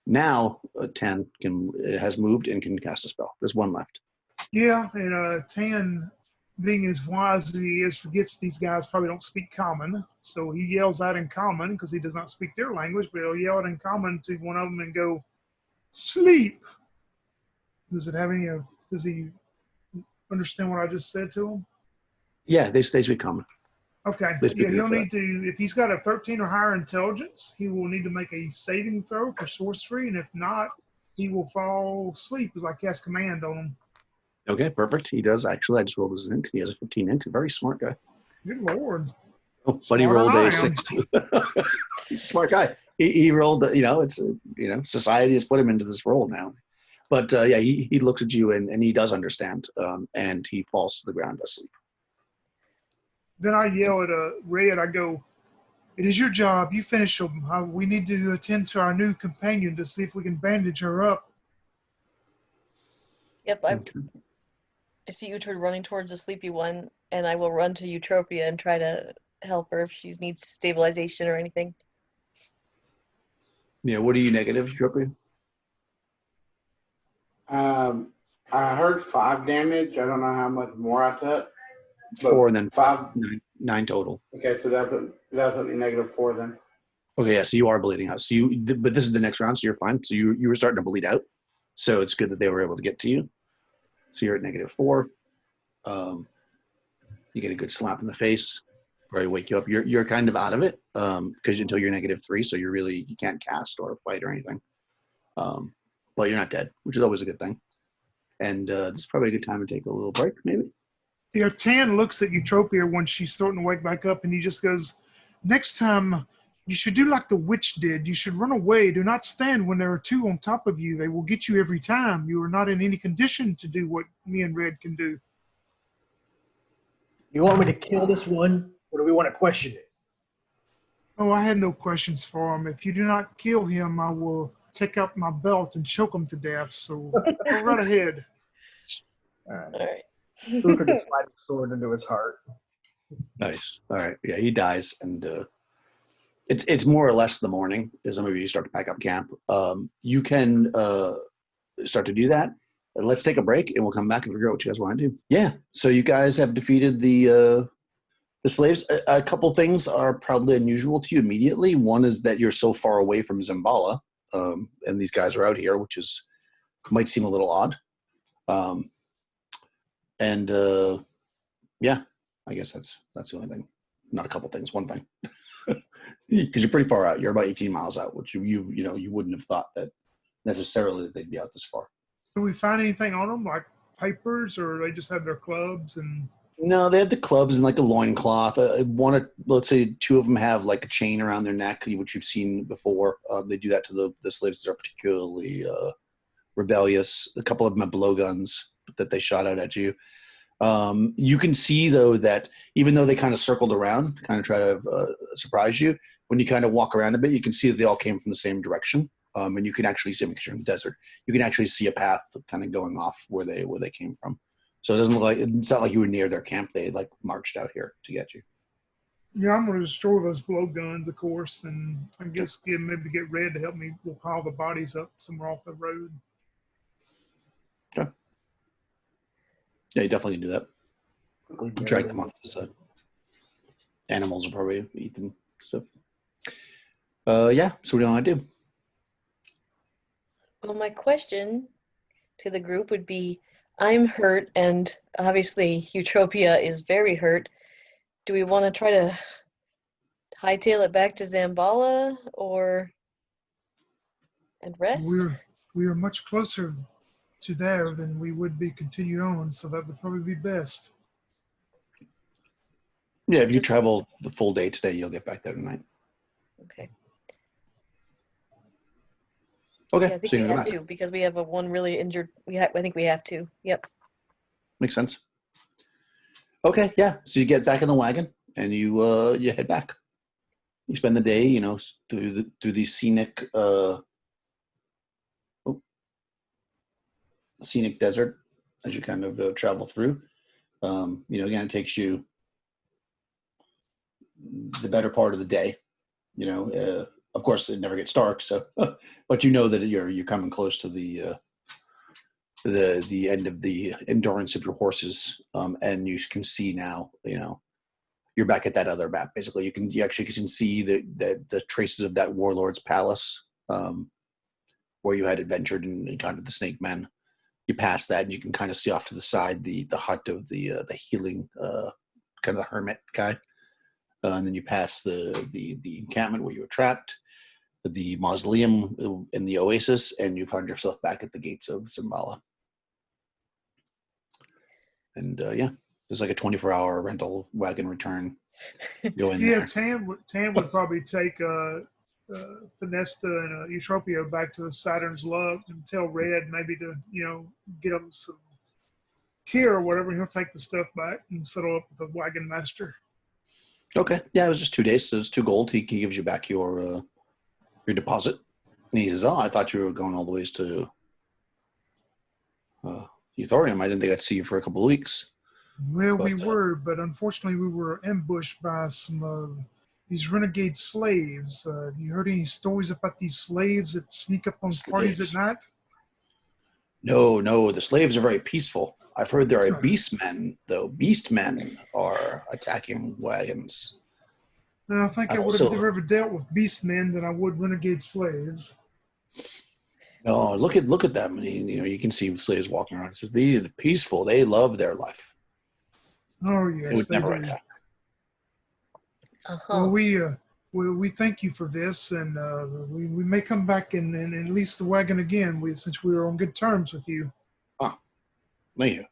Now, 10 has moved and can cast a spell. There's one left. Yeah, and Tan, being as wise as he is, forgets these guys probably don't speak common. So he yells out in common because he does not speak their language, but he'll yell it in common to one of them and go, "Sleep." Does it have any? Does he understand what I just said to him? Yeah, they speak common. Okay. They speak Yeah, he'll for that. need to, if he's got a 13 or higher intelligence, he will need to make a saving throw for sorcery, and if not, he will fall asleep as I cast command on him. Okay, perfect. He does actually. I just rolled his int. He has a 15 int. Very smart guy. Good Lord. Oh, but he Smarter rolled than I a am. 6. He's a smart guy. He rolled. It's society has put him into this role now. But yeah, he looks at you and he does understand. And he falls to the ground asleep. Then I yell at Red, I go, "It is your job. You finish them. We need to attend to our new companion to see if we can bandage her up." Yep, Okay. I see Uhtred running towards the sleepy one, and I will run to Eutropia and try to help her if she needs stabilization or anything. Yeah, what are you negative, Eutropia? I heard 5 damage. I don't know how much more I took. But 4 and then 5. 9 total. Okay, so that put me -4 then. Okay, yeah, so you are bleeding out. So but this is the next round, so you're fine. So you were starting to bleed out. So it's good that they were able to get to you. So you're at -4. You get a good slap in the face, probably wake you up. You're kind of out of it because until you're -3, so you can't cast or fight or anything. But you're not dead, which is always a good thing. And this is probably a good time to take a little break, maybe. Yeah, Tan looks at Eutropia when she's starting to wake back up, and he just goes, "Next time, you should do like the witch did. You should run away. Do not stand when there are 2 on top of you. They will get you every time. You are not in any condition to do what me and Red can do." You want me to kill this one, or do we want to question it? Oh, I had no questions for him. If you do not kill him, I will take out my belt and choke him to death. So go right ahead. All right. All right. Uhtred can slide his sword into his heart. Nice. All right. Yeah, he dies, and it's more or less the morning. As some of you start to pack up camp, you can start to do that. Let's take a break, and we'll come back and figure out what you guys want to do. Yeah. So you guys have defeated the slaves. A couple things are probably unusual to you immediately. One is that you're so far away from Zambala, and these guys are out here, which might seem a little odd. Yeah, I guess that's the only thing. Not a couple things, one thing. Because you're pretty far out. You're about 18 miles out, which you wouldn't have thought that necessarily that they'd be out this far. Do we find anything on them, like papers, or they just have their clubs? And No, they have the clubs and like a loincloth. Let's say 2 of them have like a chain around their neck, which you've seen before. They do that to the slaves that are particularly rebellious. A couple of them have blowguns that they shot out at you. You can see though that even though they kind of circled around, kind of try to surprise you, when you kind of walk around a bit, you can see that they all came from the same direction. And you can actually see, because you're in the desert, you can actually see a path kind of going off where they came from. So it doesn't look like, it's not like you were near their camp. They like marched out here to get you. Yeah, I'm going to destroy those blowguns, of course, and I guess maybe get Red to help me. We'll pile the bodies up somewhere off the road. Okay. Yeah, you definitely can do that. Drag them off the side. Animals will probably eat them stuff. Yeah, so what do you want to do? Well, my question to the group would be, I'm hurt, and obviously Eutropia is very hurt. Do we want to try to hightail it back to Zambala and rest? We are much closer to there than we would be continue on, so that would probably be best. Yeah, if you travel the full day today, you'll get back there tonight. Okay. Okay, Yeah, I think so we you're have back. to, because we have one really injured. I think we have to. Yep. Makes sense. Okay, yeah. So you get back in the wagon and you head back. You spend the day, through the scenic scenic desert as you kind of travel through. Again, it takes you the better part of the day. Of course, it never gets dark, so but you know that you're coming close to the end of the endurance of your horses, and you can see now, you're back at that other map. Basically, you actually can see the traces of that warlord's palace, where you had adventured and kind of the snake men. You pass that, and you can kind of see off to the side the hut of the healing kind of the hermit guy, and then you pass the encampment where you were trapped, the mausoleum in the oasis, and you find yourself back at the gates of Zambala. And there's like a 24-hour rental wagon return. Go in there. Tam would probably take Finesta and Eutropia back to the Saturn's Luck and tell Red maybe to get them some care or whatever. He'll take the stuff back and settle up with the wagon master. Okay. Yeah, it was just 2 days, so it's 2 gold. He gives you back your deposit. And he says, "Oh, I thought you were going all the ways to Euthorium. I didn't think I'd see you for a couple of weeks." Well, we were, but unfortunately we were ambushed by some these renegade slaves. Have you heard any stories about these slaves that sneak up on parties at night? No, the slaves are very peaceful. I've heard there are beastmen, though. Beastmen are attacking wagons. I think I would have never ever dealt with beastmen than I would renegade slaves. No, look at them. You can see slaves walking around. It says they're peaceful. They love their life. Oh yes, they would never do. attack. Uh-huh. Well, we thank you for this, and we may come back and lease the wagon again. Since we were on good terms with you. Thank you.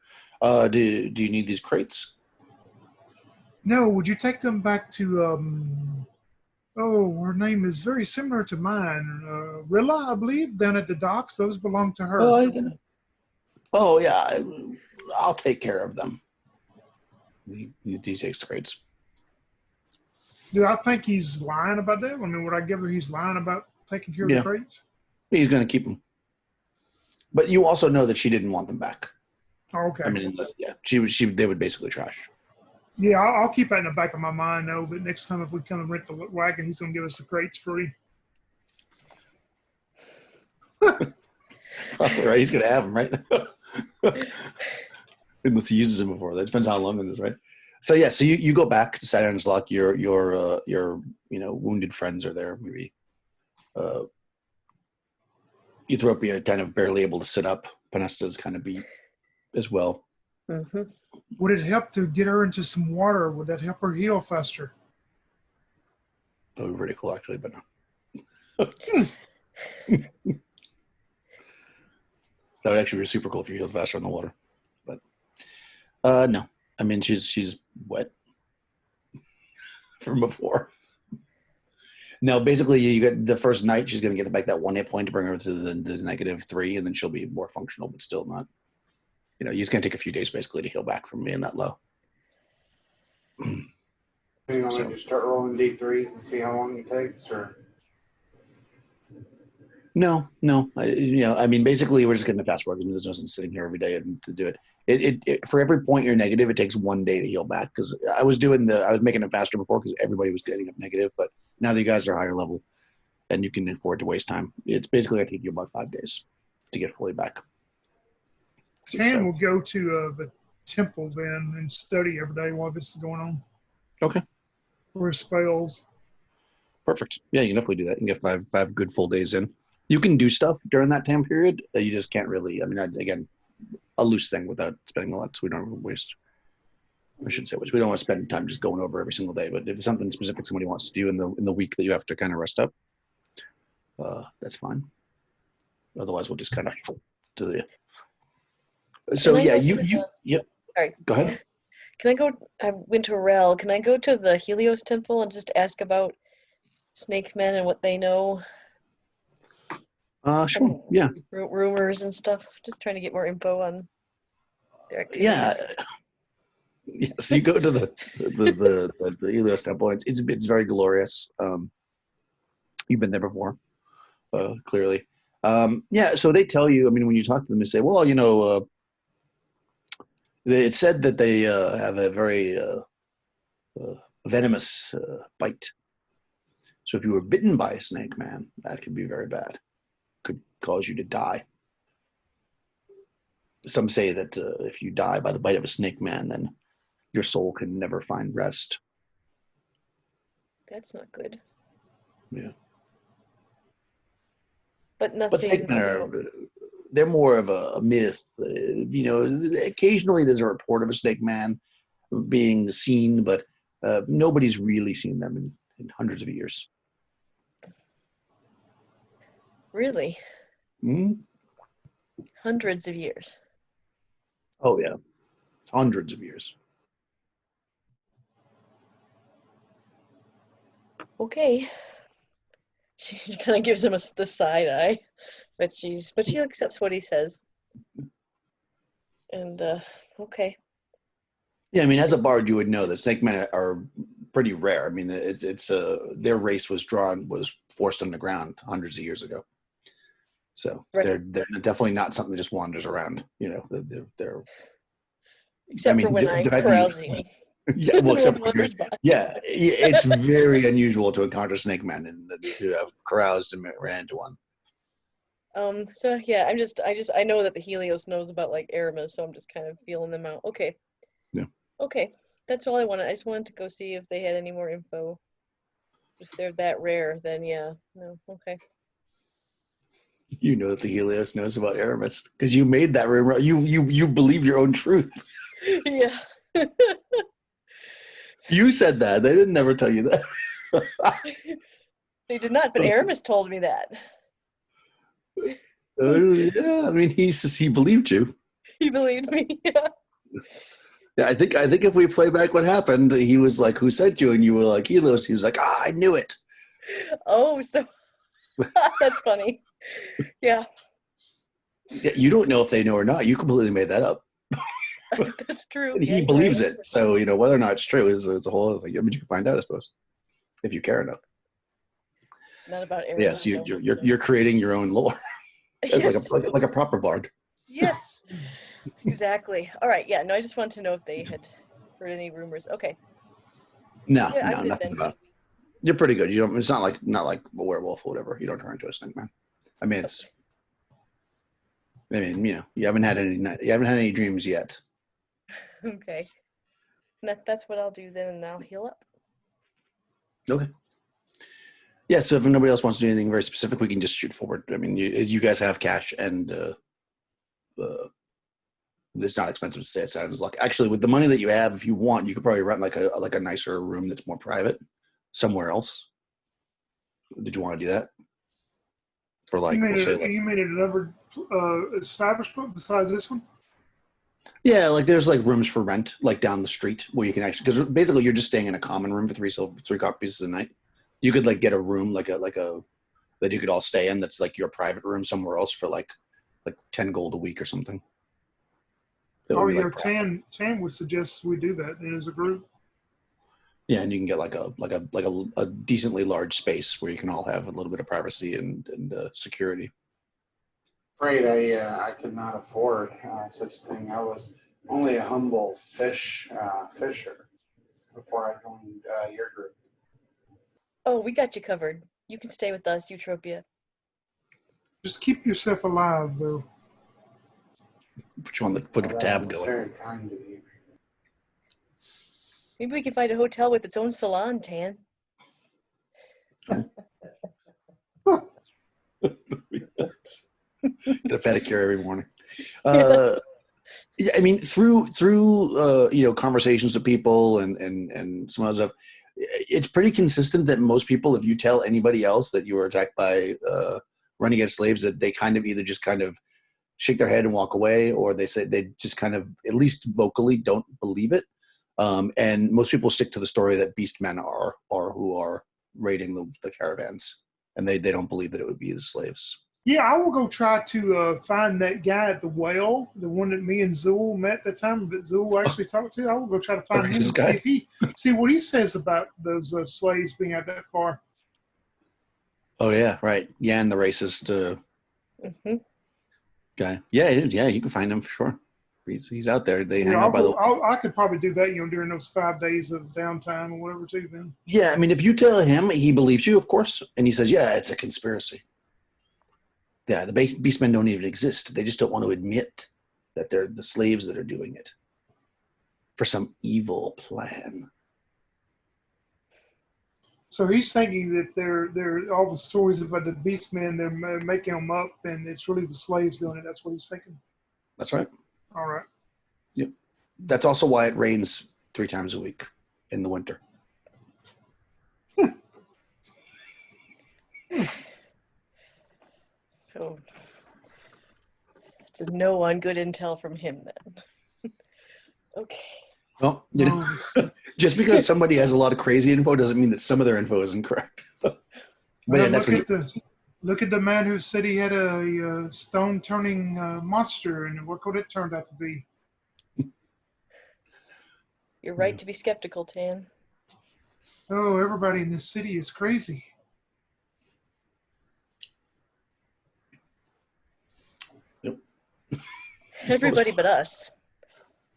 Do you need these crates? No. Would you take them back to? Her name is very similar to mine. Rilla, I believe, down at the docks. Those belong to her. Oh yeah, I'll take care of them. He takes the crates. Do I think he's lying about that? I mean, would I give her he's lying about taking care of the crates? He's going to keep them. But you also know that she didn't want them back. Oh, okay. I mean, yeah, they would basically trash. Yeah, I'll keep that in the back of my mind, though. But next time if we come and rent the wagon, he's going to give us the crates free. Right, he's going to have them, right? Unless he uses them before. That depends how long it is, right? So yeah, so you go back to Saturn's Luck. Your wounded friends are there. Maybe Eutropia kind of barely able to sit up. Panesta's kind of beat as well. Mm-hmm. Would it help to get her into some water? Would that help her heal faster? That would be pretty cool, actually, but no. That would actually be super cool if you healed faster in the water. But no. I mean, she's wet from before. No, basically, you get the first night. She's going to get back that 1 hit point to bring her to the -3, and then she'll be more functional, but still not you know, it's going to take a few days basically to heal back from being that low. Do you want So- to just start rolling D3s and see how long it takes, or? No. I mean, basically, we're just getting a fast forward. There's no sense sitting here every day to do it. It for every point you're negative, it takes 1 day to heal back. Because I was making it faster before because everybody was getting up negative. But now that you guys are higher level, and you can afford to waste time, it's basically going to take you about 5 days to get fully back. Tan will go to the temple then and study every day while this is going on. Okay. For his spells. Perfect. Yeah, you can definitely do that. You can get five good full days in. You can do stuff during that time period. You just can't really. I mean, again, a loose thing without spending a lot, so we don't waste. I shouldn't say waste. We don't want to spend time just going over every single day. But if there's something specific somebody wants to do in the week that you have to kind of rest up, that's fine. Otherwise, we'll just kind of do the. So Can I yeah, go to yep. Sorry. Go ahead. Can I go? I went to Rel. Can I go to the Helios Temple and just ask about snake men and what they know? Sure. Yeah. Rumors and stuff. Just trying to get more info on their activities. Yeah. Yes, you go to the Helios Temple. It's very glorious. You've been there before, clearly. Yeah. So they tell you. I mean, when you talk to them, they say, "Well, you know, it's said that they have a very venomous bite. So if you were bitten by a snake man, that could be very bad. Could cause you to die. Some say that if you die by the bite of a snake man, then your soul can never find rest." That's not good. Yeah. But nothing. But snake men they're more of a myth. You know, occasionally there's a report of a snake man being seen, but nobody's really seen them in hundreds of years. Really? Hmm? Hundreds of years. Oh, yeah. Hundreds of years. Okay. She kind of gives him the side eye, but she accepts what he says. And okay. Yeah, I mean, as a bard, you would know that snake men are pretty rare. I mean, it's their race was forced underground hundreds of years ago. So Right. they're definitely not something that just wanders around. You know, they're Except for when I'm carousing. Yeah, well, except for wanders by. yeah, it's very unusual to encounter snake men and to have caroused and ran into one. So yeah, I know that the Helios knows about like Aramis, so I'm just kind of feeling them out. Okay. Yeah. Okay. That's all I wanted. I just wanted to go see if they had any more info. If they're that rare, then yeah. No. Okay. You know that the Helios knows about Aramis because you made that rumor. You believe your own truth. Yeah. You said that. They didn't never tell you that. They did not, but Aramis told me that. Yeah, I mean, he believed you. He believed me. Yeah. Yeah, I think if we play back what happened, he was like, "Who sent you?" And you were like, "Helios." He was like, "Ah, I knew it." Oh, so that's funny. Yeah. Yeah, you don't know if they know or not. You completely made that up. That's true. And Yeah, he you're believes right. it. So, you know, whether or not it's true is a whole other thing. I mean, you can find out, I suppose, if you care enough. Not about Aramis. Yes, though. you're creating your own lore. Yes. like a proper bard. Yes. Exactly. All right. Yeah. No, I just wanted to know if they had heard any rumors. Okay. No, Yeah, I'm good nothing then. about it. You're pretty good. You don't. It's not like a werewolf or whatever. You don't turn into a snake man. I mean, it's. I mean, you know, you haven't had any dreams yet. Okay. That's what I'll do then, and I'll heal up. Okay. Yeah. So if nobody else wants to do anything very specific, we can just shoot forward. I mean, you guys have cash, and it's not expensive to stay at Saturn's Luck. Actually, with the money that you have, if you want, you could probably rent like a nicer room that's more private somewhere else. Did you want to do that? For like, You we'll made another establishment besides this one? yeah, like there's like rooms for rent, like down the street where you can actually, because basically you're just staying in a common room for three copper pieces a night. You could like get a room like a that you could all stay in. That's like your private room somewhere else for like 10 gold a week or something. That Oh would be yeah, like Tan would suggest we do that as a group. yeah, and you can get like a decently large space where you can all have a little bit of privacy and security. Afraid I could not afford such a thing. I was only a humble fisher before I joined your group. Oh, we got you covered. You can stay with us, Eutropia. Just keep yourself alive, though. Put you on the put Well, a that tab was going. very kind of you. Maybe we can find a hotel with its own salon, Tan. Get a pedicure every morning. Yeah, I mean, through conversations with people and some other stuff, it's pretty consistent that most people, if you tell anybody else that you were attacked by renegade slaves, that they kind of either just kind of shake their head and walk away, or they say they just kind of, at least vocally, don't believe it. And most people stick to the story that beastmen are who are raiding the caravans, and they don't believe that it would be the slaves. Yeah, I will go try to find that guy at the well, the one that me and Zool met that time, that Zool actually talked to. I will go try to find him and see what he says about those slaves being out that far. Oh yeah, right. Yeah, and the racist guy. Yeah, you can find him for sure. He's out there. They hang out by the. I could probably do that, during those 5 days of downtime or whatever too. Then. Yeah, I mean, if you tell him, he believes you, of course, and he says, "Yeah, it's a conspiracy." Yeah, the beastmen don't even exist. They just don't want to admit that they're the slaves that are doing it for some evil plan. So he's thinking that they're all the stories about the beastmen, they're making them up, and it's really the slaves doing it. That's what he's thinking. That's right. All right. Yep. That's also why it rains 3 times a week in the winter. So it's a no on good intel from him then. Okay. Well, just because somebody has a lot of crazy info doesn't mean that some of their info is incorrect. But well, yeah, that's look at the man who said he had a stone turning monster, and look what it turned out to be. You're right to be skeptical, Tan. Oh, everybody in this city is crazy. Yep. Everybody but us.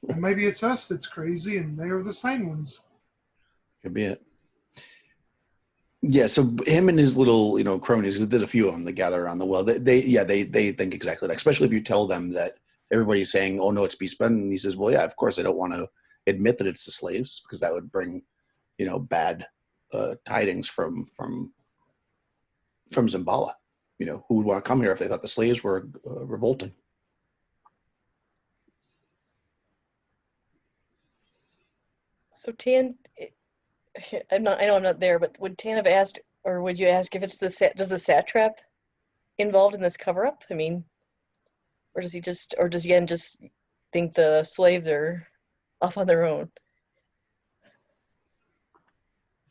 And maybe it's us that's crazy, and they're the sane ones. Could be it. Yeah, so him and his little, cronies, there's a few of them that gather around the well. They think exactly that, especially if you tell them that everybody's saying, oh, no, it's beastmen. And he says, well, yeah, of course, I don't want to admit that it's the slaves because that would bring, bad tidings from Zimbala. Who would want to come here if they thought the slaves were revolting? So Tan, I know I'm not there, but would Tan have asked, or would you ask if it's does the satrap involved in this cover up? I mean, or does he just think the slaves are off on their own?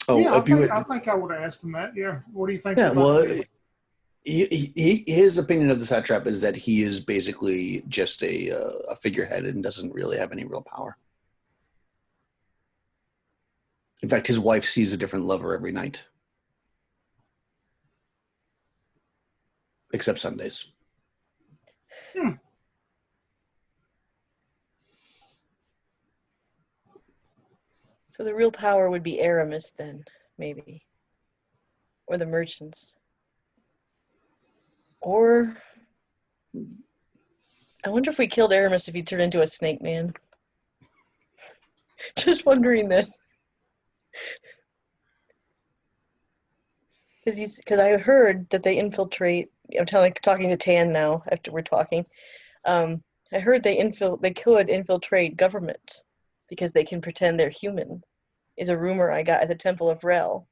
Oh, yeah, I think I would have asked him that. Yeah, what do you think? Yeah, well, his opinion of the satrap is that he is basically just a figurehead and doesn't really have any real power. In fact, his wife sees a different lover every night. Except Sundays. So the real power would be Aramis then, maybe. Or the merchants. Or I wonder if we killed Aramis if he turned into a snake man. Just wondering this. Because I heard that they infiltrate. I'm talking to Tan now after we're talking. I heard they could infiltrate government because they can pretend they're humans. Is a rumor I got at the Temple of Rel.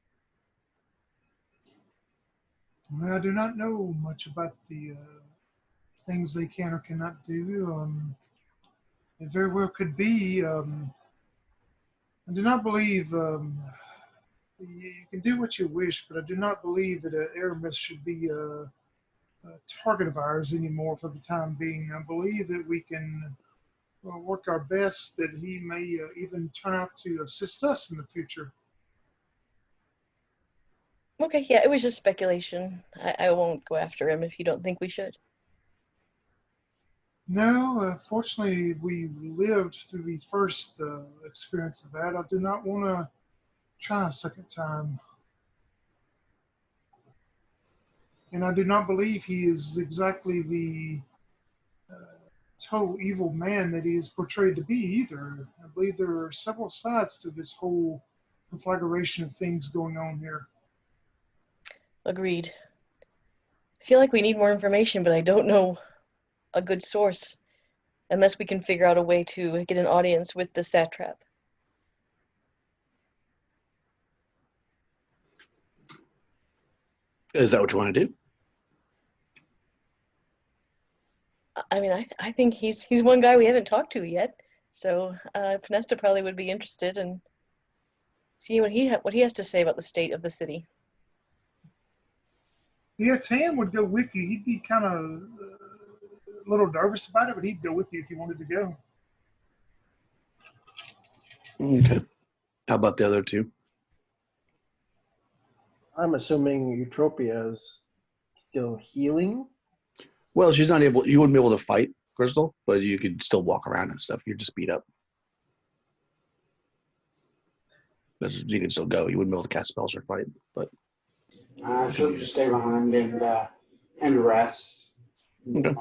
Well, I do not know much about the things they can or cannot do. It very well could be. I do not believe you can do what you wish, but I do not believe that Aramis should be a target of ours anymore for the time being. I believe that we can work our best that he may even turn out to assist us in the future. Okay, yeah, it was just speculation. I won't go after him if you don't think we should. No, fortunately, we lived through the first experience of that. I do not want to try a second time. And I do not believe he is exactly the total evil man that he is portrayed to be either. I believe there are several sides to this whole conflagration of things going on here. Agreed. I feel like we need more information, but I don't know a good source unless we can figure out a way to get an audience with the satrap. Is that what you want to do? I mean, I think he's one guy we haven't talked to yet. So Pinesta probably would be interested in seeing what he has to say about the state of the city. Yeah, Tam would go with you. He'd be kind of a little nervous about it, but he'd go with you if you wanted to go. Okay. How about the other two? I'm assuming Eutropia is still healing. Well, she's not able. You wouldn't be able to fight Crystal, but you could still walk around and stuff. You're just beat up. You can still go. You wouldn't be able to cast spells or fight, but She'll just stay behind and rest. Okay.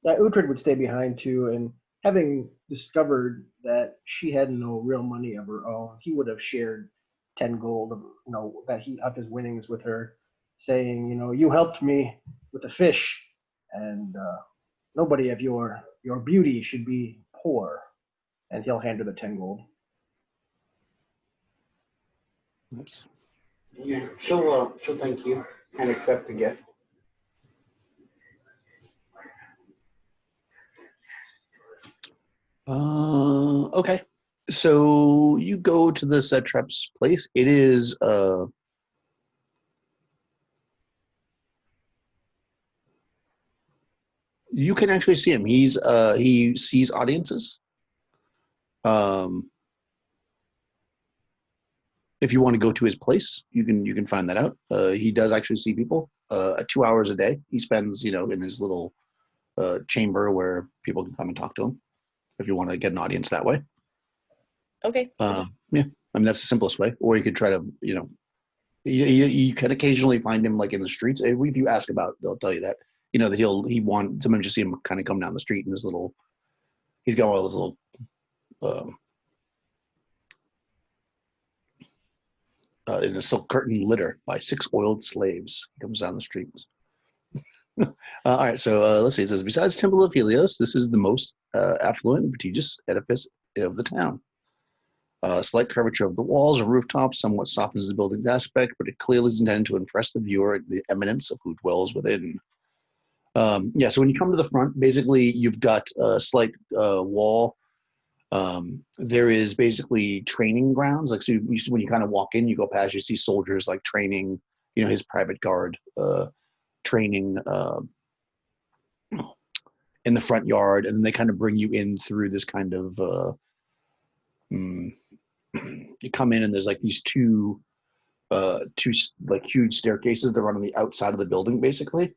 Uhtred would stay behind too, and having discovered that she had no real money of her own, he would have shared 10 gold of, that he of his winnings with her, saying, you helped me with the fish, and nobody of your beauty should be poor. And he'll hand her the 10 gold. Nice. Yeah, she'll thank you and accept the gift. Okay. So you go to the satrap's place. It is you can actually see him. He sees audiences. If you want to go to his place, you can find that out. He does actually see people 2 hours a day. He spends in his little chamber where people can come and talk to him. If you want to get an audience that way. Okay. Yeah, I mean that's the simplest way. Or you could try to you can occasionally find him like in the streets. If you ask about, they'll tell you that that he want sometimes you see him kind of come down the street in his little. He's got all those little. In a silk curtain litter by 6 oiled slaves. He comes down the streets. All right, so let's see. It says, besides Temple of Helios, this is the most affluent and prestigious edifice of the town. Slight curvature of the walls and rooftops somewhat softens the building's aspect, but it clearly is intended to impress the viewer at the eminence of who dwells within. So when you come to the front, basically you've got a slight wall. There is basically training grounds. Like, so when you kind of walk in, you go past, you see soldiers like training, his private guard, training in the front yard. And then they kind of bring you in through this kind of, you come in and there's like these two like huge staircases that run on the outside of the building, basically.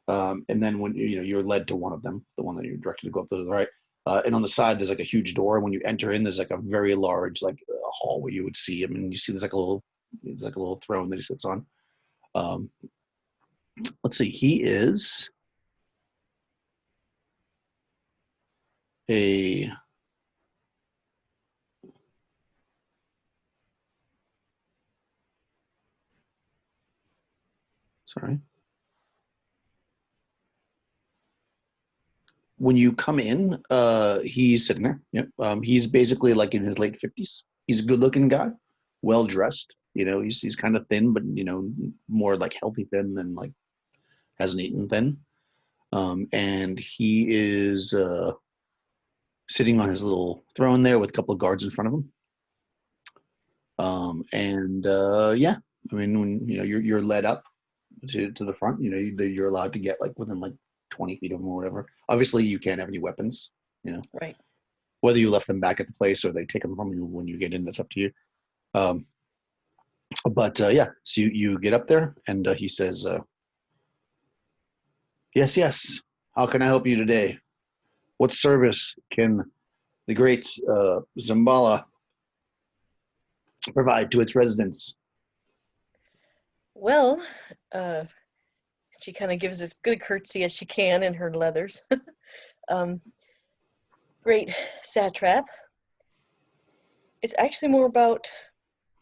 And then when you're led to one of them, the one that you're directed to go up to the right. And on the side, there's like a huge door. When you enter in, there's like a very large hall where you would see him, and you see there's like a little throne that he sits on. Let's see, he is a sorry. When you come in, he's sitting there. Yep. He's basically like in his late 50s. He's a good-looking guy, well-dressed. He's kind of thin, but more like healthy thin than like hasn't eaten thin. And he is sitting on his little throne there with a couple of guards in front of him. I mean, when you're led up to the front, you're allowed to get like within like 20 feet of him or whatever. Obviously, you can't have any weapons. Right. Whether you left them back at the place or they take them from you when you get in, that's up to you. Yeah, so you get up there, and he says, yes, how can I help you today? What service can the great Zambala provide to its residents? Well, she kind of gives as good curtsy as she can in her leathers. Great satrap. It's actually more about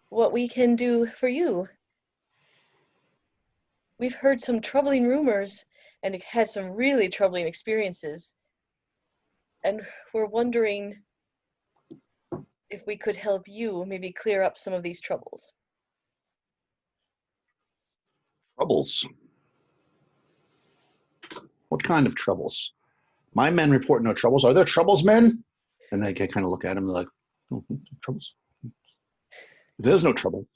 what we can do for you. We've heard some troubling rumors and had some really troubling experiences. And we're wondering if we could help you maybe clear up some of these troubles. Troubles? What kind of troubles? My men report no troubles. Are there troubles, men? And they kind of look at him like, oh, troubles? There's no trouble.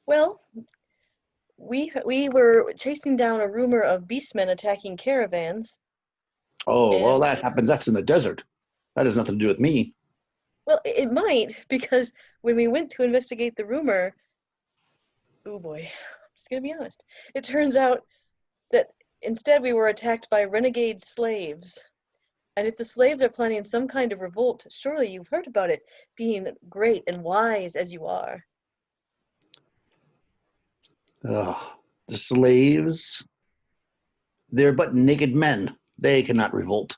Well, we were chasing down a rumor of beastmen attacking caravans. Oh, well, And that happens. That's in the desert. That has nothing to do with me. well, it might, because when we went to investigate the rumor, oh boy, I'm just gonna be honest. It turns out that instead we were attacked by renegade slaves. And if the slaves are planning some kind of revolt, surely you've heard about it, being great and wise as you are. The slaves, they're but naked men. They cannot revolt.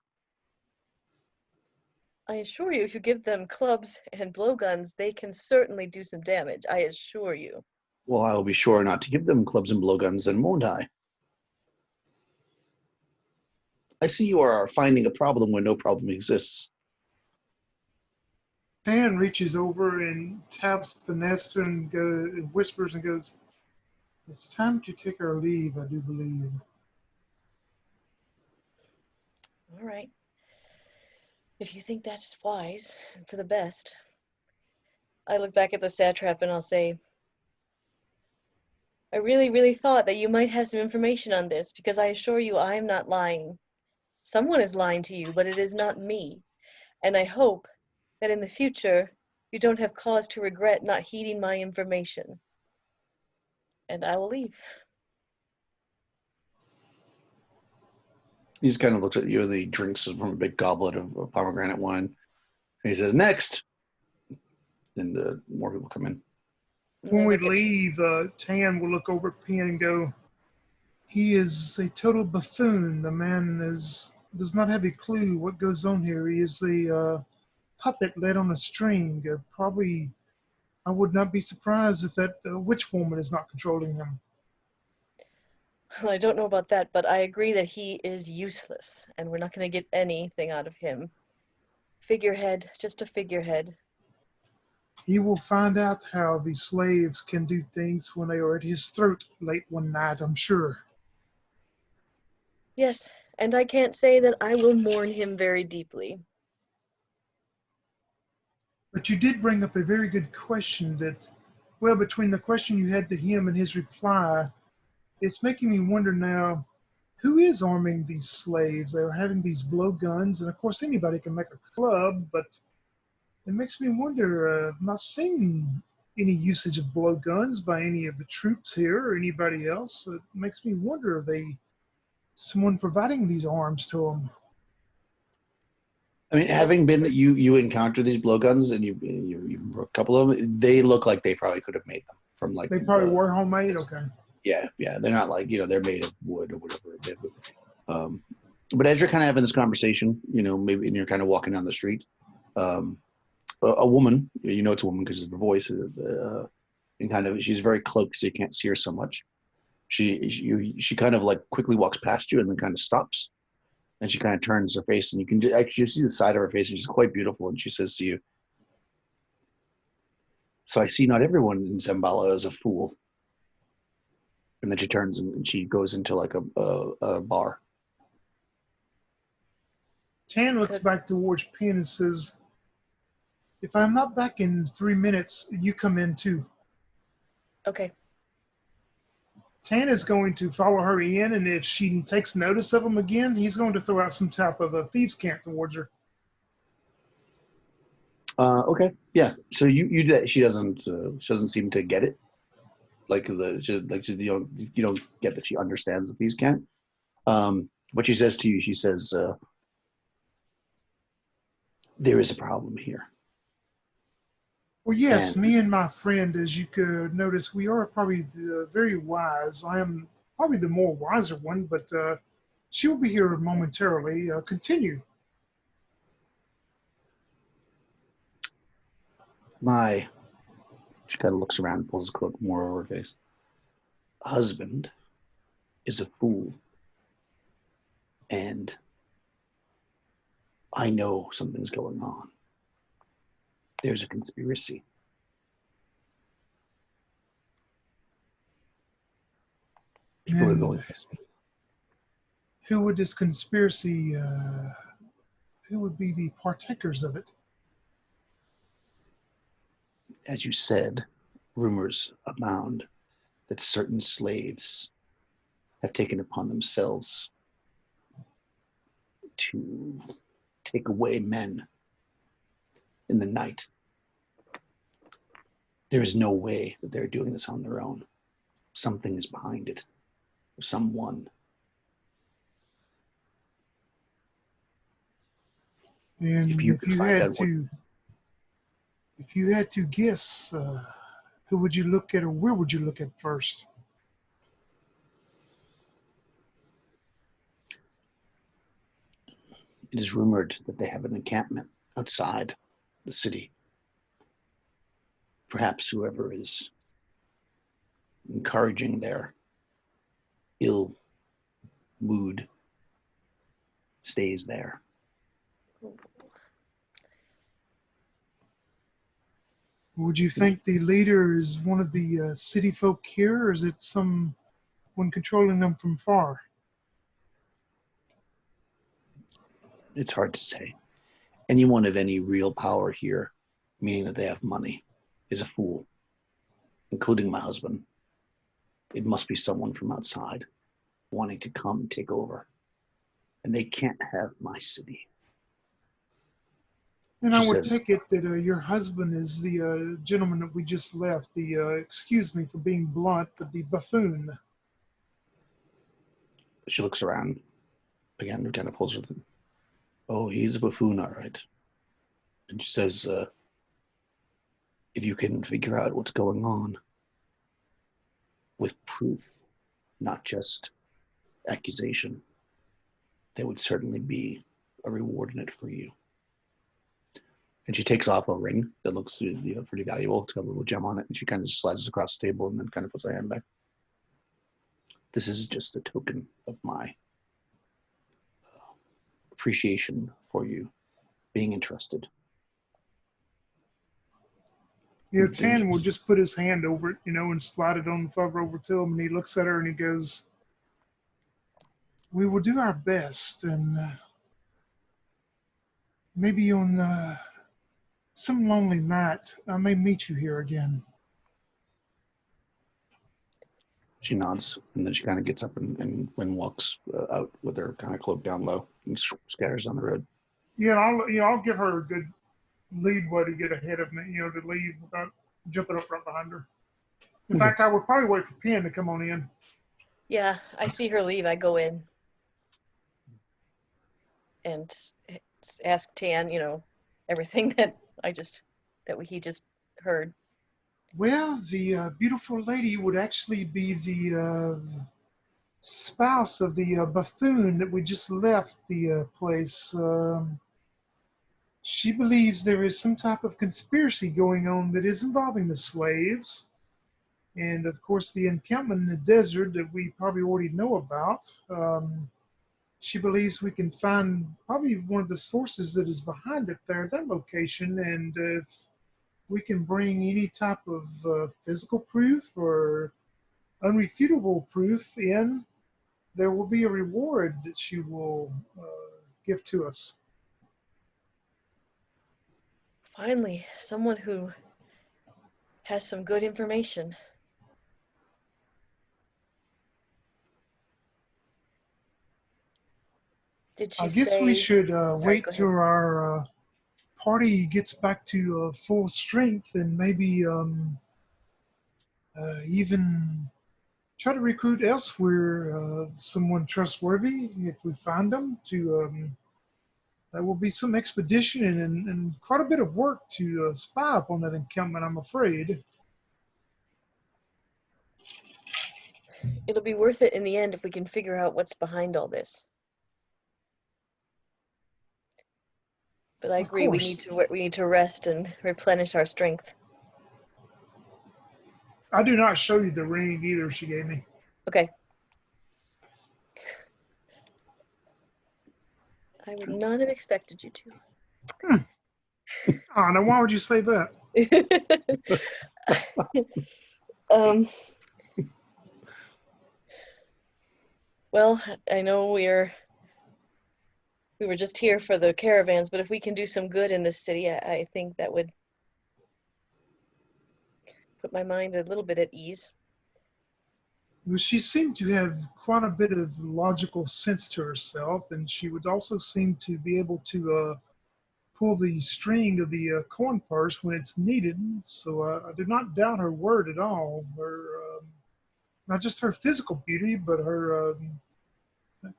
I assure you, if you give them clubs and blowguns, they can certainly do some damage. I assure you. Well, I'll be sure not to give them clubs and blowguns, then, won't I? I see you are finding a problem where no problem exists. Pan reaches over and taps Vanessa and whispers and goes, "It's time to take our leave, I do believe." All right. If you think that's wise and for the best. I look back at the satrap and I'll say, I really, really thought that you might have some information on this, because I assure you I'm not lying. Someone is lying to you, but it is not me. And I hope that in the future you don't have cause to regret not heeding my information. And I will leave. He just kind of looks at you and he drinks from a big goblet of pomegranate wine. And he says, next. And more people come in. When we leave, Tan will look over at Pan and go, "He is a total buffoon. The man does not have a clue what goes on here. He is a puppet led on a string. Probably, I would not be surprised if that witch woman is not controlling him." Well, I don't know about that, but I agree that he is useless, and we're not going to get anything out of him. Figurehead, just a figurehead. He will find out how the slaves can do things when they are at his throat late one night, I'm sure. Yes, and I can't say that I will mourn him very deeply. But you did bring up a very good question that, well, between the question you had to him and his reply, it's making me wonder now, who is arming these slaves? They're having these blowguns, and of course anybody can make a club, but it makes me wonder, I'm not seeing any usage of blowguns by any of the troops here or anybody else. It makes me wonder, are they someone providing these arms to them? I mean, having been that you encounter these blowguns and you broke a couple of them, they look like they probably could have made them from like. They probably were homemade. Okay. Yeah, they're not like they're made of wood or whatever. But as you're kind of having this conversation, maybe and you're kind of walking down the street, a woman, it's a woman because of her voice, and kind of she's very cloaked, so you can't see her so much. She kind of like quickly walks past you and then kind of stops. And she kind of turns her face, and you can actually see the side of her face, and she's quite beautiful. And she says to you, "So I see not everyone in Zambala is a fool." And then she turns and she goes into like a bar. Tan looks back towards Penn and says, "If I'm not back in 3 minutes, you come in too." Okay. Tan is going to follow her in, and if she takes notice of him again, he's going to throw out some type of a thieves' cant towards her. Okay. Yeah. So she doesn't seem to get it. You don't get that she understands that these can't. What she says to you, she says, there is a problem here. Well, yes, And me and my friend, as you could notice, we are probably very wise. I am probably the more wiser one, but she will be here momentarily. Continue. she kind of looks around and pulls the cloak more over her face. Husband is a fool. And I know something's going on. There's a conspiracy. People are going And missing. who would this conspiracy, who would be the partakers of it? As you said, rumors abound that certain slaves have taken upon themselves to take away men in the night. There is no way that they're doing this on their own. Something is behind it. Someone. And If you could find out what if you had to guess, who would you look at, or where would you look at first? it is rumored that they have an encampment outside the city. Perhaps whoever is encouraging their ill mood stays there. Would you think the leader is one of the city folk here, or is it someone controlling them from far? It's hard to say. Anyone of any real power here, meaning that they have money, is a fool, including my husband. It must be someone from outside wanting to come and take over. And they can't have my city. And She I would says, take it that your husband is the gentleman that we just left, the, excuse me for being blunt, but the buffoon. she looks around again and kind of pulls her. Oh, he's a buffoon, all right. And she says, if you can figure out what's going on with proof, not just accusation, there would certainly be a reward in it for you. And she takes off a ring that looks pretty valuable. It's got a little gem on it, and she kind of just slides it across the table and then kind of puts her hand back. This is just a token of my appreciation for you being interested. Tan will just put his hand over it, and slide it on over to him, and he looks at her and he goes, we will do our best, and maybe on some lonely night, I may meet you here again. She nods, and then she kind of gets up and walks out with her kind of cloak down low and scatters on the road. Yeah, I'll give her a good lead way to get ahead of me, to leave without jumping up right behind her. In fact, I would probably wait for Penn to come on in. Yeah, I see her leave. I go in and ask Tan, everything that he just heard. Well, the beautiful lady would actually be the spouse of the buffoon that we just left the place. She believes there is some type of conspiracy going on that is involving the slaves. And of course, the encampment in the desert that we probably already know about. She believes we can find probably one of the sources that is behind it there at that location. And if we can bring any type of physical proof or unrefutable proof in, there will be a reward that she will give to us. Finally, someone who has some good information. Did she I guess say, we should sorry, wait go till ahead. our party gets back to full strength, and maybe even try to recruit elsewhere someone trustworthy if we find them. There will be some expedition and quite a bit of work to spy upon that encampment, I'm afraid. It'll be worth it in the end if we can figure out what's behind all this. But I Of agree, we course. need to rest and replenish our strength. I do not show you the ring either she gave me. Okay. I would not have expected you to. Oh, now why would you say that? um, well, I know we were just here for the caravans, but if we can do some good in this city, I think that would put my mind a little bit at ease. Well, she seemed to have quite a bit of logical sense to herself, and she would also seem to be able to pull the string of the coin purse when it's needed. So I do not doubt her word at all. Her, not just her physical beauty, but her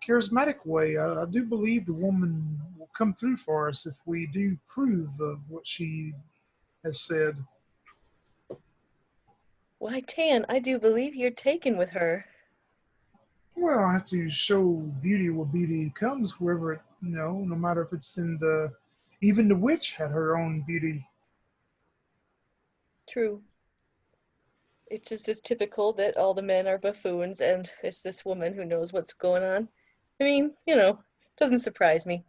charismatic way. I do believe the woman will come through for us if we do prove what she has said. Why, Tan, I do believe you're taken with her. Well, I have to show beauty where beauty comes, wherever it, no matter if it's in the, even the witch had her own beauty. True. It just is typical that all the men are buffoons and it's this woman who knows what's going on. I mean, doesn't surprise me.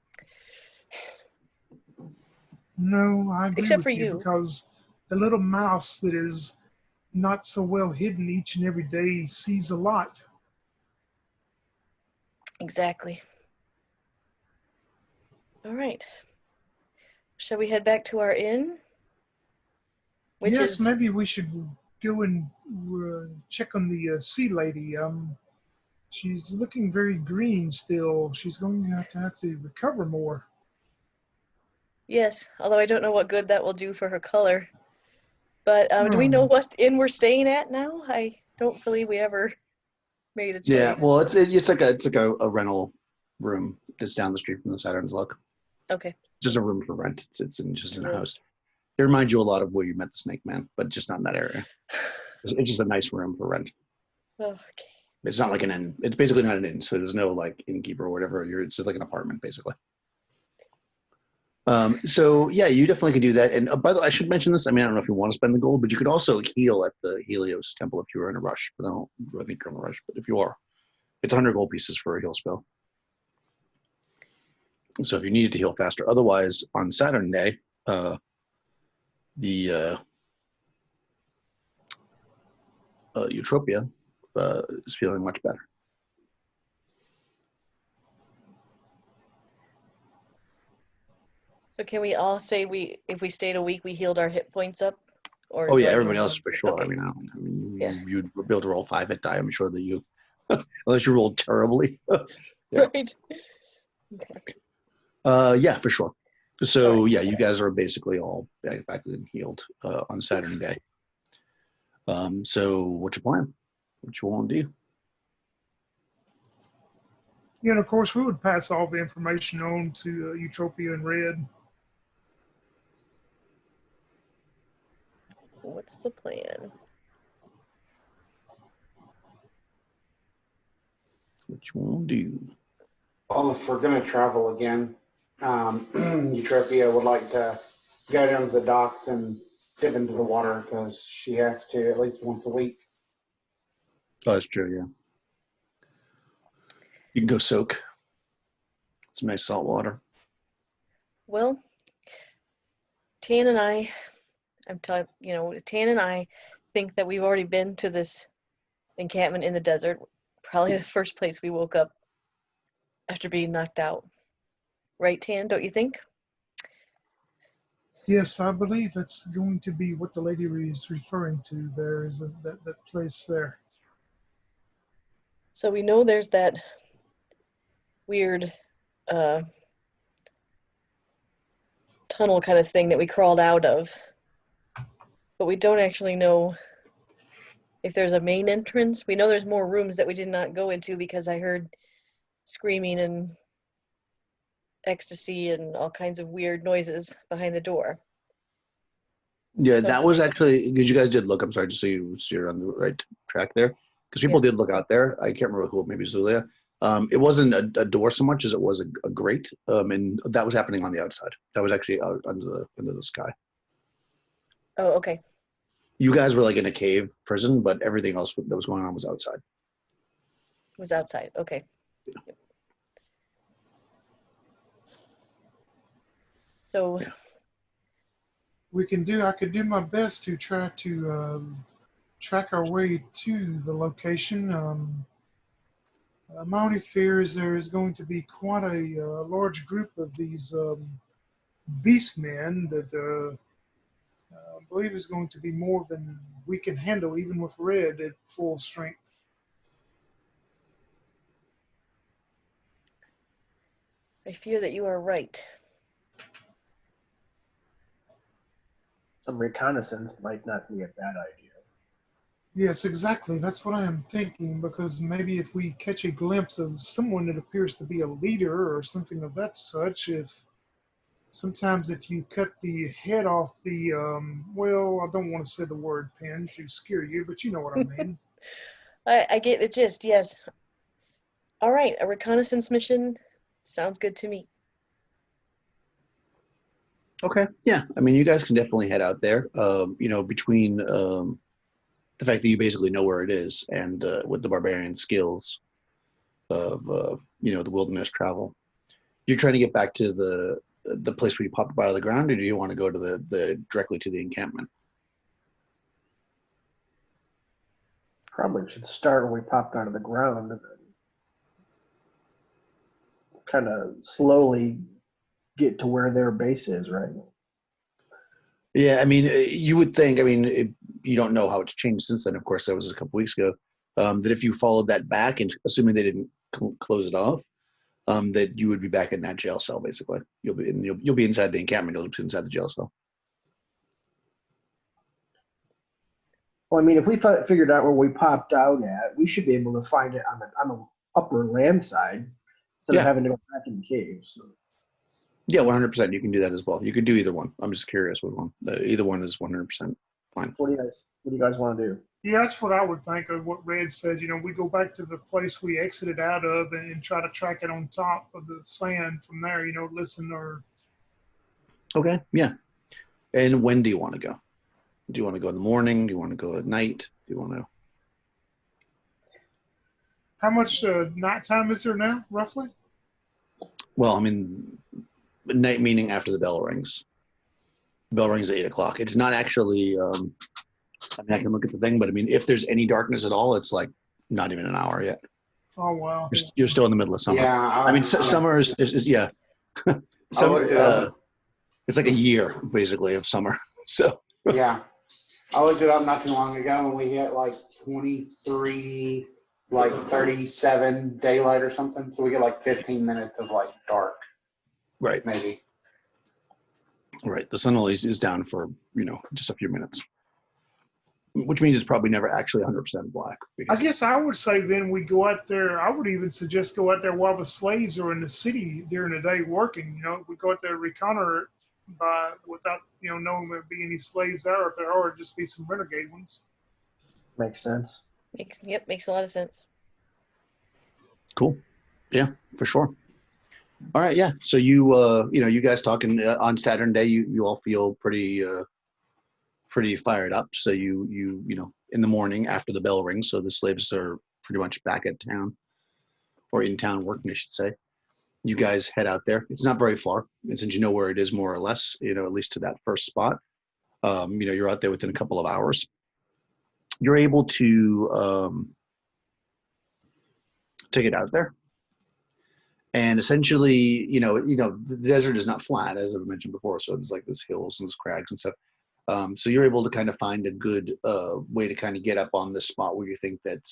No, I agree Except with for you, you. because the little mouse that is not so well hidden each and every day sees a lot. Exactly. All right. Shall we head back to our inn? Yes, maybe we should go and check on the sea lady. She's looking very green still. She's going to have to recover more. Yes, although I don't know what good that will do for her color. But do we Hmm. know what inn we're staying at now? I don't believe we ever made a choice. Yeah, well, it's like a rental room that's down the street from the Saturn's Luck. Okay. Just a room for rent. It's just in a Right. house. It reminds you a lot of where you met the Snake Man, but just not in that area. It's just a nice room for rent. Okay. It's not like an inn. It's basically not an inn, so there's no like innkeeper or whatever. It's just like an apartment, basically. So yeah, you definitely can do that. And by the way, I should mention this. I mean, I don't know if you want to spend the gold, but you could also heal at the Helios Temple if you were in a rush. But I don't really think you're in a rush. But if you are, it's 100 gold pieces for a heal spell. So if you needed to heal faster, otherwise on Saturn Day, the Eutropia is feeling much better. So can we all say if we stayed a week, we healed our hit points up? Or Oh yeah, do I need everybody to- else for sure. Okay. I mean, Yeah. you'd be able to roll 5 hit die. I'm sure that you, unless you rolled terribly. Yeah. Right. Okay. Yeah, for sure. So Right. yeah, you guys are basically all back and healed on Saturday day. So what's your plan? What you want to do? Yeah, and of course, we would pass all the information on to Eutropia and Red. What's the plan? What you want to do? Well, if we're going to travel again, Eutropia would like to go down to the docks and dip into the water because she has to at least once a week. Oh, that's true. Yeah, you can go soak. Some nice salt water. Well, Tan and I, Tan and I think that we've already been to this encampment in the desert. Probably the first place we woke up after being knocked out. Right, Tan, don't you think? Yes, I believe that's going to be what the lady is referring to. There is that place there. So we know there's that weird tunnel kind of thing that we crawled out of. But we don't actually know if there's a main entrance. We know there's more rooms that we did not go into because I heard screaming and ecstasy and all kinds of weird noises behind the door. Yeah, So- that was actually because you guys did look. I'm sorry, just so you're on the right track there, because people did look out there. I can't remember who, maybe Zulia. It wasn't a door so much as it was a grate, and that was happening on the outside. That was actually out under the sky. Oh, okay. You guys were like in a cave prison, but everything else that was going on was outside. It was outside. Okay. Yep. So I could do my best to try to track our way to the location. My only fear is there is going to be quite a large group of these beastmen that I believe is going to be more than we can handle, even with Red at full strength. I fear that you are right. Some reconnaissance might not be a bad idea. Yes, exactly. That's what I am thinking, because maybe if we catch a glimpse of someone that appears to be a leader or something of that such, sometimes if you cut the head off the, well, I don't want to say the word pin to scare you, but you know what I mean. I get the gist, yes. All right, a reconnaissance mission sounds good to me. Okay, yeah. I mean, you guys can definitely head out there. Between the fact that you basically know where it is, and with the barbarian skills of the wilderness travel, you're trying to get back to the place where you popped up out of the ground, or do you want to go to the directly to the encampment? Probably should start when we popped out of the ground and then kind of slowly get to where their base is, right? Yeah, I mean, you would think. I mean, you don't know how it's changed since then. Of course, that was a couple weeks ago. That if you followed that back, and assuming they didn't close it off, that you would be back in that jail cell. Basically, you'll be inside the encampment. You'll be inside the jail cell. Well, I mean, if we figured out where we popped out at, we should be able to find it on the upper land side instead of having to go back in the cave. So. Yeah, 100%. You can do that as well. You could do either one. I'm just curious which one. Either one is 100% fine. What do you guys want to do? Yeah, that's what I would think of what Red said. We go back to the place we exited out of and try to track it on top of the sand from there, listen or. Okay, yeah. And when do you want to go? Do you want to go in the morning? Do you want to go at night? Do you want to? How much nighttime is there now, roughly? Well, I mean, night meaning after the bell rings. The bell rings at 8 o'clock. It's not actually. I can look at the thing, but I mean, if there's any darkness at all, it's like not even an hour yet. Oh wow! You're still in the middle of summer. Yeah, I mean, summer is yeah. Summer. It's like a year basically of summer. So. Yeah, I looked it up not too long ago, and we hit like 23, like 37 daylight or something. So we get like 15 minutes of like dark. Right. Maybe. Right. The sun only is down for, just a few minutes, which means it's probably never actually 100% black. I guess I would say then we go out there. I would even suggest go out there while the slaves are in the city during the day working. We go out there reconnoiter without knowing there'd be any slaves there. If there are, just be some renegade ones. Makes sense. Makes a lot of sense. Cool. Yeah, for sure. All right. Yeah. So you guys talking on Saturday, you all feel pretty fired up. So you in the morning after the bell rings, so the slaves are pretty much back at town or in town working, I should say. You guys head out there. It's not very far. And since you know where it is more or less, at least to that first spot, you're out there within a couple of hours. You're able to take it out there. And essentially, the desert is not flat, as I mentioned before. So there's like these hills and these crags and stuff. So you're able to kind of find a good way to kind of get up on this spot where you think that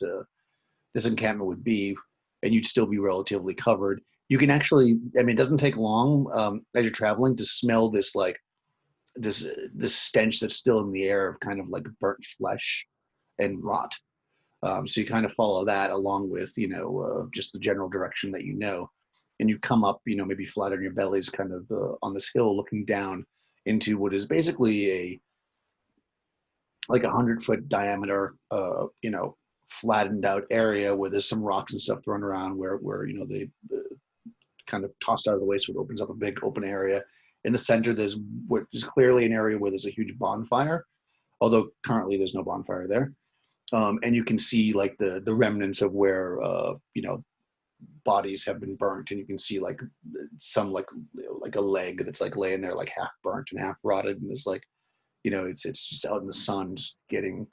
this encampment would be, and you'd still be relatively covered. You can actually, I mean, it doesn't take long as you're traveling to smell this like this stench that's still in the air of kind of like burnt flesh and rot. So you kind of follow that along with, just the general direction that and you come up, maybe flat on your bellies, kind of on this hill, looking down into what is basically like 100-foot diameter, flattened out area where there's some rocks and stuff thrown around where they kind of tossed out of the way, so it opens up a big open area. In the center, there's what is clearly an area where there's a huge bonfire, although currently there's no bonfire there. And you can see like the remnants of where bodies have been burnt, and you can see like some like a leg that's like laying there like half burnt and half rotted, and there's like it's just out in the sun, just getting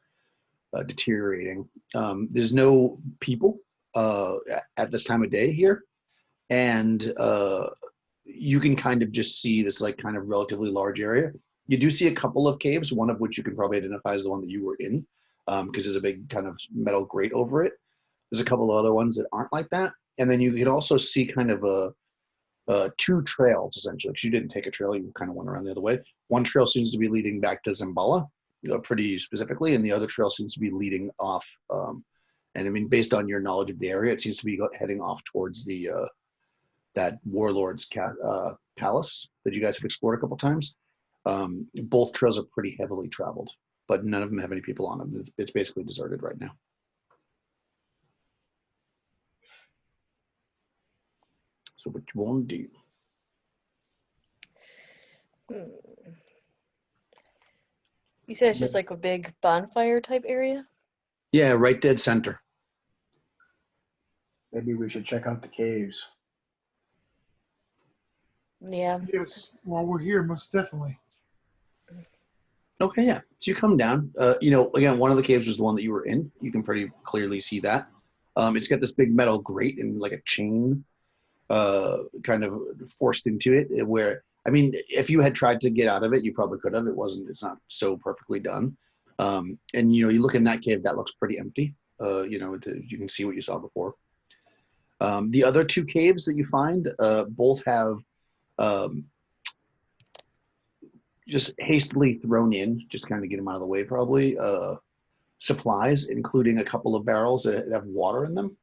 deteriorating. There's no people at this time of day here, and you can kind of just see this like kind of relatively large area. You do see a couple of caves, one of which you can probably identify as the one that you were in, because there's a big kind of metal grate over it. There's a couple of other ones that aren't like that, and then you can also see kind of two trails essentially, because you didn't take a trail, you kind of went around the other way. One trail seems to be leading back to Zambala, pretty specifically, and the other trail seems to be leading off. And I mean, based on your knowledge of the area, it seems to be heading off towards the that warlord's palace that you guys have explored a couple times. Both trails are pretty heavily traveled, but none of them have any people on them. It's basically deserted right now. So what you want to do? You said it's just like a big bonfire type area? Yeah, right dead center. Maybe we should check out the caves. Yeah. Yes, while we're here, most definitely. Okay, yeah. So you come down. Again, one of the caves was the one that you were in. You can pretty clearly see that. It's got this big metal grate and like a chain kind of forced into it, where, I mean, if you had tried to get out of it, you probably could have. It's not so perfectly done. And you look in that cave, that looks pretty empty. You can see what you saw before. The other two caves that you find both have just hastily thrown in, just kind of get them out of the way probably, supplies, including a couple of barrels that have water in them,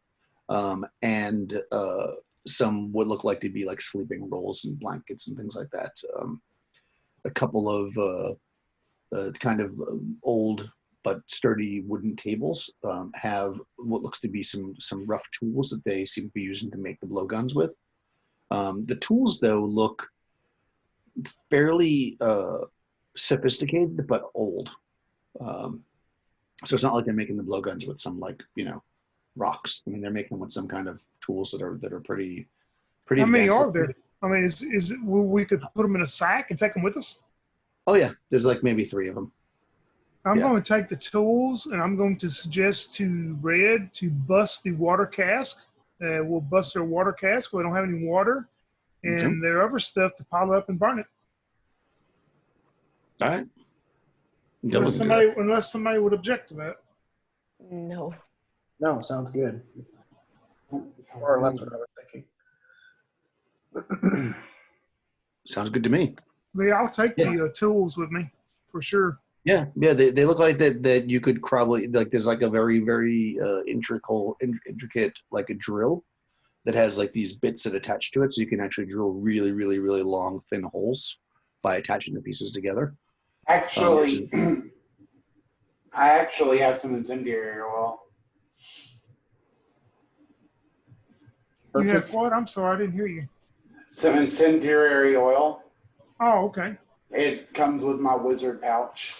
and some would look like to be like sleeping rolls and blankets and things like that. A couple of kind of old but sturdy wooden tables have what looks to be some rough tools that they seem to be using to make the blowguns with. The tools, though, look fairly sophisticated but old. So it's not like they're making the blowguns with some rocks. I mean, they're making them with some kind of tools that are pretty. How many advanced. are there? I mean, is it, we could put them in a sack and take them with us? Oh yeah, there's like maybe 3 of them. I'm Yeah. going to take the tools, and I'm going to suggest to Red to bust the water cask. We'll bust their water cask. We don't have any water, and Okay. their other stuff to pile up and burn it. All right. Unless somebody would object to that. No. No, sounds good. More or less what I was thinking. Sounds good to me. Yeah, I'll take the tools with me for sure. Yeah, they look like that you could probably, like, there's like a very, very intricate like a drill that has like these bits that attach to it, so you can actually drill really, really, really long, thin holes by attaching the pieces together. Actually, I actually have some incendiary oil. You have what? I'm sorry, I didn't hear you. Some incendiary oil. Oh, okay. It comes with my wizard pouch.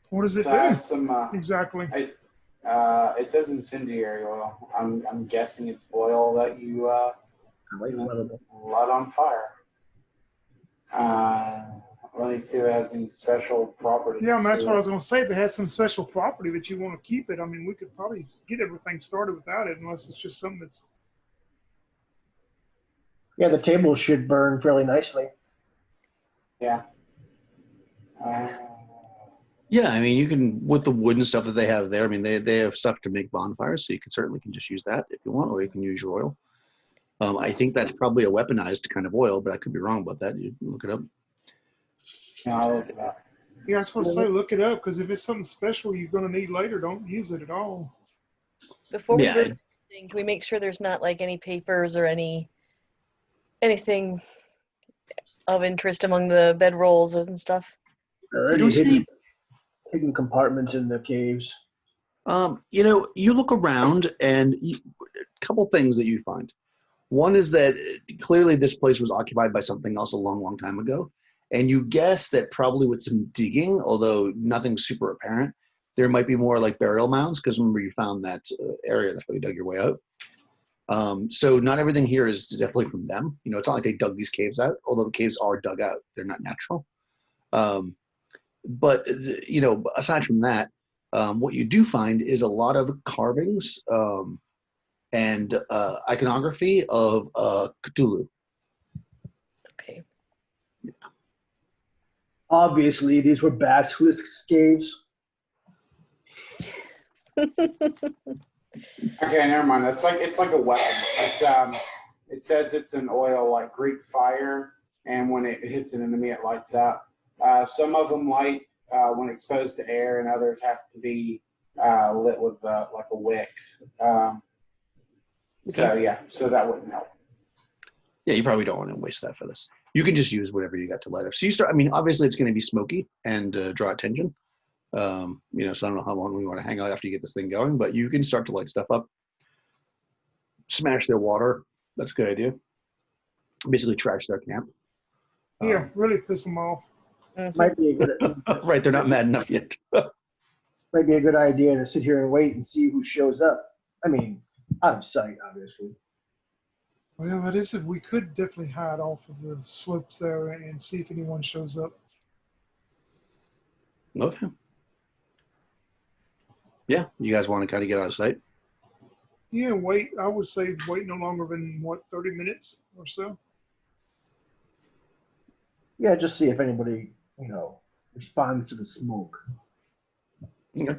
What does it So I have do? some. Exactly. It says incendiary oil. I'm guessing it's oil that you light on fire. Let me see if it has any special properties. Yeah, that's what I was going to say. If it has some special property that you want to keep it, I mean, we could probably get everything started without it, unless it's just something that's. Yeah, the table should burn fairly nicely. Yeah. Yeah, I mean, you can, with the wooden stuff that they have there, I mean, they have stuff to make bonfires, so you certainly can just use that if you want, or you can use your oil. I think that's probably a weaponized kind of oil, but I could be wrong about that. You can look it up. Yeah, I'll look it up. Yeah, I was supposed to say, look it up, because if it's something special you're going to need later, don't use it at all. Before we Yeah. rip anything, can we make sure there's not like any papers or anything of interest among the bedrolls and stuff? There are You any don't see hidden compartments in the caves. you look around and a couple things that you find. One is that clearly this place was occupied by something else a long, long time ago. And you guess that probably with some digging, although nothing super apparent, there might be more like burial mounds, because remember you found that area, that's why you dug your way out. So not everything here is definitely from them. It's not like they dug these caves out, although the caves are dug out. They're not natural. But aside from that, what you do find is a lot of carvings and iconography of Cthulhu. Okay. Obviously, these were basilisk caves. Okay, never mind. It's like a weapon. It says it's an oil like Greek fire, and when it hits an enemy, it lights up. Some of them light when exposed to air, and others have to be lit with like a wick. So that wouldn't help. Yeah, you probably don't want to waste that for this. You can just use whatever you got to light up. So you start. Obviously it's going to be smoky and draw attention. So I don't know how long we want to hang out after you get this thing going, but you can start to light stuff up. Smash their water. That's a good idea. Basically trash their camp. Yeah, really piss them off. Might be a good Right, they're not mad enough yet. might be a good idea to sit here and wait and see who shows up. Out of sight, obviously. Well, that is if we could definitely hide off of the slopes there and see if anyone shows up. Okay. Yeah, you guys want to kind of get out of sight? Yeah, wait. I would say wait no longer than 30 minutes or so. Yeah, just see if anybody, responds to the smoke. Okay.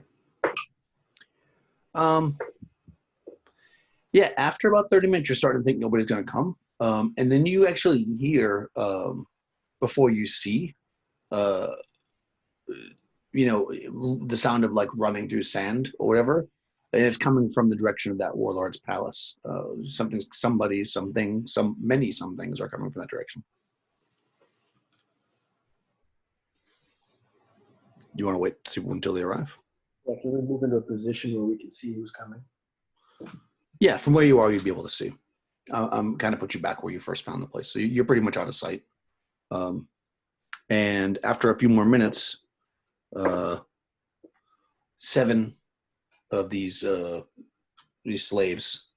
Yeah, after about 30 minutes, you're starting to think nobody's going to come. And then you actually hear, before you see, the sound of like running through sand or whatever. And it's coming from the direction of that warlord's palace. Many things are coming from that direction. Do you want to wait until they arrive? Yeah, can we move into a position where we can see who's coming? Yeah, from where you are, you'd be able to see. I'm kind of put you back where you first found the place. So you're pretty much out of sight. And after a few more minutes, 7 of these slaves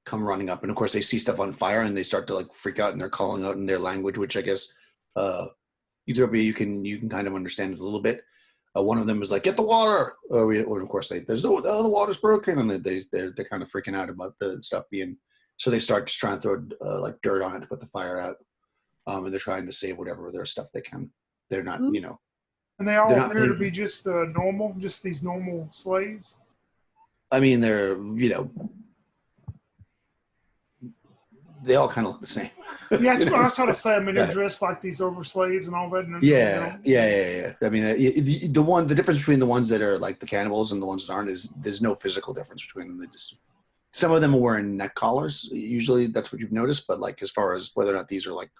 come running up. And of course, they see stuff on fire and they start to like freak out and they're calling out in their language, which I guess either of you can kind of understand it a little bit. One of them is like, "Get the water!" Or of course, the water's broken, and they're kind of freaking out about the stuff being. So they start just trying to throw like dirt on it to put the fire out, and they're trying to save whatever their stuff they can. They're not, And they all they're not appear to be just normal, just these normal slaves. They're they all kind of look the same. Yeah, I was trying to say. They're dressed like these over slaves and all that. And Yeah. The difference between the ones that are like the cannibals and the ones that aren't is there's no physical difference between them. Some of them are wearing neck collars. Usually, that's what you've noticed. But like as far as whether or not these are like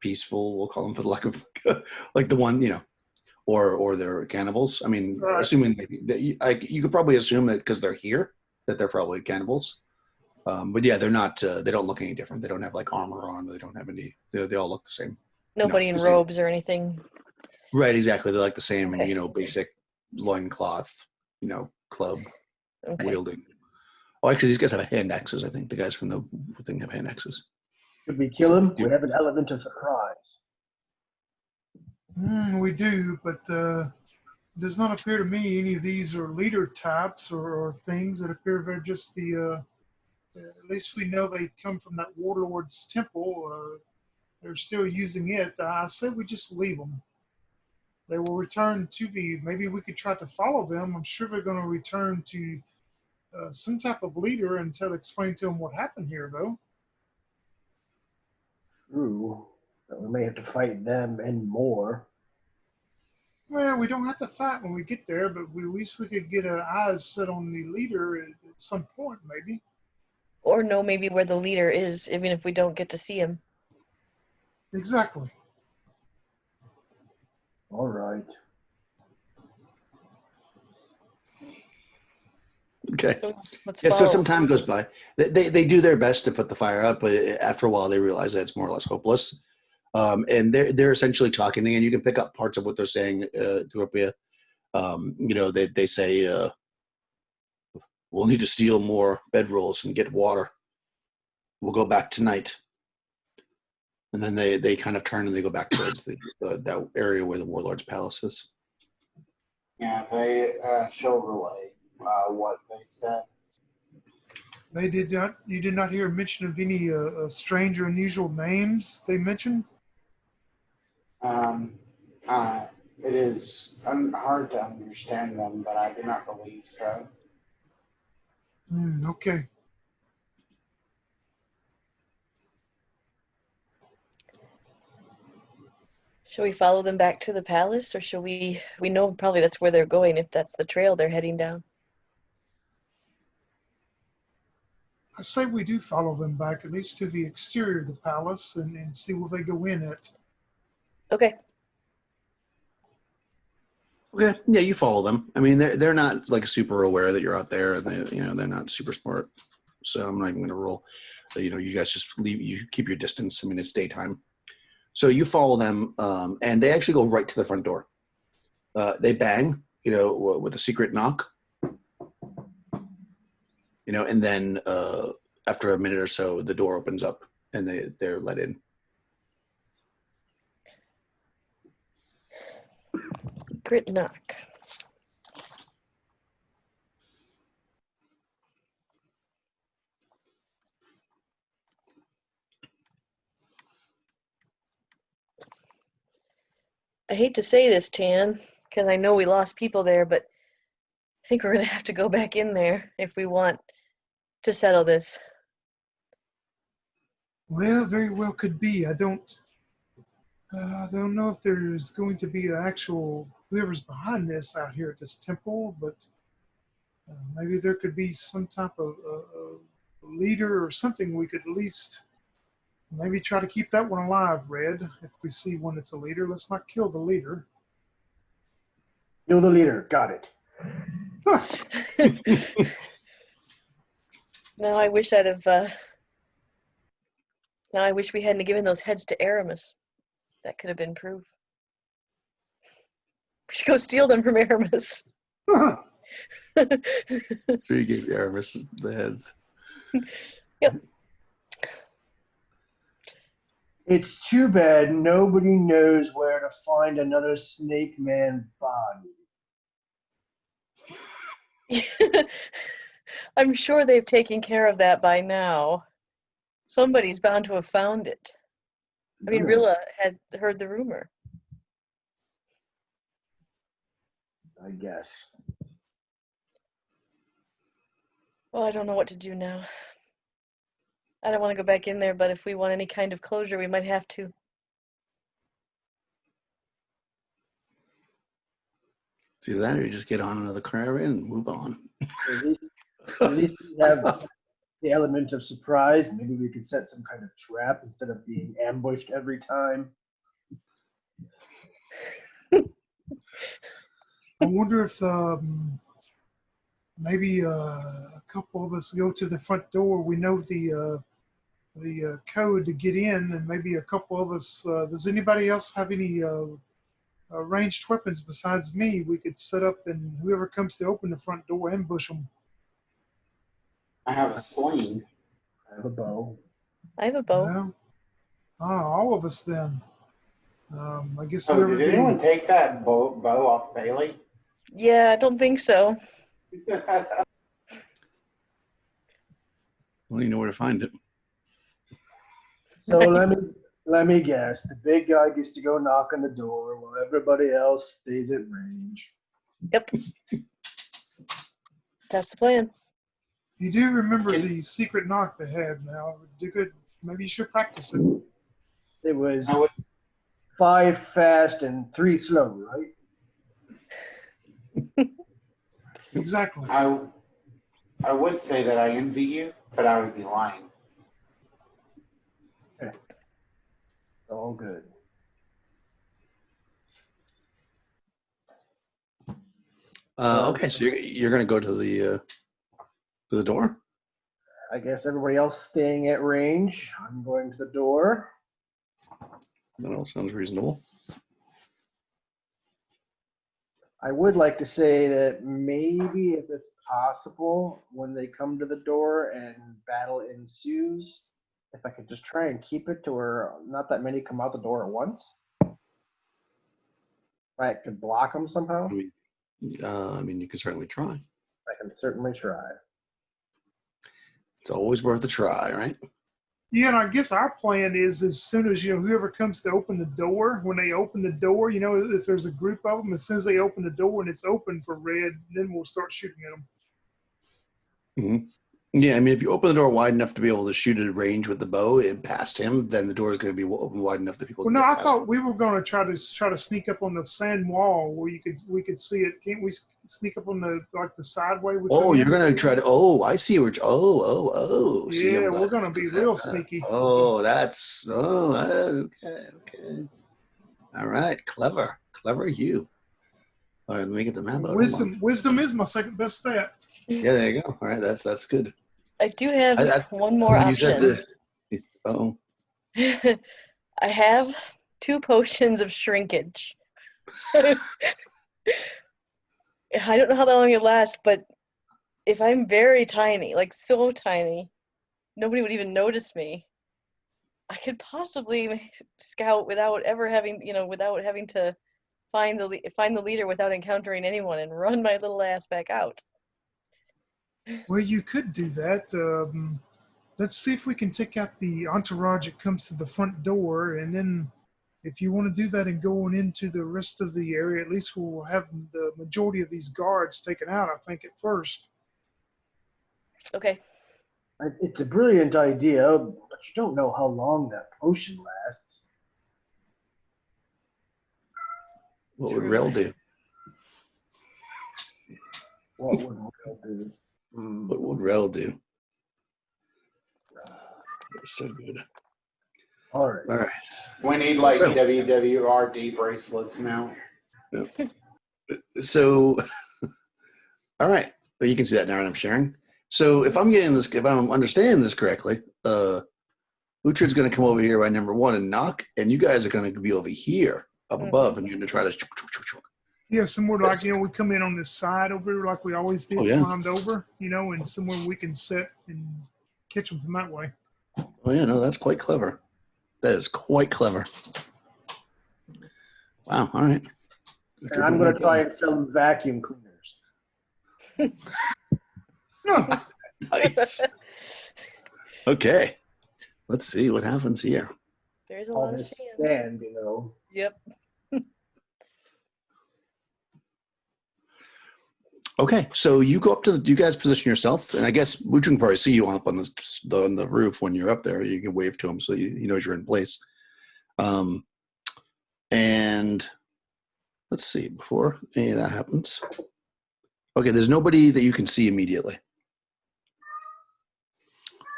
peaceful, we'll call them for the lack of like the one or they're cannibals. Right. Assuming you could probably assume that because they're here that they're probably cannibals. But yeah, they're not. They don't look any different. They don't have like armor on. They don't have any. They all look the same. Nobody in robes or anything. Right, exactly. They're like the same. Okay. Basic loincloth. Club wielding. Oh, actually, these guys have hand axes. I think the guys from the thing have hand axes. Should we kill him? We have an element of surprise. We do, but does not appear to me any of these are leader types or things that appear they're just the. At least we know they come from that warlord's temple. They're still using it. I said we just leave them. They will return to maybe we could try to follow them. I'm sure they're going to return to some type of leader until explain to them what happened here, though. True. But we may have to fight them and more. Well, we don't have to fight when we get there, but at least we could get our eyes set on the leader at some point, maybe. Or know maybe where the leader is, even if we don't get to see him. Exactly. All right. Okay. So let's Yeah, so follow. some time goes by. They do their best to put the fire out, but after a while they realize that it's more or less hopeless. And they're essentially talking, and you can pick up parts of what they're saying, Gropia. They say, we'll need to steal more bedrolls and get water. We'll go back tonight. And then they kind of turn and they go back towards that area where the warlord's palace is. Yeah, they shall relay what they said. They did not. You did not hear mention of any strange or unusual names they mentioned. It is hard to understand them, but I do not believe so. Okay. Should we follow them back to the palace, or should we know probably that's where they're going if that's the trail they're heading down? I say we do follow them back, at least to the exterior of the palace, and see where they go in it. Okay. Okay, yeah, you follow them. I mean, they're not like super aware that you're out there, and they're not super smart. So I'm not even going to roll. You guys just leave. You keep your distance. I mean, it's daytime, so you follow them, and they actually go right to the front door. They bang, with a secret knock, and then after a minute or so, the door opens up, and they're let in. Secret knock. I hate to say this, Tan, because I know we lost people there, but I think we're going to have to go back in there if we want to settle this. Well, very well could be. I don't know if there's going to be an actual whoever's behind this out here at this temple, but maybe there could be some type of leader or something. We could at least maybe try to keep that one alive, Red. If we see one that's a leader, let's not kill the leader. Kill the leader. Got it. Now I wish I'd have. Now I wish we hadn't given those heads to Aramis. That could have been proof. We should go steal them from Aramis. Sure, you gave Aramis the heads. Yep. It's too bad nobody knows where to find another Snake Man body. I'm sure they've taken care of that by now. Somebody's bound to have found it. I mean, Good. Rilla had heard the rumor. I guess. Well, I don't know what to do now. I don't want to go back in there, but if we want any kind of closure, we might have to. It's either that or you just get on another caravan and move on. At least we have the element of surprise. Maybe we could set some kind of trap instead of being ambushed every time. I wonder if maybe a couple of us go to the front door. We know the code to get in, and maybe a couple of us. Does anybody else have any ranged weapons besides me? We could set up, and whoever comes to open the front door, ambush them. I have a sling. I have a bow. I have a bow. Well, all of us then. I guess So, whoever did anyone take that bow off Bailey? Yeah, I don't think so. Well, you know where to find it. So let me guess. The big guy gets to go knock on the door while everybody else stays at range. Yep. That's the plan. You do remember Can- the secret knock they had now. Do good. Maybe you should practice it. It was I would 5 fast and 3 slow, right? Exactly. I would say that I envy you, but I would be lying. It's all good. Okay, so you're going to go to the door. I guess everybody else staying at range. I'm going to the door. That all sounds reasonable. I would like to say that maybe if it's possible, when they come to the door and battle ensues, if I could just try and keep it to where not that many come out the door at once. I could block them somehow. I mean, you can certainly try. I can certainly try. It's always worth a try, right? Yeah, and I guess our plan is as soon as, whoever comes to open the door, when they open the door, if there's a group of them, as soon as they open the door and it's open for red, then we'll start shooting at them. Mm-hmm. Yeah, I mean, if you open the door wide enough to be able to shoot at range with the bow and past him, then the door is going to be open wide enough that people. Well, can no, get I past thought we were going to try to sneak up on the sand wall where we could see it. Can't we sneak up on the side way? You're going to try to. Oh, I see. Oh. See, Yeah, we're going to be real sneaky. Okay. All right, clever you. All right, let me get the map out. Wisdom is my second best stat. Yeah, there you go. All right, that's good. I do have one more when option. You said I have 2 potions of shrinkage. I don't know how long it lasts, but if I'm very tiny, like so tiny, nobody would even notice me. I could possibly scout without ever having, without having to find the leader without encountering anyone and run my little ass back out. Well, you could do that. Let's see if we can take out the entourage that comes to the front door, and then if you want to do that and going into the rest of the area, at least we'll have the majority of these guards taken out, I think, at first. Okay. It's a brilliant idea, but you don't know how long that potion lasts. what would Rel do? What would Rel do? What would Rel do? That's so good. All right. We need like WWRD bracelets now. So, all right. Well, you can see that now, and I'm sharing. So, if I'm understanding this correctly, Uhtred's going to come over here by number 1 and knock, and you guys are going to be over here, up above, and you're going to try to. Yeah, somewhere like, we come in on this side over like we always did, climbed over, and somewhere we can sit and catch them from that way. Oh, yeah, no, that's quite clever. That is quite clever. Wow, all right. And I'm going to try and sell them vacuum cleaners. Nice. Okay. Let's see what happens here. There's a All lot of this sand. sand, Yep. Okay, so you go up to you guys position yourself, and I guess Uhtred can probably see you up on the roof when you're up there. You can wave to him so he knows you're in place. And let's see, before any of that happens. Okay, there's nobody that you can see immediately.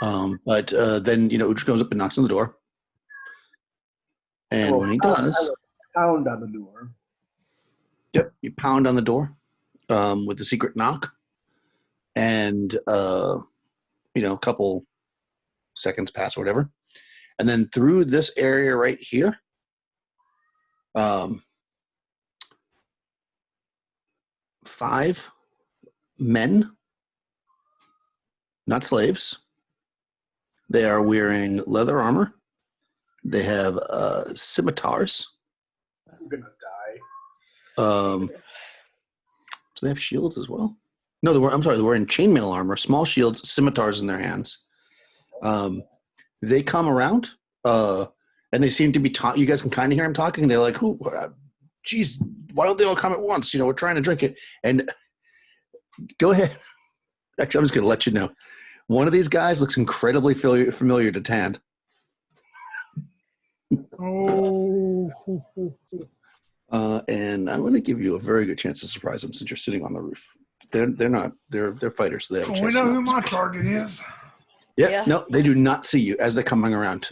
But then, Uhtred goes up and knocks on the door. And when he does... I will pound on the door. Yep, you pound on the door with the secret knock. And, a couple seconds pass or whatever. And then through this area right here, 5 men, not slaves. They are wearing leather armor. They have scimitars. I'm going to die. Do they have shields as well? No, they're wearing chainmail armor, small shields, scimitars in their hands. They come around, and they seem to be talking. You guys can kind of hear them talking. They're like, geez, why don't they all come at once? We're trying to drink it. And go ahead. Actually, I'm just going to let you know. One of these guys looks incredibly familiar to Tan. Oh. And I'm going to give you a very good chance to surprise them since you're sitting on the roof. They're fighters. So they have a We chance. know to who not. my target is. Yeah, Yeah. no, they do not see you as they're coming around.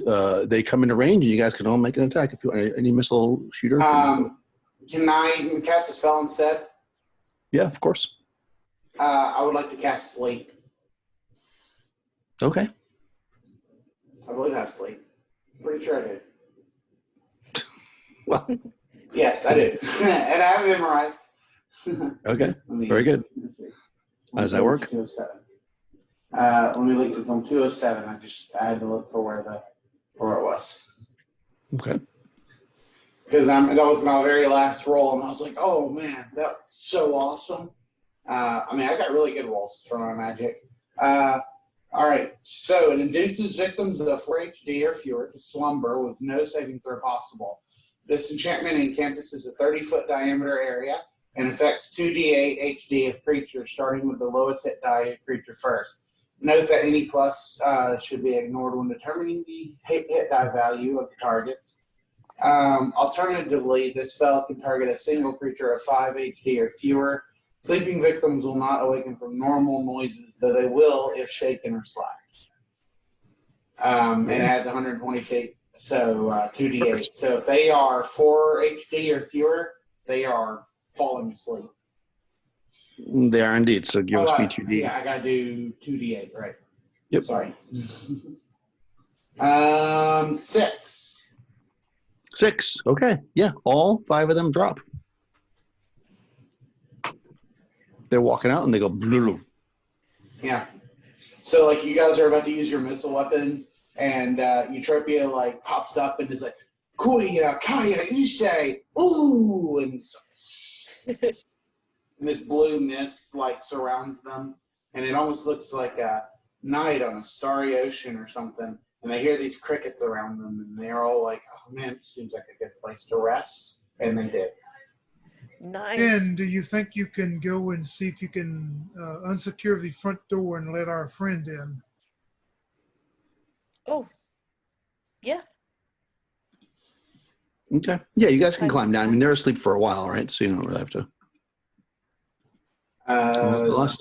They come into range, and you guys can all make an attack if you want. Any missile shooter. Can I cast a spell instead? Yeah, of course. I would like to cast Sleep. Okay. I believe I have Sleep. Pretty sure I do. Well, Yes, I do. And I have it memorized. okay. Very good. Let's see. How does that work? 207. Let me look. It's on 207. I had to look for where it was. Okay. Because that was my very last roll, and I was like, oh man, that was so awesome. I got really good rolls for my magic. All right, so it induces victims of 4 HD or fewer to slumber with no saving throw possible. This enchantment encompasses a 30-foot diameter area and affects 2d8 HD of creatures, starting with the lowest hit die of creature first. Note that any plus should be ignored when determining the hit die value of the targets. Alternatively, this spell can target a single creature of 5 HD or fewer. Sleeping victims will not awaken from normal noises, though they will if shaken or slapped. It adds 120 feet, so 2d8. So if they are 4 HD or fewer, they are falling asleep. They are indeed. So give us B2D. Yeah, I gotta do 2d8, right? Yep. Sorry. 6. 6. Okay. Yeah. All 5 of them drop. They're walking out and they go blue. Yeah. So like you guys are about to use your missile weapons, and Eutropia like pops up and is like, Kuya, Kaya, Ushe, ooh, and this blue mist like surrounds them, and it almost looks like a night on a starry ocean or something. And they hear these crickets around them, and they're all like, "Oh man, this seems like a good place to rest." And they did. Nice. And do you think you can go and see if you can unsecure the front door and let our friend in? Oh, yeah. Okay. Yeah, you guys can climb down. I mean, they're asleep for a while, right? So you don't really have to.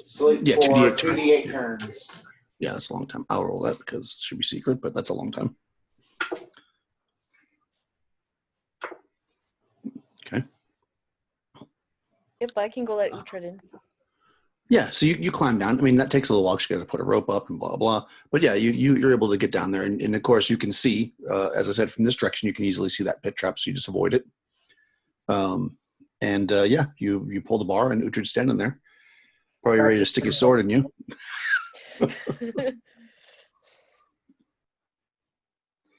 Sleep Yeah, for 2d8 2d8 turns. Yeah, that's a long time. I'll roll that because it should be secret, but that's a long time. Okay. Yep, I can go let Uhtred in. Yeah, so you climb down. I mean, that takes a little while. You got to put a rope up and blah, blah. But yeah, you're able to get down there. And of course, you can see, as I said, from this direction, you can easily see that pit trap, so you just avoid it. Yeah, you pull the bar and Uhtred's standing there. Probably ready to stick his sword in you.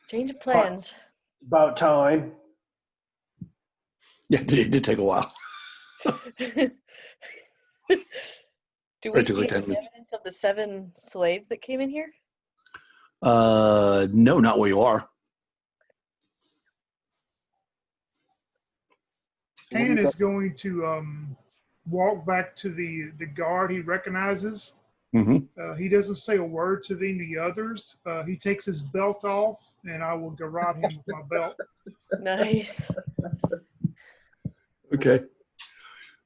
Change of plans. About time. Yeah, it did take a while. Do we It took see like 10 any minutes. evidence of the 7 slaves that came in here? No, not where you are. Han is going to walk back to the guard he recognizes. Mm-hmm. He doesn't say a word to any of the others. He takes his belt off, and I will garrote him with my belt. Nice. Okay.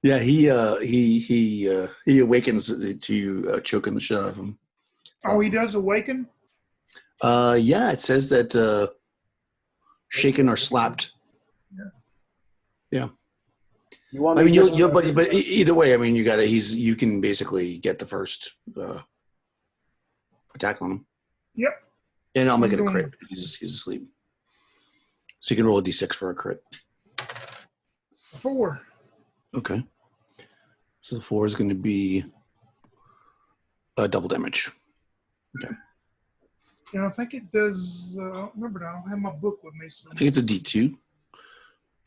Yeah, he awakens to you choking the shit out of him. Oh, he does awaken? Yeah, it says that shaken or slapped. Yeah. You want I me mean, to but either way, I mean, you can basically get the first attack on him. Yep. And I'll make it a crit. He's asleep. So you can roll a d6 for a crit. 4. Okay. So the 4 is going to be double damage. Okay. And I think it does. I don't remember now. I don't have my book with me. So I think it's a d2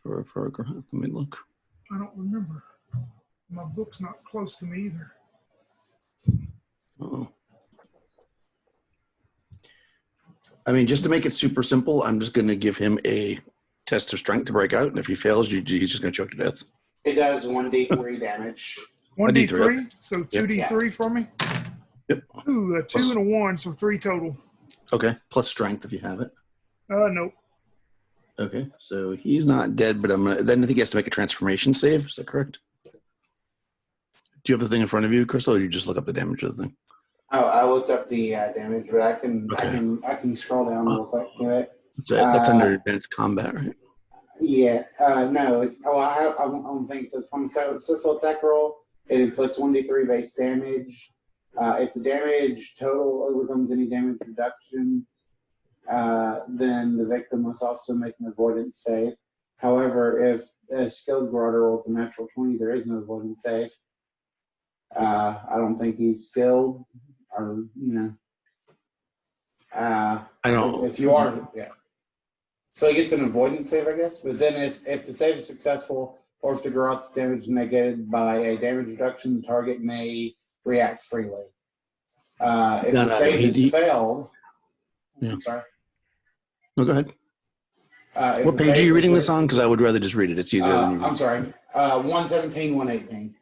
for let me look. I don't remember. My book's not close to me either. Uh-oh. I mean, just to make it super simple, I'm just going to give him a test of strength to break out, and if he fails, he's just going to choke to death. It does 1d3 damage. 1d3, so 2d3 Yep. for me. Ooh, a 2 and a 1, so 3 total. Okay, plus strength if you have it. Nope. Okay, so he's not dead, but then I think he has to make a transformation save. Is that correct? Do you have the thing in front of you, Crystal, or you just look up the damage of the thing? Oh, I looked up the damage, but I can scroll down real quick to it. That's under advanced combat, right? Yeah, no. I don't think so. On the successful attack roll, it inflicts 1d3 base damage. If the damage total overcomes any damage reduction, then the victim must also make an avoidance save. However, if a skilled marauder rolls a natural 20, there is no avoidance save. I don't think he's skilled, or I don't. If you are, yeah. So he gets an avoidance save, I guess. But then if the save is successful, or if the garrote's damage is negated by a damage reduction, the target may react freely. If the save is failed, yeah. I'm sorry. No, go ahead. What page are you reading this on? Because I would rather just read it. It's easier than you. I'm sorry. 117, 118.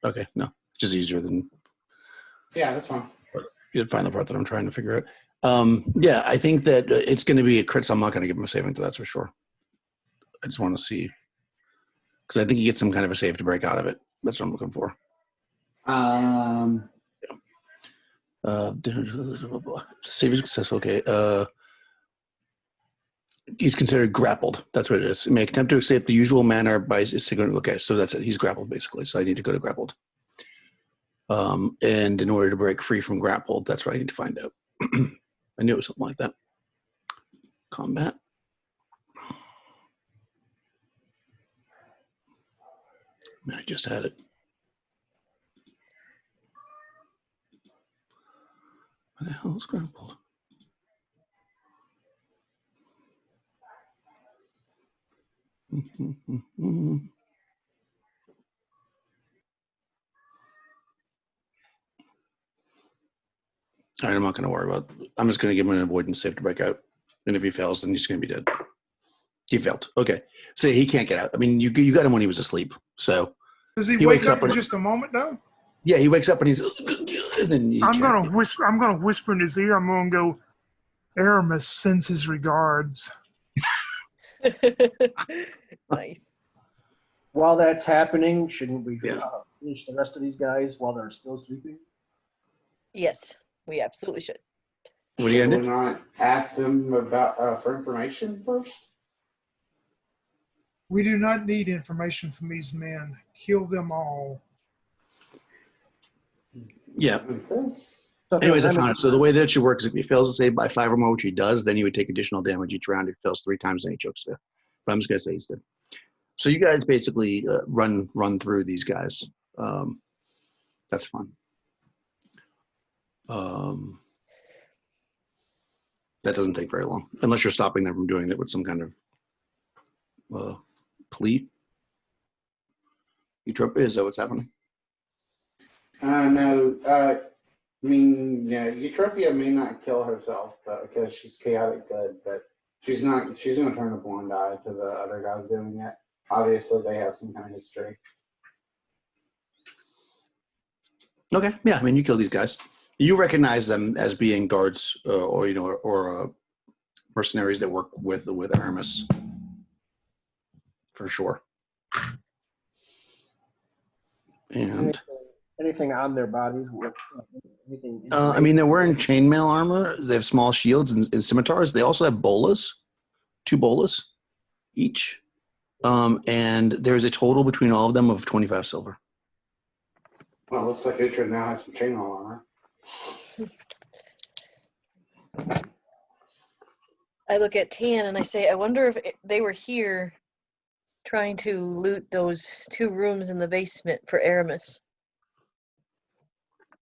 Okay, no, it's just easier than. Yeah, that's fine. You'd find the part that I'm trying to figure out. Yeah, I think that it's going to be a crit, so I'm not going to give him a saving throw, that's for sure. I just want to see. Because I think he gets some kind of a save to break out of it. That's what I'm looking for. Save is successful, okay. He's considered grappled. That's what it is. He may attempt to escape the usual manner by okay, so that's it. He's grappled, basically. So I need to go to grappled. And in order to break free from grappled, that's what I need to find out. I knew it was something like that. Combat. I just had it. What the hell is grappled? All right, I'm not going to worry about it. I'm just going to give him an avoidance save to break out. And if he fails, then he's going to be dead. He failed. Okay. So he can't get out. I mean, you got him when he was asleep. So does he wake up in just a moment, though? Yeah, he wakes up and he's. And then I'm going to whisper. I'm going to whisper in his ear. I'm going to go, Aramis sends his regards. Nice. While that's happening, shouldn't we finish the rest of these guys while they're still sleeping? Yes, we absolutely should. What are you going to do? Not ask them about for information first? We do not need information from these men. Kill them all. Yeah. So Anyways, I found it. So the way that should work is if he fails to save by 5 or more, which he does, then he would take additional damage each round. If he fails 3 times, then he chokes to. But I'm just going to say he's dead. So you guys basically run through these guys. That's fun. That doesn't take very long, unless you're stopping them from doing it with some kind of plea. Eutropia, is that what's happening? No. I mean, yeah, Eutropia may not kill herself, but because she's chaotic good, but she's not. She's going to turn a blind eye to the other guys doing it. Obviously, they have some kind of history. Okay, yeah. I mean, you kill these guys. You recognize them as being guards, or mercenaries that work with Aramis, for sure. And anything on their bodies? Anything? I mean, they're wearing chainmail armor. They have small shields and scimitars. They also have bolas, 2 bolas each. And there's a total between all of them of 25 silver. Well, it looks like Uhtred now has some chainmail armor. I look at Tan and I say, I wonder if they were here trying to loot those 2 rooms in the basement for Aramis.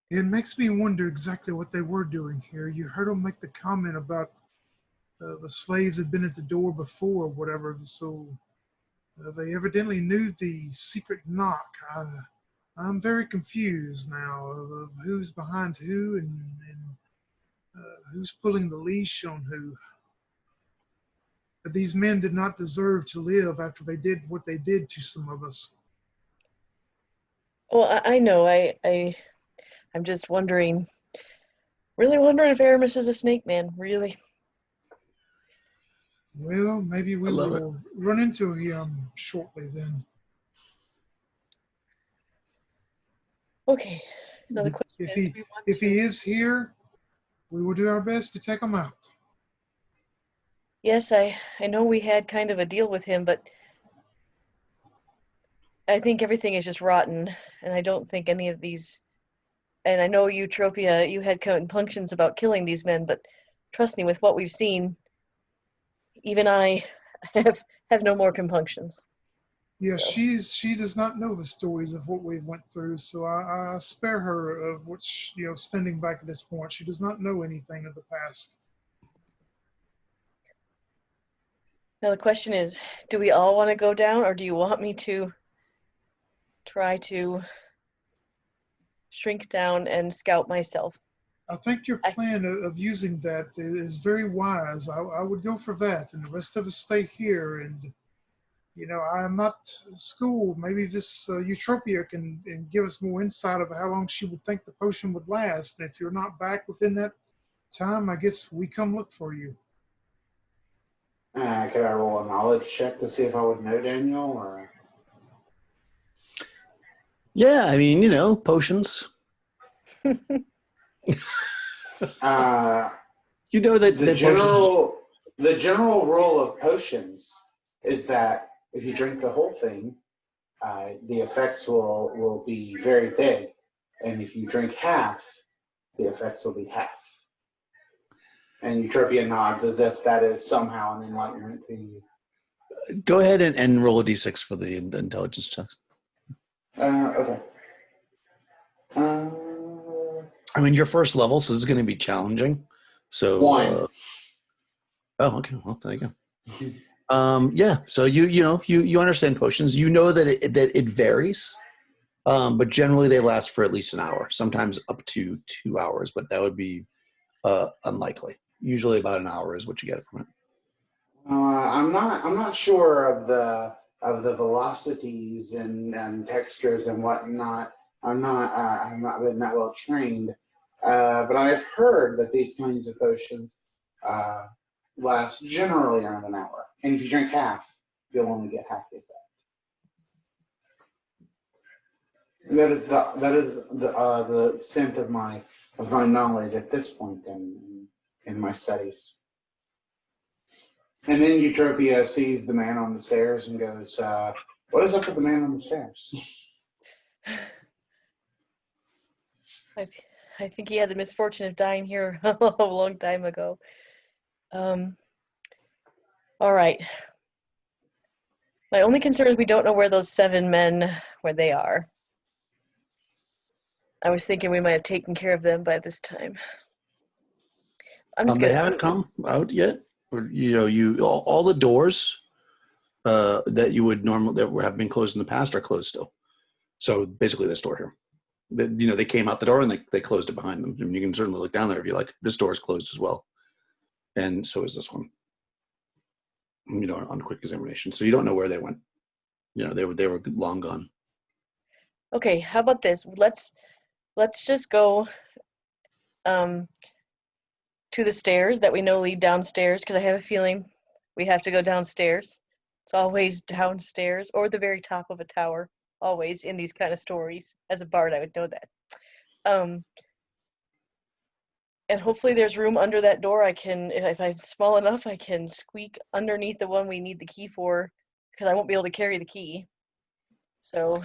It makes me wonder exactly what they were doing here. You heard them make the comment about the slaves had been at the door before or whatever, so they evidently knew the secret knock. I'm very confused now of who's behind who and who's pulling the leash on who. But these men did not deserve to live after they did what they did to some of us. Well, I know. I'm just wondering Really wondering if Aramis is a snake man. Really. Well, maybe we I love it. will run into him shortly then. Okay. Now the question If is, he do we want if to... he is here, we will do our best to take him out. Yes, I know we had kind of a deal with him, but I think everything is just rotten, and I don't think any of these... And I know Eutropia, you had compunctions about killing these men, but trust me, with what we've seen, even I have no more compunctions. Yeah, So. she does not know the stories of what we went through, so I spare her of what's standing back at this point. She does not know anything of the past. Now the question is, do we all want to go down, or do you want me to try to shrink down and scout myself? I think your plan of using that is very wise. I would go for that, and the rest of us stay here. And I'm not schooled. Maybe this Eutropia can give us more insight of how long she would think the potion would last. And if you're not back within that time, I guess we come look for you. Could I roll a knowledge check to see if I would know Daniel? Or Yeah, I mean, potions. You know that the general rule of potions is that if you drink the whole thing, the effects will be very big, and if you drink half, the effects will be half. And Eutropia nods as if that is somehow an enlightenment to you. Go ahead and roll a d6 for the intelligence check. Okay. I mean, your first level, so this is going to be challenging. So, 1. Oh, okay. Well, there you go. Yeah. So you understand potions. You know that it varies, but generally they last for at least an hour. Sometimes up to 2 hours, but that would be unlikely. Usually about an hour is what you get from it. I'm not sure of the velocities and textures and whatnot. I've not been that well trained, but I've heard that these kinds of potions last generally around an hour. And if you drink half, you'll only get half the effect. And that is the extent of my knowledge at this point in my studies. And then Eutropia sees the man on the stairs and goes, "What is up with the man on the stairs?" I think he had the misfortune of dying here a long time ago. All right. My only concern is we don't know where those 7 men, where they are. I was thinking we might have taken care of them by this time. I'm just They haven't come out yet. Or, all the doors that you would normally that have been closed in the past are closed still. So basically, this door here. They came out the door and they closed it behind them. I mean, you can certainly look down there if you like. This door is closed as well, and so is this one. On quick examination, so you don't know where they went. They were long gone. Okay, how about this? Let's just go to the stairs that we know lead downstairs, because I have a feeling we have to go downstairs. It's always downstairs or the very top of a tower. Always in these kind of stories. As a bard, I would know that. And hopefully there's room under that door. I can, if I'm small enough, I can squeak underneath the one we need the key for, because I won't be able to carry the key. So.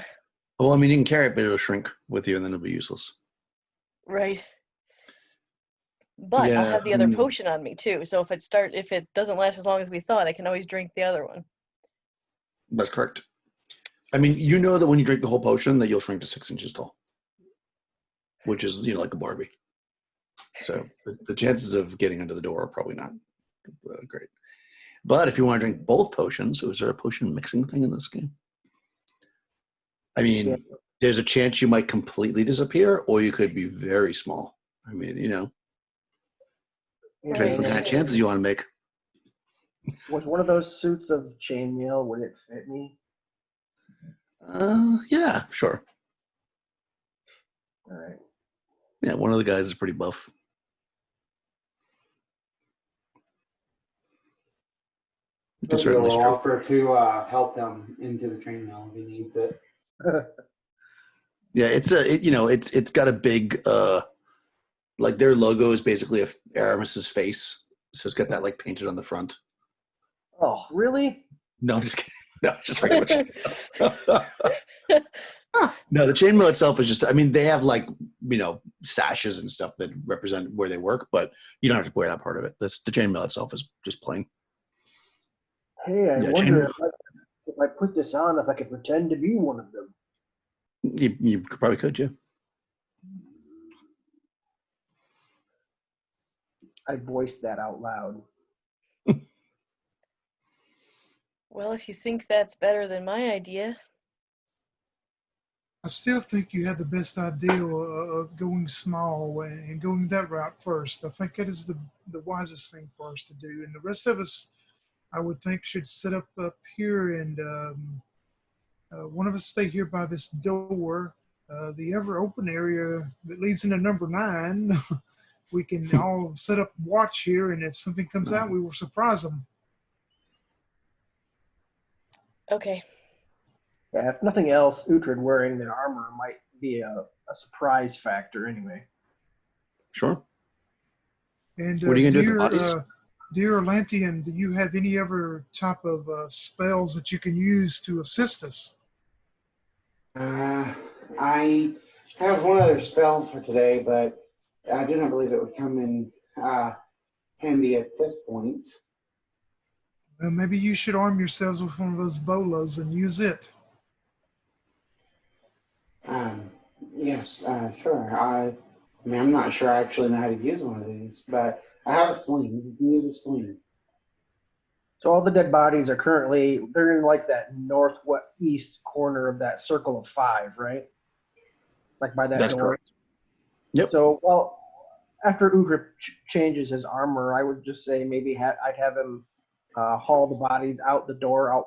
Well, I mean, you can carry it, but it'll shrink with you, and then it'll be useless. Right. But yeah, I'll have the other potion on me too. So if it doesn't last as long as we thought, I can always drink the other one. That's correct. I mean, you know that when you drink the whole potion, that you'll shrink to 6 inches tall, which is like a Barbie. So the chances of getting under the door are probably not great. But if you want to drink both potions, is there a potion mixing thing in this game? I mean, There's a chance you might completely disappear, or you could be very small. I mean, depends on the kind of chances you want to make. Was one of those suits of chainmail, would it fit me? Yeah, sure. All right. Yeah, one of the guys is pretty buff. You can Maybe certainly we'll struggle. offer to help him into the chainmail if he needs it. Yeah, it's got a big like their logo is basically Aramis's face, so it's got that like painted on the front. Oh, really? No, I'm just kidding. No, it's just regular chainmail. No, the chainmail itself is just. I mean, they have like sashes and stuff that represent where they work, but you don't have to wear that part of it. The chainmail itself is just plain. Hey, I Yeah, wonder if I put this on, if I could pretend to be one of them. You probably could, yeah. I voiced that out loud. Well, if you think that's better than my idea. I still think you have the best idea of going small and going that route first. I think that is the wisest thing for us to do. And the rest of us, I would think, should sit up here, and one of us stay here by this door. The ever open area that leads into number 9, we can all set up watch here, and if something comes out, we will surprise them. Okay. Yeah, if nothing else, Uhtred wearing the armor might be a surprise factor anyway. Sure. And what are you gonna do with the bodies? Dear Atlantean, do you have any other type of spells that you can use to assist us? I have one other spell for today, but I do not believe it would come in handy at this point. Maybe you should arm yourselves with one of those bolas and use it. Yes, sure. I mean, I'm not sure I actually know how to use one of these, but I have a sling. You can use a sling. So all the dead bodies are they're in like that northwest corner of that circle of 5, right? Like by that That's door. correct. Yep. So, well, after Uhtred changes his armor, I would just say maybe I'd have him haul the bodies out the door, out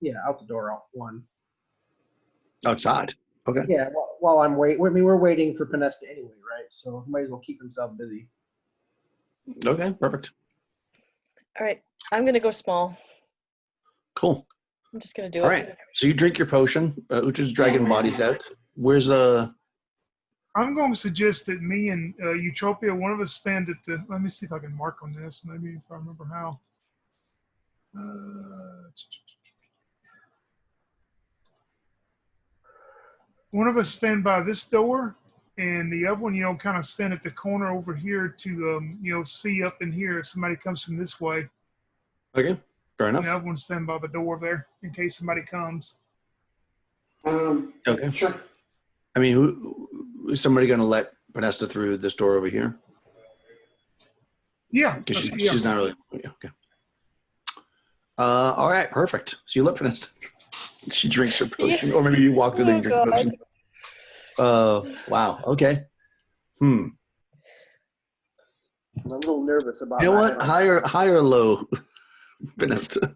the door, out one. Outside. Okay. Yeah, while I'm waiting. I mean, we're waiting for Pinesta anyway, right? So he might as well keep himself busy. Okay, perfect. All right. I'm going to go small. Cool. I'm just going to do All it. right. So you drink your potion. Uhtred's dragging bodies out. Where's I'm going to suggest that me and Eutropia, one of us stand at the. Let me see if I can mark on this. Maybe if I remember how. One of us stand by this door, and the other one, kind of stand at the corner over here to, see up in here if somebody comes from this way. Okay, fair enough. And the other one stand by the door there in case somebody comes. Okay. Sure. I mean, who is somebody going to let Pinesta through this door over here? Yeah. Because she's not really. Yeah, okay. All right, perfect. So you let Pinesta. She drinks her potion, or maybe you walk through and drink the potion. Wow. Okay. I'm a little nervous about. You know what? High or low, Pinesta?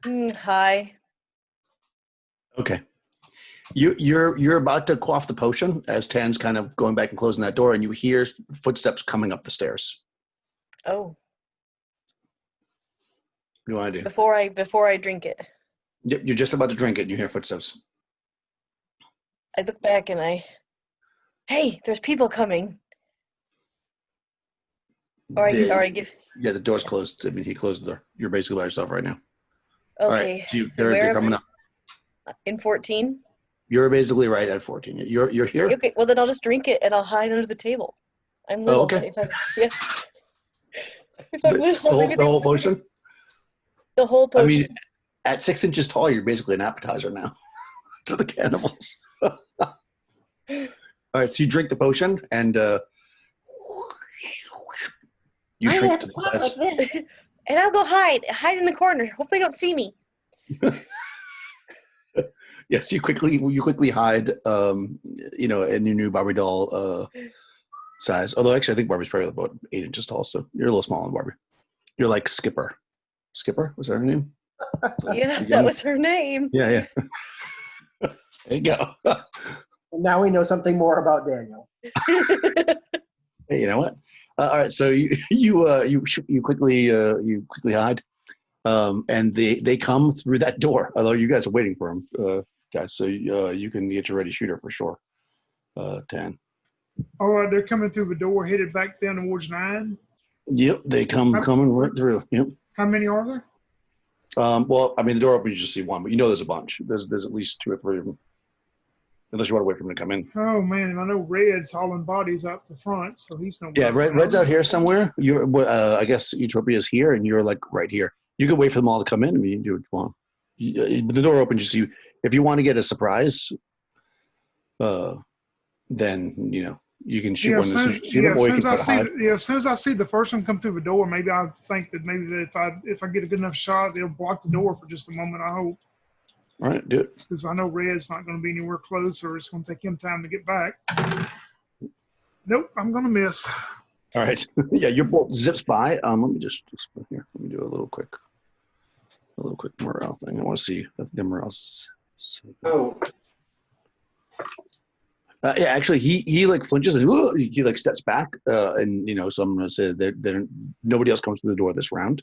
Hi. Okay. You're about to quaff the potion as Tan's kind of going back and closing that door, and you hear footsteps coming up the stairs. Oh. What do you want to do? Before I drink it. Yep, you're just about to drink it, and you hear footsteps. I look back and hey, there's people coming. Or I give. Yeah, the door's closed. I mean, he closed the door. You're basically by yourself right now. Okay. All right, they're coming up. In 14? You're basically right at 14. You're here? Okay, well then I'll just drink it and I'll hide under the table. I'm little. Oh, okay. If I'm little, The whole potion? The whole potion. I mean, at 6 inches tall, you're basically an appetizer now to the cannibals. All right, so you drink the potion, and you shrink to the size. Like and I'll go hide in the corner. Hope they don't see me. Yes, you quickly hide, in your new Barbie doll size. Although actually, I think Barbie's probably about 8 inches tall, so you're a little small on Barbie. You're like Skipper. Skipper, was that her name? Yeah, that was her name. Yeah. There you go. And now we know something more about Daniel. Hey, you know what? All right, so you quickly hide. And they come through that door. Although you guys are waiting for them, guys, so you can get your ready shooter for sure. 10. All right, they're coming through the door, headed back down towards 9. Yep, they coming right through. Yep. How many are there? Well, I mean, the door opens, you just see one, but you know there's a bunch. There's at least 2 or 3 of them. Unless you want to wait for them to come in. Oh man, and I know Red's hauling bodies out the front, so he's no. Yeah, Red's out here somewhere. You're, I guess Utopia's here, and you're like right here. You can wait for them all to come in. I mean, you can do what you want. The door opens. You see, if you want to get a surprise, then you can shoot one. As soon as I see the first one come through the door, maybe I think that if I get a good enough shot, they'll block the door for just a moment. I hope. All right, do it. Because I know Red's not going to be anywhere close, or it's going to take him time to get back. Nope, I'm going to miss. All right. Yeah, your bolt zips by. Let me just here. Let me do a little quick morale thing. I want to see if the morale's. Oh. Yeah, actually, he like flinches and he like steps back, and so I'm going to say that nobody else comes through the door this round.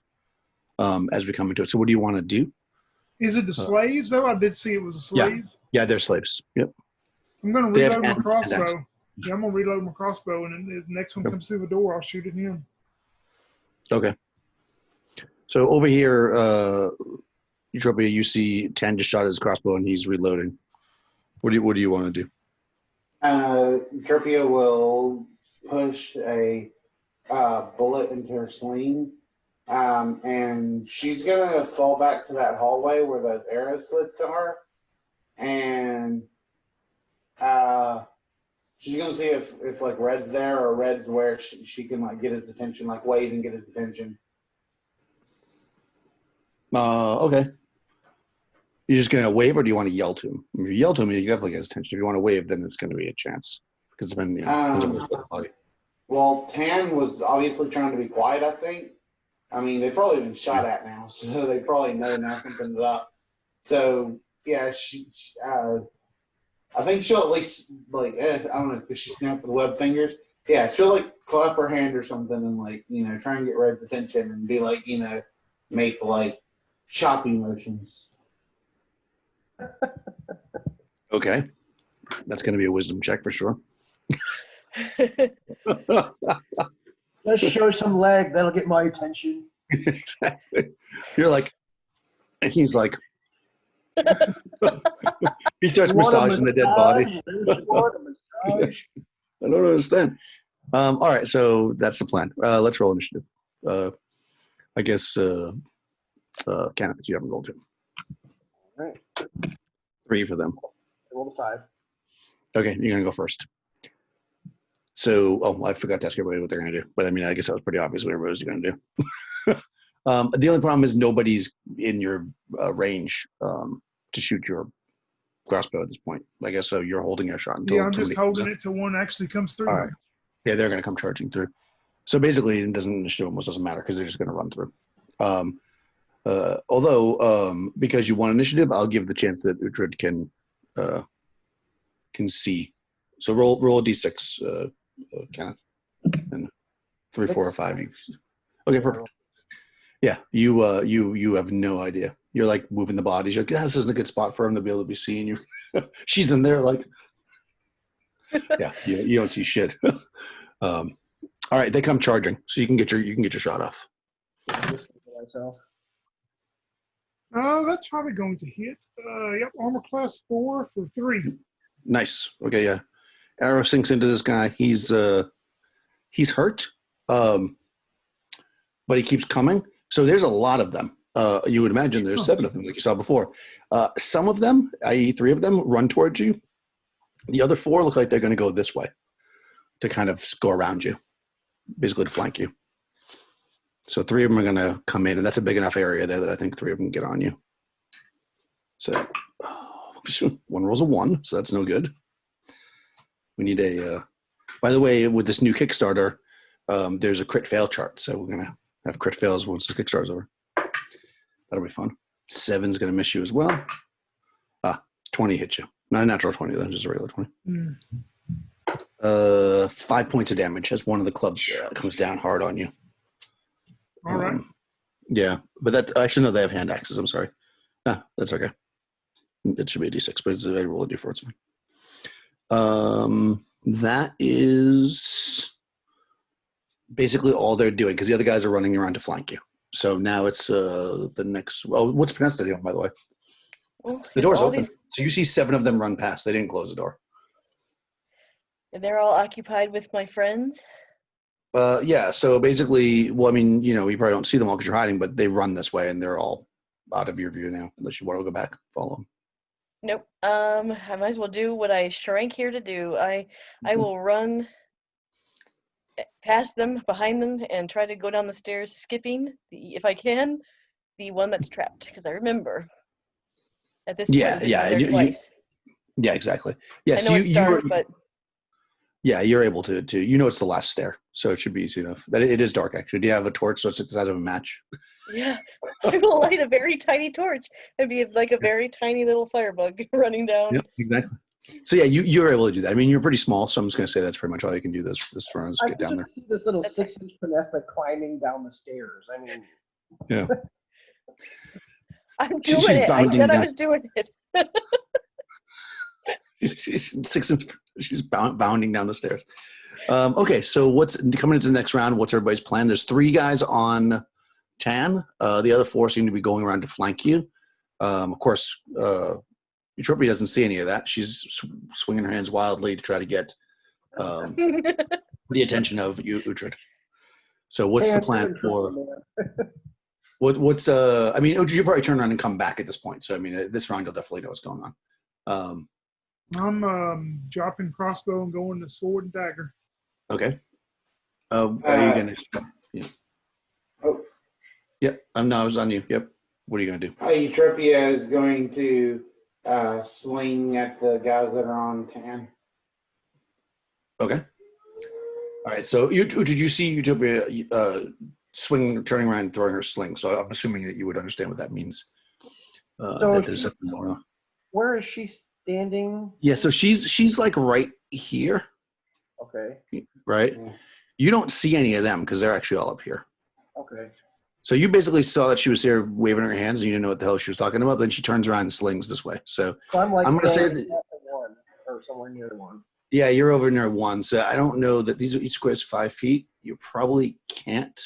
As we come into it, so what do you want to do? Is it the slaves though? I did see it was a slave. Yeah, they're slaves. Yep. I'm going to reload my crossbow. Yeah, I'm going to reload my crossbow, and then if the next one comes through the door, I'll shoot at him. Okay. So over here, Utopia, you see 10 just shot his crossbow, and he's reloading. What do you want to do? Utopia will push a bullet into her sling, and she's gonna fall back to that hallway where the arrow slits are, and she's gonna see if like Red's there, or Red's where she can like get his attention, like wave and get his attention. Okay. You're just gonna wave, or do you want to yell to him? If you yell to him, you definitely get his attention. If you want to wave, then it's going to be a chance because depending on his body. Well, Tan was obviously trying to be quiet, I think. I mean, they've probably been shot at now, so they probably know now something's up. So yeah, I think she'll at least like I don't know, because she snapped with web fingers. Yeah, she'll like clap her hand or something and like try and get Red's attention and be like make like choppy motions. Okay, that's going to be a wisdom check for sure. Let's show some leg. That'll get my attention. Exactly. You're like, and he's like, he starts massaging the dead body. I don't understand. All right, so that's the plan. Let's roll initiative. I guess Kenneth, that you haven't rolled it. All right. 3 for them. I rolled a 5. Okay, you're gonna go first. So, I forgot to ask everybody what they're gonna do, but I mean, I guess that was pretty obvious what everybody was gonna do. The only problem is nobody's in your range to shoot your crossbow at this point. I guess so. You're holding your shot until. Yeah, I'm just holding it till one actually comes through. All right. Yeah, they're gonna come charging through. So basically, it almost doesn't matter because they're just gonna run through. Although, because you want initiative, I'll give the chance that Uhtred can see. So roll a d6, Kenneth, and 3, 4, or 5. Okay, perfect. Yeah, you have no idea. You're like moving the bodies. You're like, this isn't a good spot for him to be able to be seeing you. She's in there, like, yeah, you don't see shit. All right, they come charging, so you can get your shot off. That's probably going to hit. Yep, armor class 4 for 3. Nice. Okay, yeah. Arrow sinks into this guy. He's hurt, but he keeps coming. So there's a lot of them. You would imagine there's 7 of them, like you saw before. Some of them, i.e. 3 of them, run towards you. The other 4 look like they're going to go this way to kind of go around you, basically to flank you. So 3 of them are going to come in, and that's a big enough area there that I think 3 of them can get on you. So one rolls a 1, so that's no good. We need a, by the way, with this new Kickstarter, there's a crit fail chart. So we're going to have crit fails once the Kickstarter's over. That'll be fun. 7's going to miss you as well. 20 hits you. Not a natural 20, though, just a regular 20. 5 points of damage as one of the clubs comes down hard on you. All right. Yeah, but that I should know they have hand axes. I'm sorry. Ah, that's okay. It should be a D6, but it's a roll a D4. It's fine. That is basically all they're doing because the other guys are running around to flank you. So now it's the next. Oh, what's Panesta doing, by the way? Well, The door's all open. So you see 7 of them run past. They didn't close the door. They're all occupied with my friends. Yeah. So basically, well, I mean, you probably don't see them all because you're hiding, but they run this way and they're all out of your view now. Unless you want to go back, follow them. Nope. I might as well do what I shrank here to do. I will run past them, behind them, and try to go down the stairs, skipping, if I can, the one that's trapped. Because I remember at this point, I've been down there twice. Yeah, exactly. Yeah, I know it's dark, but yeah, you're able to. It's the last stair, so it should be easy enough. That it is dark actually. Do you have a torch so it's the size of a match? yeah, I will light a very tiny torch. It'd be like a very tiny little firebug running down. Yep, exactly. So yeah, you're able to do that. I mean, you're pretty small, so I'm just going to say that's pretty much all you can do this run is get down there. See this little 6-inch Panesta climbing down the stairs. I mean, yeah. I'm doing it. I said I was doing it. she's 6 inches. She's bounding down the stairs. Okay, so what's coming into the next round? What's everybody's plan? There's 3 guys on Tan. The other 4 seem to be going around to flank you. Of course, Utropia doesn't see any of that. She's swinging her hands wildly to try to get the attention of Uhtred. So what's the plan for? What's I mean, Uhtred, you probably turn around and come back at this point. So I mean, this round you'll definitely know what's going on. I'm dropping crossbow and going to sword and dagger. Okay. Are you gonna? Yeah. Oh. Yep. No, I was on you. Yep. What are you gonna do? Utropia is going to sling at the guys that are on Tan. Okay. All right. So did you see Utopia swing, turning around, and throwing her sling? So I'm assuming that you would understand what that means. That there's something going on. Where is she standing? Yeah. So she's like right here. Okay. Right. Yeah. You don't see any of them because they're actually all up here. Okay. So you basically saw that she was here waving her hands and you didn't know what the hell she was talking about. Then she turns around and slings this way. So I'm like, I'm going to say that. At the one or somewhere near the one. Yeah, you're over near 1. So I don't know that each square is 5 feet. You probably can't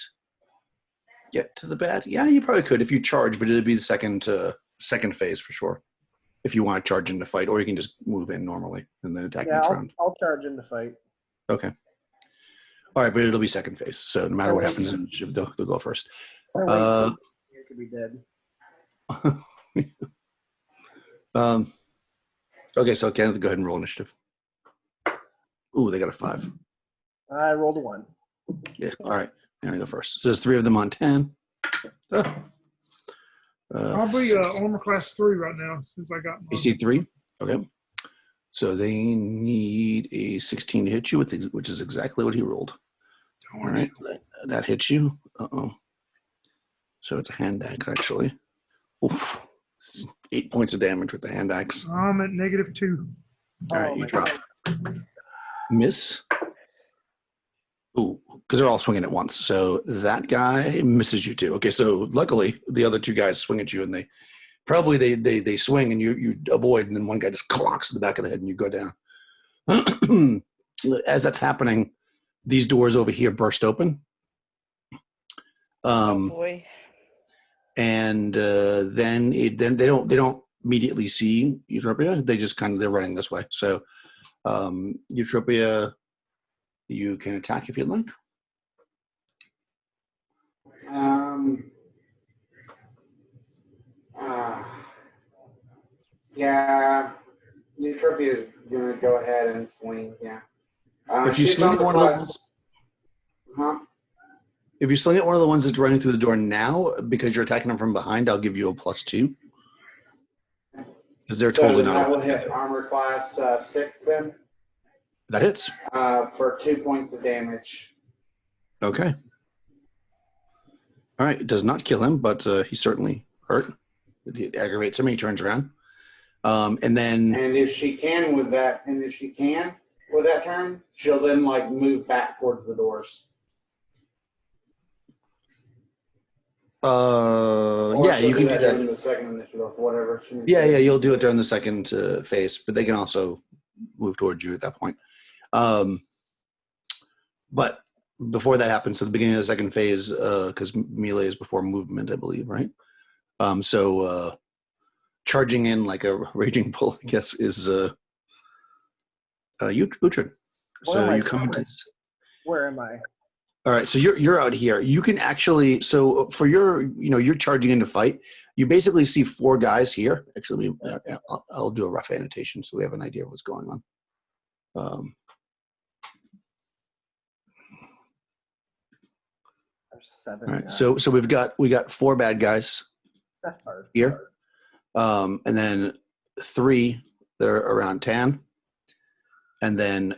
get to the bat. Yeah, you probably could if you charge, but it'd be the second phase for sure. If you want to charge in to fight, or you can just move in normally and then attack next round. I'll charge in to fight. Okay. All right, but it'll be second phase. So no matter what happens, they'll go first. You could be dead. Okay, so Kenneth, go ahead and roll initiative. Ooh, they got a 5. I rolled a 1. Yeah, all right. I'm going to go first. So there's 3 of them on 10. Probably armor class 3 right now since I got mine. AC 3? Okay. So they need a 16 to hit you, which is exactly what he rolled. All right. That hits you. Uh-oh. So it's a hand axe, actually. Oof. 8 points of damage with the hand axe. I'm at -2. All right, you drop. Miss. Ooh, because they're all swinging at once. So that guy misses you too. Okay, so luckily the other 2 guys swing at you, and they swing and you avoid, and then one guy just clocks to the back of the head and you go down. As that's happening, these doors over here burst open. Oh boy. And then they don't immediately see Utropia. They just they're running this way. So Utropia, you can attack if you'd like. Yeah, Utropia is gonna go ahead and swing. Yeah. If you sling at one of those, if you sling at one of the ones that's running through the door now, because you're attacking them from behind, I'll give you a +2. Because they're totally not. That will hit armor class 6 then. That hits. For 2 points of damage. Okay. All right. It does not kill him, but he's certainly hurt. It aggravates him. He turns around. And if she can with that turn, she'll then move back towards the doors. Or Yeah, she'll you can do that during that. the second initiative, whatever. Yeah, you'll do it during the second phase, but they can also move towards you at that point. But before that happens, so the beginning of the second phase, because melee is before movement, I believe, right? So charging in like a raging bull, I guess, is Uhtred. So you come into. Where am I? All right, so you're out here. You can actually, so for your, you're charging in to fight. You basically see 4 guys here. Actually, I'll do a rough annotation so we have an idea of what's going on. There's 7 All right, guys. so we got 4 bad guys That's hard. here, and then 3 that are around Tan, and then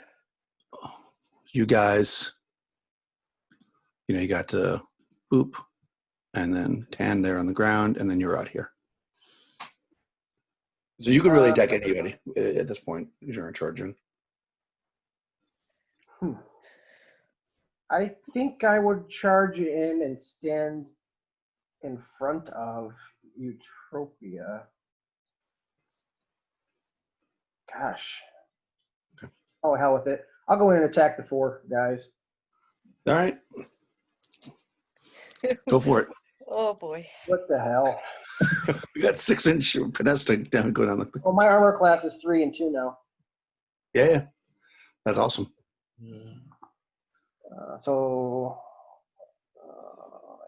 you guys, you got Boop, and then Tan there on the ground, and then you're out here. So you could really attack anybody at this point because you're in charging. I think I would charge in and stand in front of Utopia. Gosh. Okay. Oh, hell with it. I'll go in and attack the 4 guys. All right. Go for it. Oh boy. What the hell? We got 6-inch Pinesta down go down the. Well, my armor class is 3 and 2 now. Yeah. That's awesome. So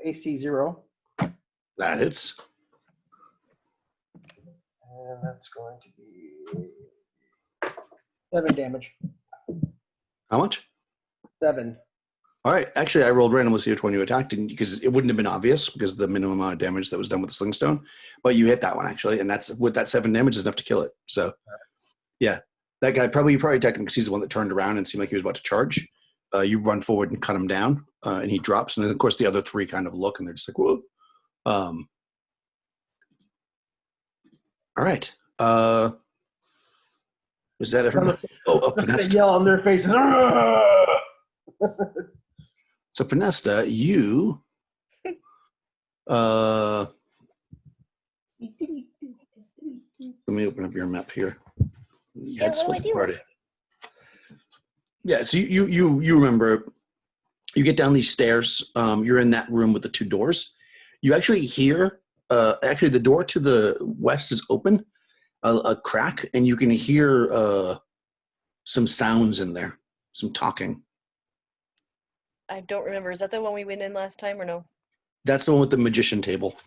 AC 0. That hits. And that's going to be 7 damage. How much? 7. All right. Actually, I rolled random to see which one you attacked because it wouldn't have been obvious because the minimum amount of damage that was done with the sling stone. But you hit that one actually, and that's with that 7 damage is enough to kill it. So, yeah, that guy you probably attacked him because he's the one that turned around and seemed like he was about to charge. You run forward and cut him down, and he drops. And then, of course, the other 3 kind of look and they're just like, "Whoa!" All right. Is that everybody? They yell on their faces. So Pinesta, you let me open up your map here. You had split the party. Yeah, so you remember you get down these stairs, you're in that room with the 2 doors. You actually hear actually the door to the west is open, a crack, and you can hear some sounds in there, some talking. I don't remember. Is that the one we went in last time or no? That's the one with the magician table.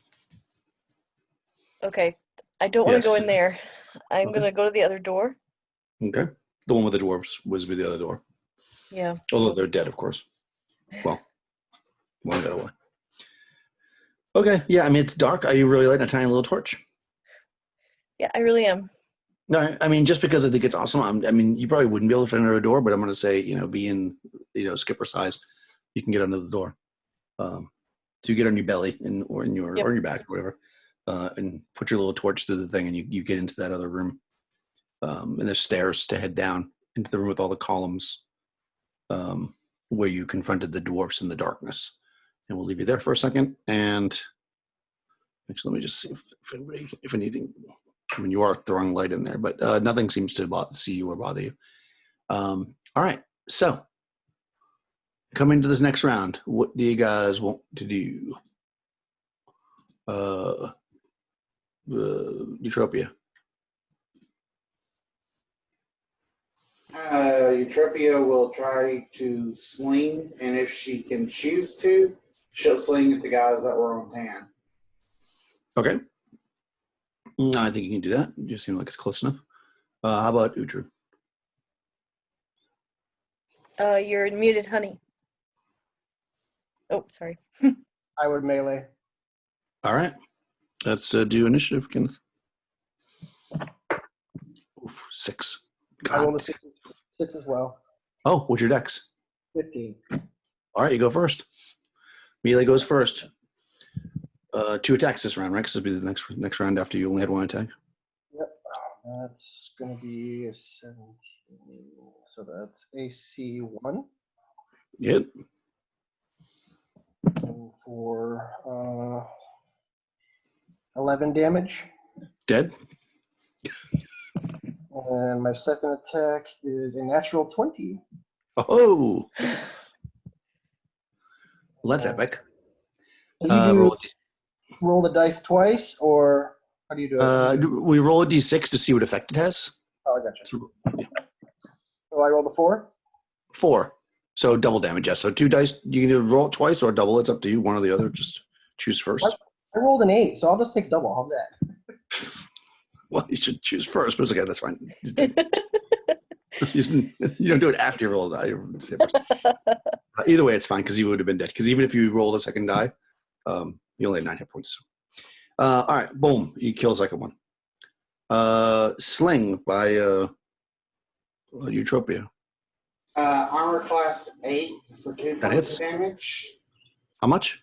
Okay. I don't want to Yes. go in there. I'm Okay. going to go to the other door. Okay. The one with the dwarves was the other door. Yeah. Although they're dead, of course. Well, one got away. Okay. Yeah, I mean, it's dark. Are you really lighting a tiny little torch? Yeah, I really am. No, I mean, just because I think it's awesome. I mean, you probably wouldn't be able to fit under a door, but I'm going to say, being, skipper size, you can get under the door. So you get on your belly or in your back, or whatever, and put your little torch through the thing, and you get into that other room. And there's stairs to head down into the room with all the columns, where you confronted the dwarfs in the darkness. And we'll leave you there for a second. And actually, let me just see if anything. I mean, you are throwing light in there, but nothing seems to see you or bother you. All right, so coming to this next round, what do you guys want to do? Eutropia. Eutropia will try to sling, and if she can choose to, she'll sling at the guys that were on Tan. Okay. No, I think you can do that. It just seems like it's close enough. How about Uhtred? You're muted, honey. Oh, sorry. I would melee. All right. Let's do initiative, Kenneth. Oof, 6. I rolled God. a 6 as well. Oh, what's your dex? 15. All right, you go first. Melee goes first. 2 attacks this round, right? Because it'll be the next round after you only had 1 attack. Yep. That's going to be a 17. So that's AC 1. Yep. For 11 damage. Dead. And my second attack is a natural 20. Oh, well, that's epic. So you do Roll, roll the dice twice, or how do you do it? we roll a d6 to see what effect it has. Oh, I gotcha. So, So I rolled a 4? 4. So double damage, yes. So 2 dice, you can either roll it twice or double. It's up to you, one or the other. Just choose first. I rolled an 8, so I'll just take double. How's that? Well, you should choose first, but it's okay, that's fine. You don't do it after you roll the die. You say first. Either way, it's fine because you would have been dead. Because even if you roll a second die, you only have 9 hit points. All right, boom, you kill the second one. Sling by Eutropia. Armor class 8 for 2 That points hits. of damage. How much?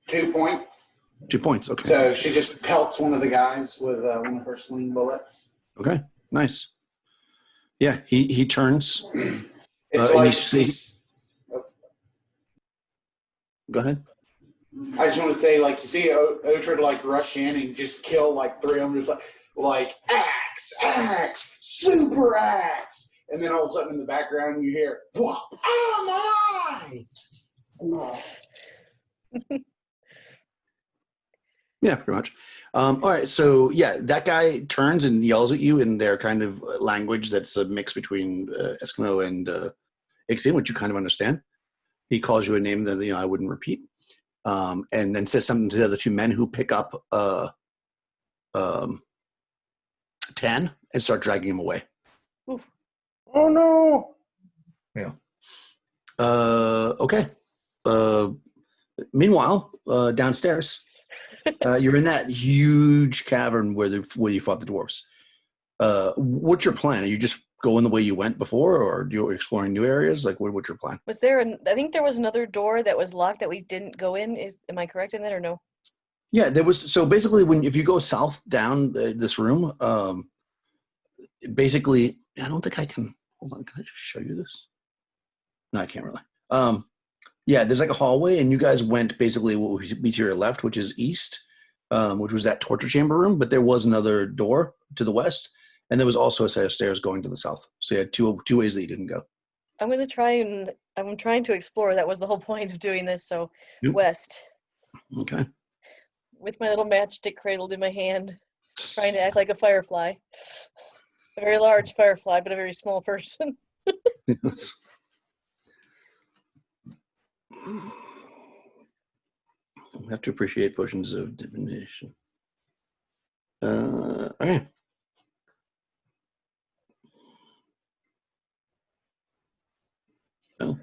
2 points. 2 points, okay. So she just pelts one of the guys with one of her sling bullets. Okay, nice. Yeah, he turns. It's and like Go ahead. I just want to say, like, you see Otra like rush in and just kill like 3 of them, just like axe, super axe, and then all of a sudden in the background you hear, "Whop! Oh my!" Yeah, pretty much. All right, so yeah, that guy turns and yells at you in their kind of language that's a mix between Eskimo and Ixian, which you kind of understand. He calls you a name that I wouldn't repeat, and then says something to the other 2 men who pick up 10 and start dragging him away. Oh no! Yeah. Okay. Meanwhile, downstairs. You're in that huge cavern where you fought the dwarves. What's your plan? Are you just going the way you went before, or are you exploring new areas? Like, what's your plan? Was there I think there was another door that was locked that we didn't go in. Am I correct in that or no? Yeah, there was. So basically, if you go south down this room, basically, I don't think I can. Hold on, can I just show you this? No, I can't really. Yeah, there's like a hallway, and you guys went basically what would be to your left, which is east, which was that torture chamber room. But there was another door to the west, and there was also a set of stairs going to the south. So you had two ways that you didn't go. I'm going to I'm trying to explore. That was the whole point of doing this. So Yep. west, Okay. with my little matchstick cradled in my hand, trying to act like a firefly. A very large firefly, but a very small person. Yes. I have to appreciate potions of divination. Okay. Oh,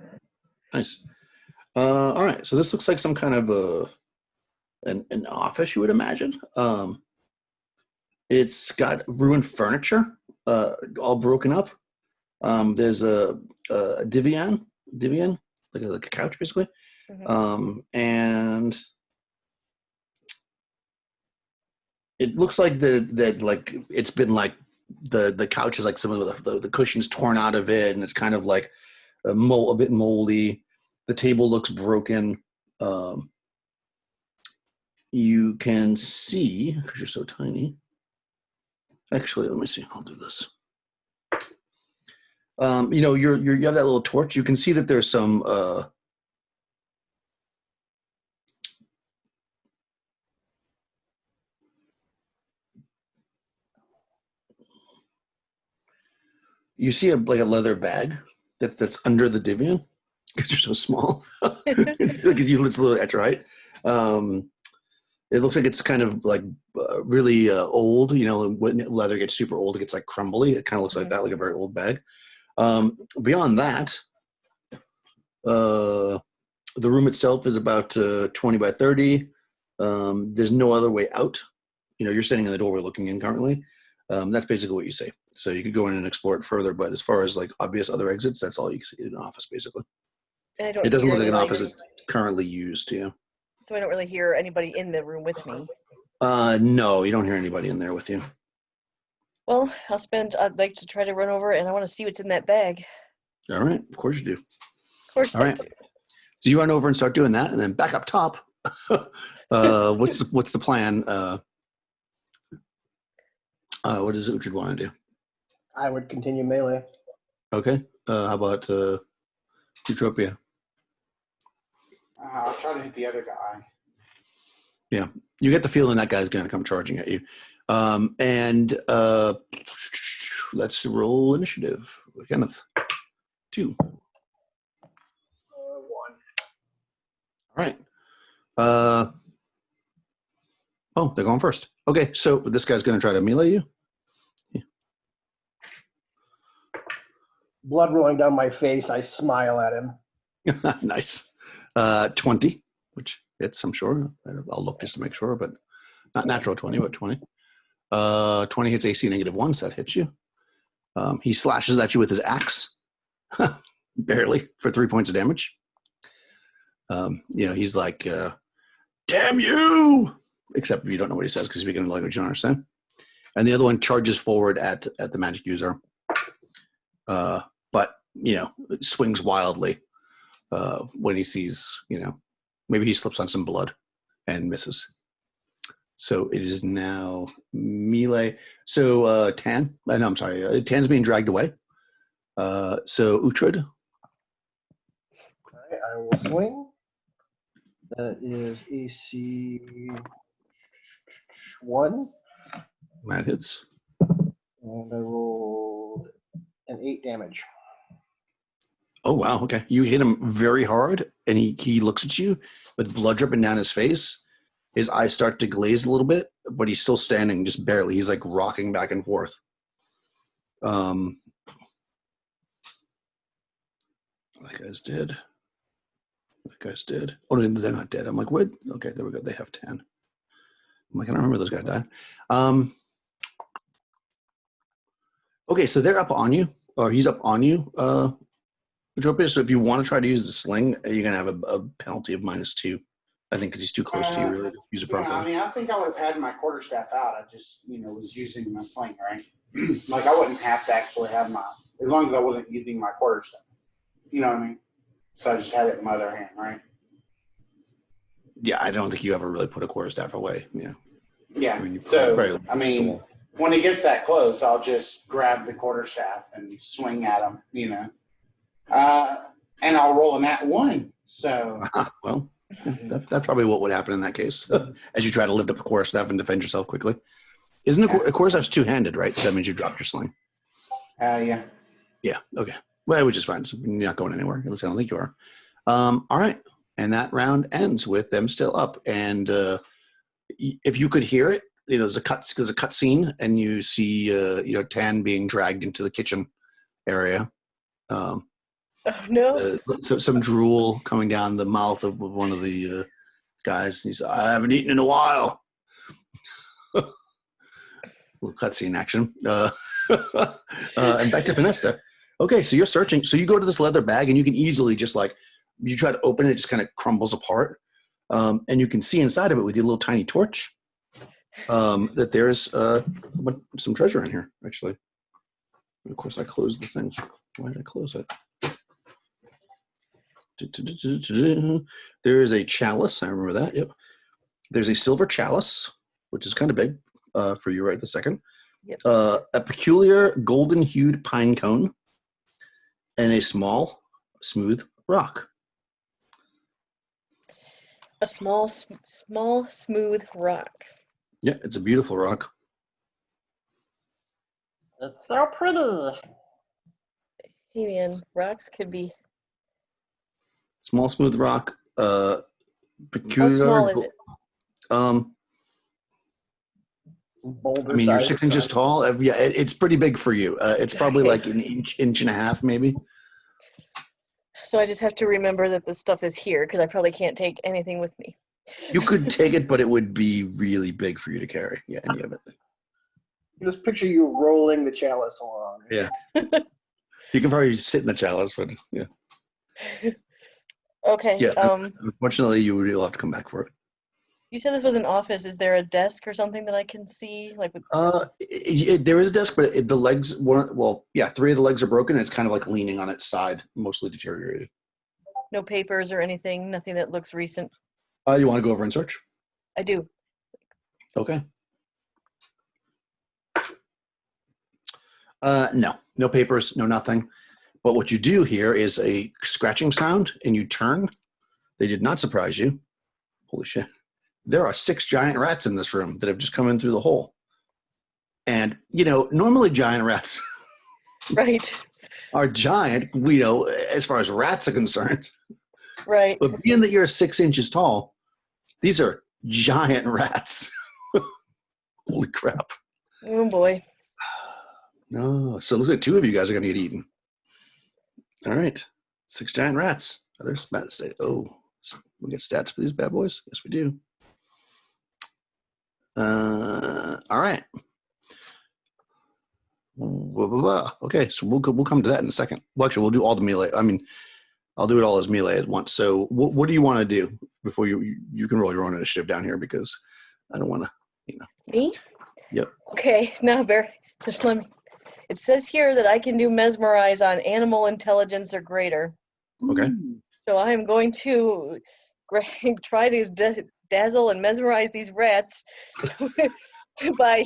nice. All right. So this looks like some kind of an office, you would imagine. It's got ruined furniture, all broken up. There's a divan, like a couch, basically. Mm-hmm. And it looks like that like it's been like the couch is like some of the cushions torn out of it, and it's kind of like a bit moldy. The table looks broken. You can see, because you're so tiny. Actually, let me see. I'll do this. You have that little torch. You can see that there's some you see a leather bag that's under the divan because you're so small. It's a little extra height. It looks like it's kind of like really old. When leather gets super old, it gets like crumbly. It kind of looks like that, like a very old bag. Beyond that, the room itself is about 20 by 30. There's no other way out. You're standing in the doorway looking in currently. That's basically what you say. So you could go in and explore it further, but as far as like obvious other exits, that's all you see in an office, basically. It doesn't look like an office that's currently used, yeah. So I don't really hear anybody in the room with me. No, you don't hear anybody in there with you. Well, I'd like to try to run over and I want to see what's in that bag. All right, of course you do. Of course All I right. do. So you run over and start doing that, and then back up top. What's the plan? What does Uhtred want to do? I would continue melee. Okay. How about Eutropia? I'll try to hit the other guy. Yeah, you get the feeling that guy's going to come charging at you. And let's roll initiative. Kenneth, 2. 1. All right. Oh, they're going first. Okay, so this guy's going to try to melee you. Blood rolling down my face, I smile at him. Nice. 20, which hits, I'm sure. I'll look just to make sure, but not natural 20, but 20. 20 hits AC -1, so that hits you. He slashes at you with his axe, barely, for 3 points of damage. He's like, damn you! Except you don't know what he says because he's speaking a language you don't understand. And the other one charges forward at the magic user. But, swings wildly when he sees, maybe he slips on some blood and misses. So it is now melee. So Tan, no, I'm sorry, Tan's being dragged away. So Uhtred. Alright, I will swing. That is AC 1. That hits. And I rolled an 8 damage. Oh, wow. Okay. You hit him very hard, and he looks at you with blood dripping down his face. His eyes start to glaze a little bit, but he's still standing, just barely. He's like rocking back and forth. That guy's dead. That guy's dead. Oh, no, they're not dead. I'm like, what? Okay, there we go. They have 10. I'm like, I don't remember those guys died. Okay, so they're up on you, or he's up on you, Utropia. So if you want to try to use the sling, you're going to have a penalty of -2. I think because he's too close to you really to use it properly. I mean, I think I would have had my quarterstaff out. I just, was using my sling, right? Like I wouldn't have to actually have as long as I wasn't using my quarterstaff. You know what I mean? So I just had it in my other hand, right? Yeah, I don't think you ever really put a quarterstaff away. Yeah. Yeah. I mean, when it gets that close, I'll just grab the quarterstaff and swing at him, and I'll roll a nat 1. So, well, that's probably what would happen in that case, as you try to lift up a quarterstaff and defend yourself quickly. Isn't a quarterstaff's two-handed, right? So that means you dropped your sling. Yeah. Yeah. Okay. Well, which is fine. So you're not going anywhere. At least I don't think you are. All right. And that round ends with them still up. And if you could hear it, there's a cut scene, and you see Tan being dragged into the kitchen area. Oh no! So some drool coming down the mouth of one of the guys. He's, I haven't eaten in a while. Little cutscene action. And back to Finesta. Okay, so you're searching. So you go to this leather bag, and you can easily just you try to open it, it just kind of crumbles apart. And you can see inside of it with your little tiny torch that there's some treasure in here, actually. And of course, I closed the thing. Why did I close it? There is a chalice. I remember that. Yep. There's a silver chalice, which is kind of big for you right this second. Yep. A peculiar golden-hued pine cone, and a small, smooth rock. A small, smooth rock. Yeah, it's a beautiful rock. It's so pretty. Hey man, rocks could be. Small, smooth rock. Peculiar. How small is it? Boulder I mean, you're size. 6 inches tall. Yeah, it's pretty big for you. It's probably like an inch and a half, maybe. So I just have to remember that this stuff is here because I probably can't take anything with me. You could take it, but it would be really big for you to carry. Yeah, any of it. Just picture you rolling the chalice along. Yeah. You can probably sit in the chalice, but yeah. Okay. Yeah. Unfortunately, you'll have to come back for it. You said this was an office. Is there a desk or something that I can see? There is a desk, but the legs weren't. Well, yeah, 3 of the legs are broken. And it's kind of like leaning on its side, mostly deteriorated. No papers or anything, nothing that looks recent. You want to go over and search? I do. Okay. No papers, no nothing. But what you do here is a scratching sound, and you turn. They did not surprise you. Holy shit. There are 6 giant rats in this room that have just come in through the hole. And, normally giant rats Right. are giant, as far as rats are concerned. Right. But being that you're 6 inches tall, these are giant rats. Holy crap. Oh boy. No. So it looks like 2 of you guys are going to get eaten. All right. 6 giant rats. Others say, oh, we get stats for these bad boys? Yes, we do. All right. Blah, blah, blah. Okay, so we'll come to that in a second. Well, actually, we'll do all the melee. I mean, I'll do it all as melee at once. So what do you want to do before you can roll your own initiative down here, because I don't want to, Me? Yep. Okay, now Bear, just let me. It says here that I can do mesmerize on animal intelligence or greater. Okay. So I am going to try to dazzle and mesmerize these rats by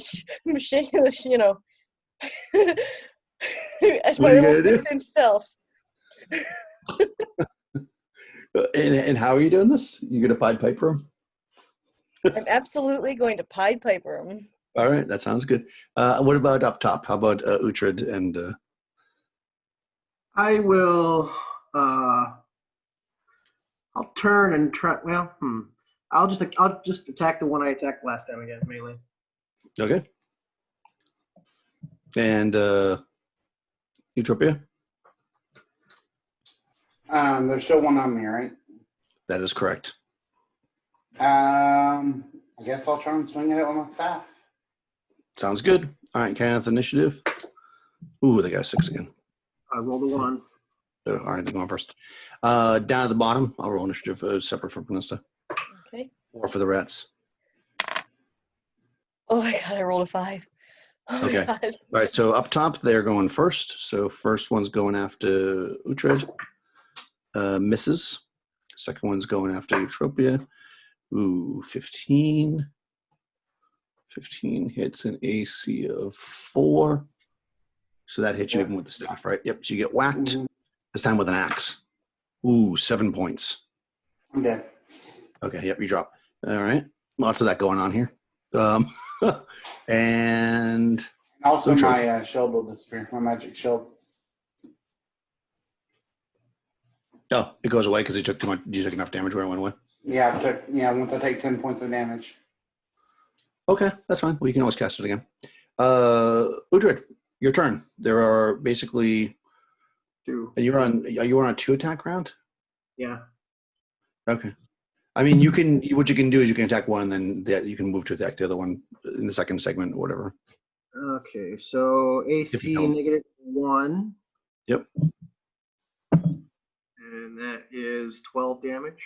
shaking, as What my are you little gonna do? 6-inch self. And how are you doing this? You gonna Pied Piper him? I'm absolutely going to Pied Piper him. All right, that sounds good. What about up top? How about Uhtred and? I will. I'll turn and try. Well, I'll just attack the one I attacked last time again, melee. Okay. And Utopia? There's still one on me, right? That is correct. I guess I'll try and swing at it with my staff. Sounds good. All right, Kenneth, initiative. Ooh, they got 6 again. I rolled a 1. All right, they're going first. Down at the bottom, I'll roll initiative separate from Panista. Okay. Or for the rats. Oh my god, I rolled a 5. Oh my Okay. god. All right, so up top, they're going first. So first one's going after Uhtred. Misses. Second one's going after Eutropia. Ooh, 15. 15 hits an AC of 4. So that hits you even with the staff, right? Yep, so you get whacked. Mhm. This time with an axe. Ooh, 7 points. I'm dead. Okay, yep, you drop. All right. Lots of that going on here. And Also, Uhtred. my shield will disappear. My magic shield. Oh, it goes away because you took too much. You took enough damage where it went away. Yeah, once I take 10 points of damage. Okay, that's fine. Well, you can always cast it again. Uhtred, your turn. There are basically 2. are you on a 2 attack round? Yeah. Okay. I mean, what you can do is you can attack one, and then you can move to attack the other one in the second segment or whatever. Okay, so If you AC don't. -1. Yep. And that is 12 damage.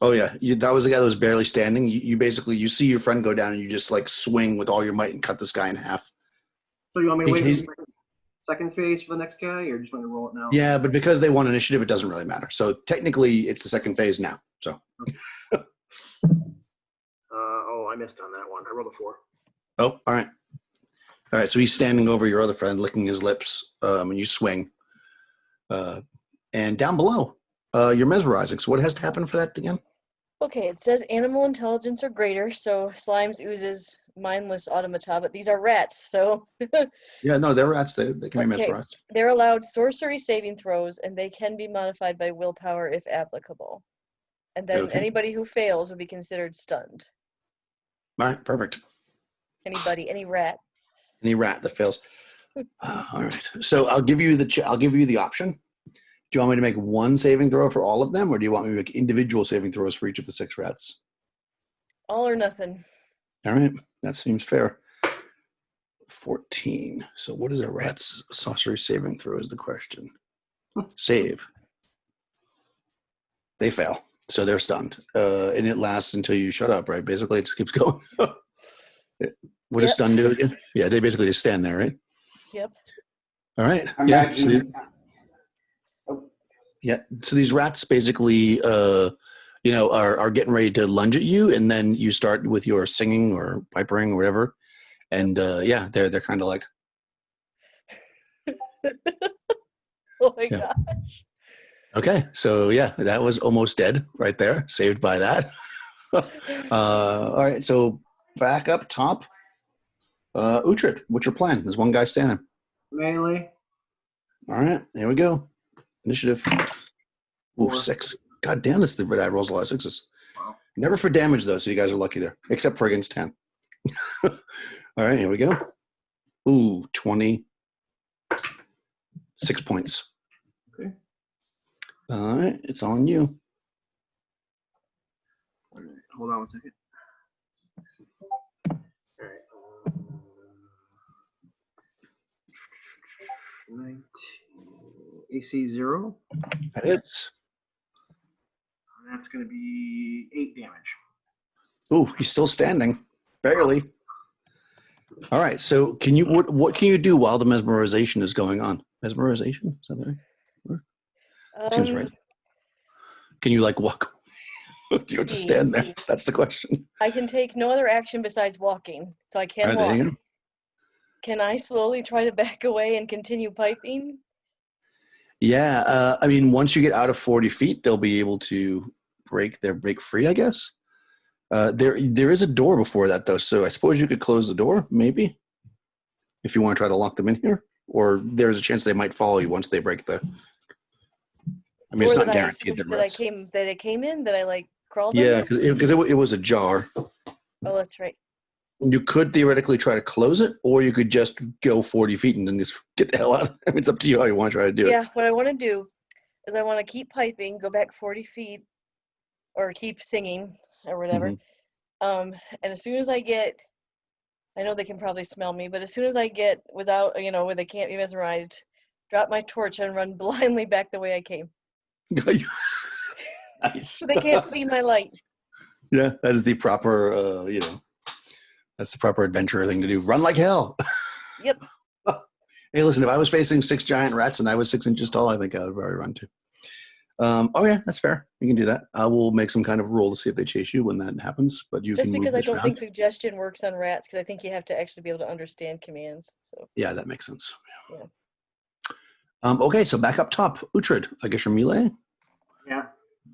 Oh yeah, that was the guy that was barely standing. You basically you see your friend go down and you just like swing with all your might and cut this guy in half. So you want me to wait He's- for the second phase for the next guy, or just want to roll it now? Yeah, but because they won initiative, it doesn't really matter. So technically, it's the second phase now. So. I missed on that one. I rolled a 4. Oh, all right. All right, so he's standing over your other friend, licking his lips, and you swing. And down below, you're mesmerizing. So what has to happen for that again? Okay, it says animal intelligence or greater, so slimes, oozes, mindless automata, but these are rats, so Yeah, no, they're rats. They can be Okay. mesmerized. they're allowed sorcery saving throws, and they can be modified by willpower if applicable. And then Okay. anybody who fails will be considered stunned. All right, perfect. Any rat. Any rat that fails. All right. So I'll give you the option. Do you want me to make one saving throw for all of them, or do you want me to make individual saving throws for each of the 6 rats? All or nothing. All right, that seems fair. 14. So what is a rat's sorcery saving throw is the question. Save. They fail. So they're stunned. And it lasts until you shut up, right? Basically, it just keeps going. What does Yep. stun do again? Yeah, they basically just stand there, right? Yep. All right. Imagine. Yeah. Yeah. So these rats basically, are getting ready to lunge at you, and then you start with your singing or pipering or whatever, and they're kind of like, Oh my yeah. god. Okay. So yeah, that was almost dead right there, saved by that. All right. So back up top, Uhtred, what's your plan? There's one guy standing. Melee. All right, here we go. Initiative. Ooh, 4. 6. God damn, this guy rolls a lot of 6s. Wow. Never for damage, though, so you guys are lucky there. Except for against 10. All right, here we go. Ooh, 26 points. Okay. All right, it's on you. All right, hold on one second. All right. 19, AC 0. That hits. That's going to be 8 damage. Ooh, he's still standing. Barely. All right, so can you what can you do while the mesmerization is going on? Mesmerization? Is that right? Seems right. Can you walk? You have to stand there. That's the question. I can take no other action besides walking, so I can All right, there you walk. go. Can I slowly try to back away and continue piping? Yeah, I mean, once you get out of 40 feet, they'll be able to break free, I guess. There is a door before that, though, so I suppose you could close the door, maybe, if you want to try to lock them in here. Or there's a chance they might follow you once they break the. I mean, it's not guaranteed that it came in, that I crawled Yeah, under? because it was ajar. Oh, that's right. You could theoretically try to close it, or you could just go 40 feet and then just get the hell out. I mean, it's up to you how you want to try to do it. Yeah, what I want to do is I want to keep piping, go back 40 feet, or keep singing, or whatever. Mhm. And as soon as I get, I know they can probably smell me, but as soon as I get without, where they can't be mesmerized, drop my torch and run blindly back the way I came. Nice. So they can't see my light. Yeah, that is the proper, that's the proper adventurer thing to do. Run like hell. Yep. Hey, listen, if I was facing 6 giant rats and I was 6 inches tall, I think I would probably run too. Yeah, that's fair. You can do that. I will make some kind of roll to see if they chase you when that happens, but you Just can move because I this don't round. think suggestion works on rats, because I think you have to actually be able to understand commands. So Yeah, that makes sense. yeah. Okay, so back up top. Uhtred, I guess you're melee? Yeah.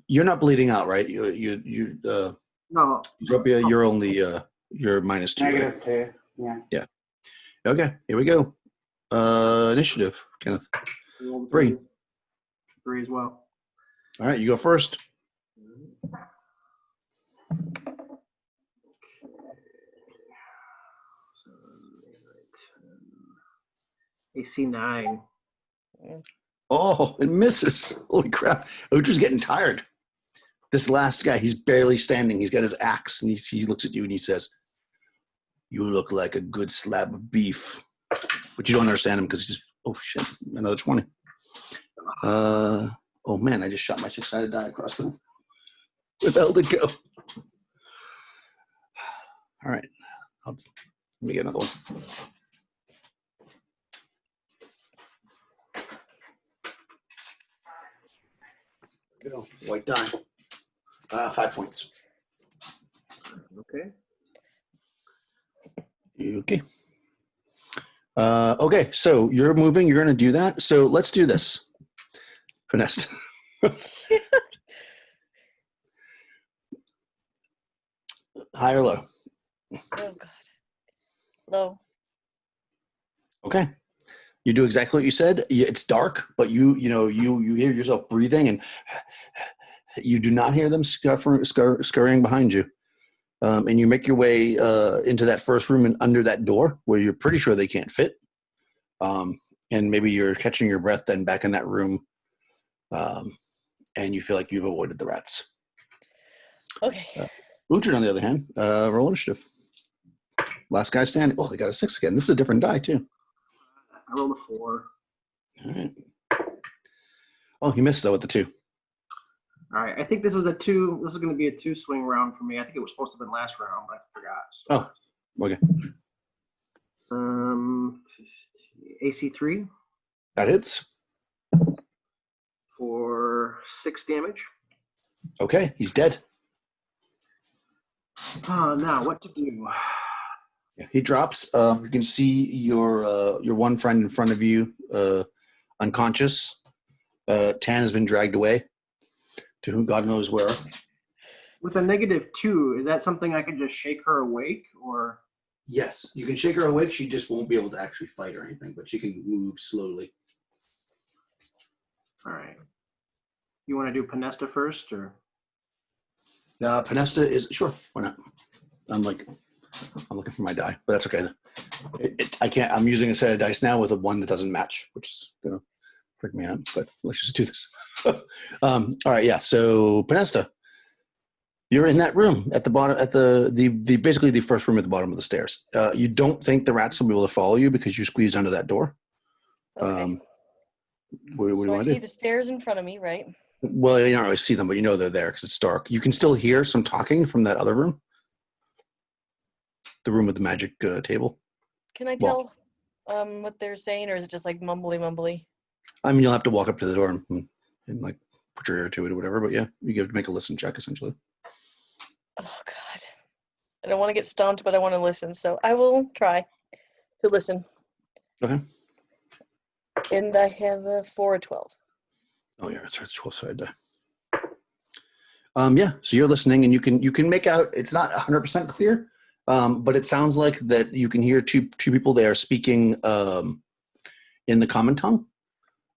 You're not bleeding out, right? No. Utopia, you're only, you're -2. Right? -2. Yeah. Okay, here we go. Initiative, Kenneth. 3. 3 as well. All right, you go first. AC 9. Oh, it misses. Holy crap. Uhtred's getting tired. This last guy, he's barely standing. He's got his axe, and he looks at you and he says, "You look like a good slab of beef." But you don't understand him because he's, oh shit, another 20. Oh man, I just shot my 6-sided die across the. Where the hell did it go? All right, let me get another one. Go, white die. 5 points. Okay. Okay. Okay, so you're moving. You're going to do that. So let's do this. Finesse. High or low? Oh God. Low. Okay. You do exactly what you said. It's dark, but you hear yourself breathing, and you do not hear them scurrying behind you. And you make your way into that first room and under that door where you're pretty sure they can't fit. And maybe you're catching your breath then back in that room, and you feel like you've avoided the rats. Okay. Uhtred, on the other hand, roll initiative. Last guy standing. Oh, they got a 6 again. This is a different die, too. I rolled a 4. All right. Oh, he missed, though, with the 2. All right. I think this is a 2. This is going to be a 2 swing round for me. I think it was supposed to have been last round, but I forgot. So. Oh, okay. AC 3. That hits. For for 6 damage. Okay, he's dead. Now, what to do? Yeah, he drops. You can see your one friend in front of you, unconscious. Tan has been dragged away to who God knows where. With a -2, is that something I could just shake her awake, or? Yes, you can shake her awake. She just won't be able to actually fight or anything, but she can move slowly. All right. You want to do Panesta first, or? Panesta is sure. Why not? I'm looking for my die, but that's okay. I can't. I'm using a set of dice now with a one that doesn't match, which is gonna freak me out. But let's just do this. All right, yeah. So Panesta, you're in that room at the bottom, at the basically the first room at the bottom of the stairs. You don't think the rats will be able to follow you because you squeezed under that door. Okay. What do you So I want to see do? the stairs in front of me, right? Well, you don't really see them, but you know they're there because it's dark. You can still hear some talking from that other room. The room with the magic table. Can I Well- tell what they're saying, or is it just like mumbly? I mean, you'll have to walk up to the door and like put your ear to it or whatever. But yeah, you have to make a listen check essentially. Oh God, I don't want to get stumped, but I want to listen. So I will try to listen. Okay. And I have a 4 or 12. Oh yeah, it's 12 sided die. Yeah, so you're listening and you can make out. It's not 100% clear, but it sounds like that you can hear two people there speaking in the common tongue,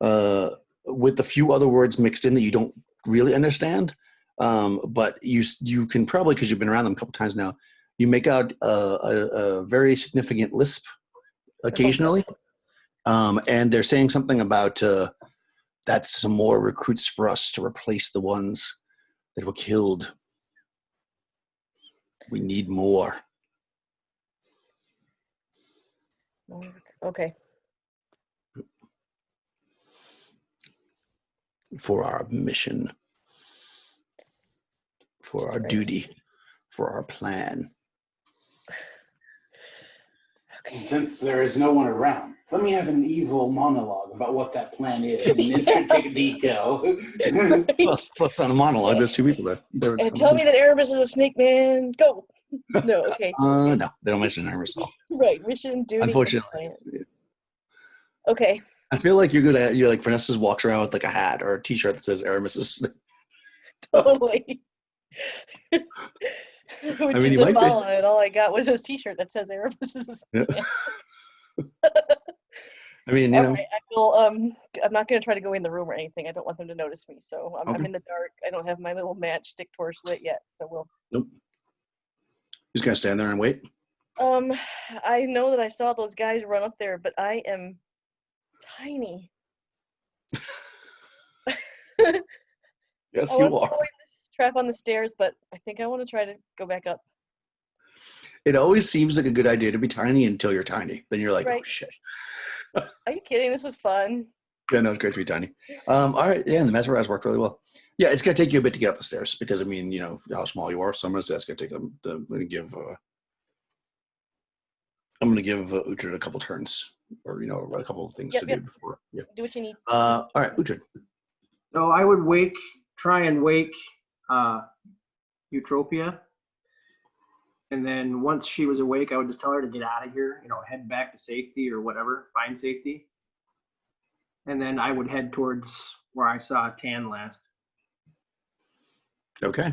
with a few other words mixed in that you don't really understand. But you can probably, because you've been around them a couple times now, you make out a very significant lisp occasionally, and they're saying something about that's some more recruits for us to replace the ones that were killed. We need more. Okay. For our mission, for our duty, for our plan. And since there is no one around, let me have an evil monologue about what that plan is in intricate detail. What's on a monologue? There's two people there. Tell me that Erebus is a snake man. Go. No, okay. No, they don't mention Erebus at all. Right, mission, duty, Unfortunately. plan. Okay. I feel like you're good at Vanessa walks around with like a hat or a T-shirt that says Aramis is. Totally. Which mean, is you might be. symbolic, and all I got was his T-shirt that says Erebus is a snake man. I mean, All right, I will. I'm not going to try to go in the room or anything. I don't want them to notice me. So I'm Okay. in the dark. I don't have my little matchstick torch lit yet. So we'll. Nope. Just gonna stand there and wait. I know that I saw those guys run up there, but I am tiny. Yes, I you want to are. go in this trap on the stairs, but I think I want to try to go back up. It always seems like a good idea to be tiny until you're tiny. Then you're like, Right. oh shit. Are you kidding? This was fun. Yeah, no, it's great to be tiny. All right, yeah, and the mesmerize worked really well. Yeah, it's gonna take you a bit to get up the stairs because I mean, you know how small you are. So I'm gonna say that's gonna take them. I'm gonna give Uhtred a couple turns, or a couple of things Yep, to yep. do before. Yeah. Do what you need. All right, Uhtred. So I would try and wake Eutropia. And then once she was awake, I would just tell her to get out of here, head back to safety or whatever, find safety. And then I would head towards where I saw Tan last. Okay.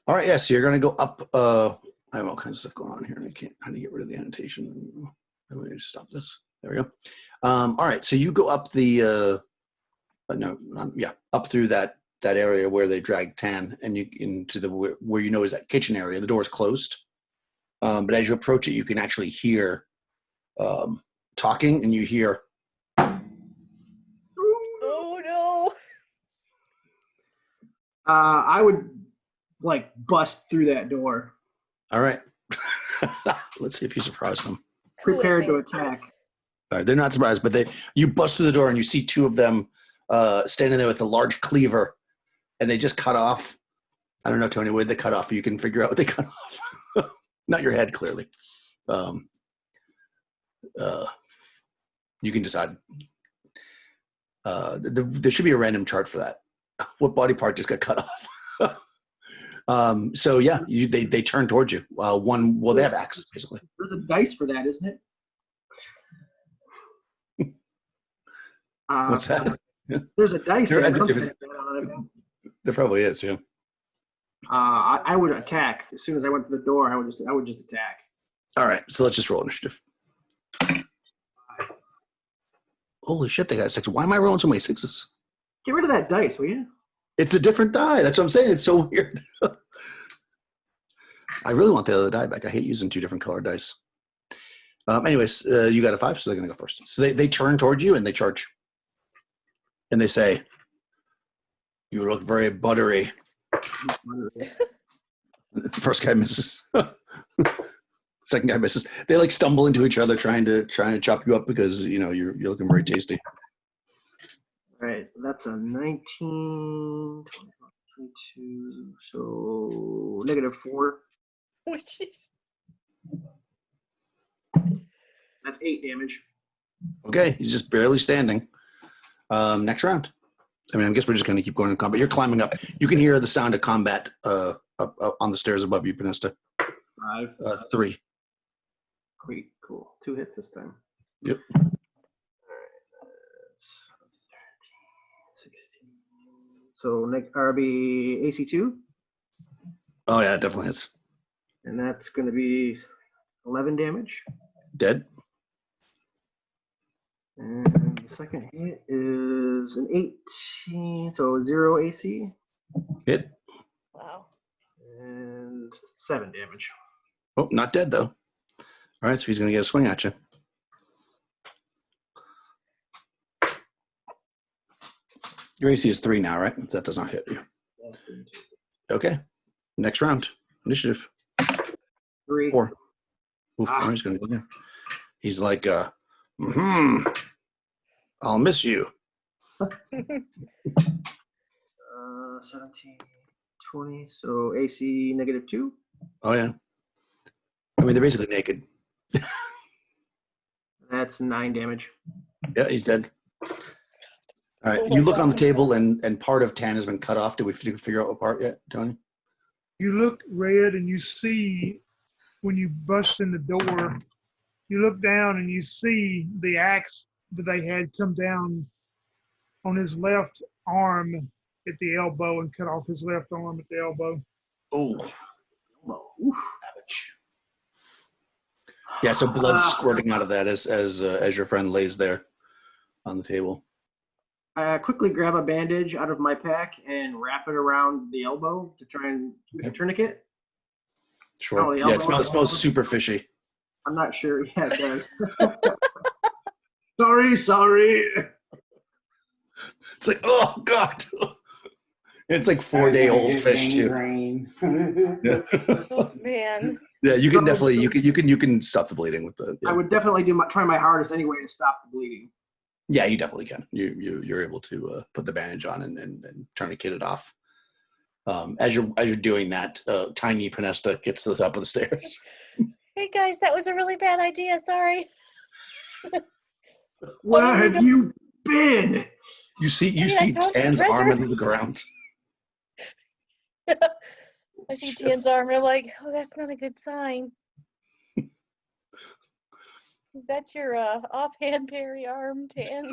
All right, yeah, so you're going to go up. I have all kinds of stuff going on here, and I can't how to get rid of the annotation. I'm going to stop this. There we go. All right, so you go up up through that area where they dragged Tan, and you into where is that kitchen area. The door is closed, but as you approach it, you can actually hear talking, and you hear. Oh no! I would bust through that door. All right. Let's see if you surprise them. Prepared to attack. All right, they're not surprised, but you bust through the door and you see two of them standing there with a large cleaver, and they just cut off. I don't know, Tony, what did they cut off? You can figure out what they cut off. Not your head, clearly. You can decide. There should be a random chart for that. What body part just got cut off? So yeah, they turn towards you. They have axes basically. There's a dice for that, isn't it? What's that? There's a dice. There, There, there, something like that on it. there probably is. Yeah. I would attack as soon as I went to the door. I would just attack. All right. So let's just roll initiative. Holy shit! They got 6. Why am I rolling so many 6s? Get rid of that dice, will you? It's a different die. That's what I'm saying. It's so weird. I really want the other die back. I hate using 2 different colored dice. Anyways, you got a 5, so they're going to go first. So they turn towards you and they charge. And they say, "You look very buttery." The first guy misses. Second guy misses. They like stumble into each other trying to chop you up because you're looking very tasty. All right, that's a 19, 22, so -4. Which is That's 8 damage. Okay, he's just barely standing. Next round. I mean, I guess we're just going to keep going in combat. You're climbing up. You can hear the sound of combat up on the stairs above you, Panesta. 5. 3. Great, cool. 2 hits this time. Yep. All right, that's 16. So next RB AC 2, Oh yeah, it definitely hits. and that's going to be 11 damage. Dead. And the second hit is an 18, so 0 AC Hit. wow. and 7 damage. Oh, not dead though. All right, so he's going to get a swing at you. Your AC is 3 now, right? That does not hit you. Okay. Next round. Initiative. 3. 4. Oof, Ah. he's going to go again. He's like, I'll miss you. 17, 20, so AC -2. Oh, yeah. I mean, they're basically naked. That's 9 damage. Yeah, he's dead. All right, you look on the table, and part of Tan has been cut off. Did we figure out what part yet, Tony? You look, Red, and you see when you bust in the door, you look down and you see the axe that they had come down on his left arm at the elbow and cut off his left arm at the elbow. Oh, Oof. ouch. Yeah, so blood's squirting out of that as your friend lays there on the table. I quickly grab a bandage out of my pack and wrap it around the elbow to try and make a tourniquet. Sure. Oh, the Yeah, elbow- it smells super fishy. I'm not sure. Yeah, it does. Sorry. It's like, oh god. It's like 4-day-old fish too. Yeah. Oh man. Yeah, you can definitely you can stop the bleeding with the. Yeah. I would definitely try my hardest anyway to stop the bleeding. Yeah, you definitely can. You're able to put the bandage on and tourniquet it off. As you're doing that, tiny Panesta gets to the top of the stairs. Hey guys, that was a really bad idea. Sorry. Where have you been? You see I found some Tan's arm treasure. into the ground. I see Tan's arm and I'm like, oh, that's not a good sign. Is that your offhand parry arm, Tan?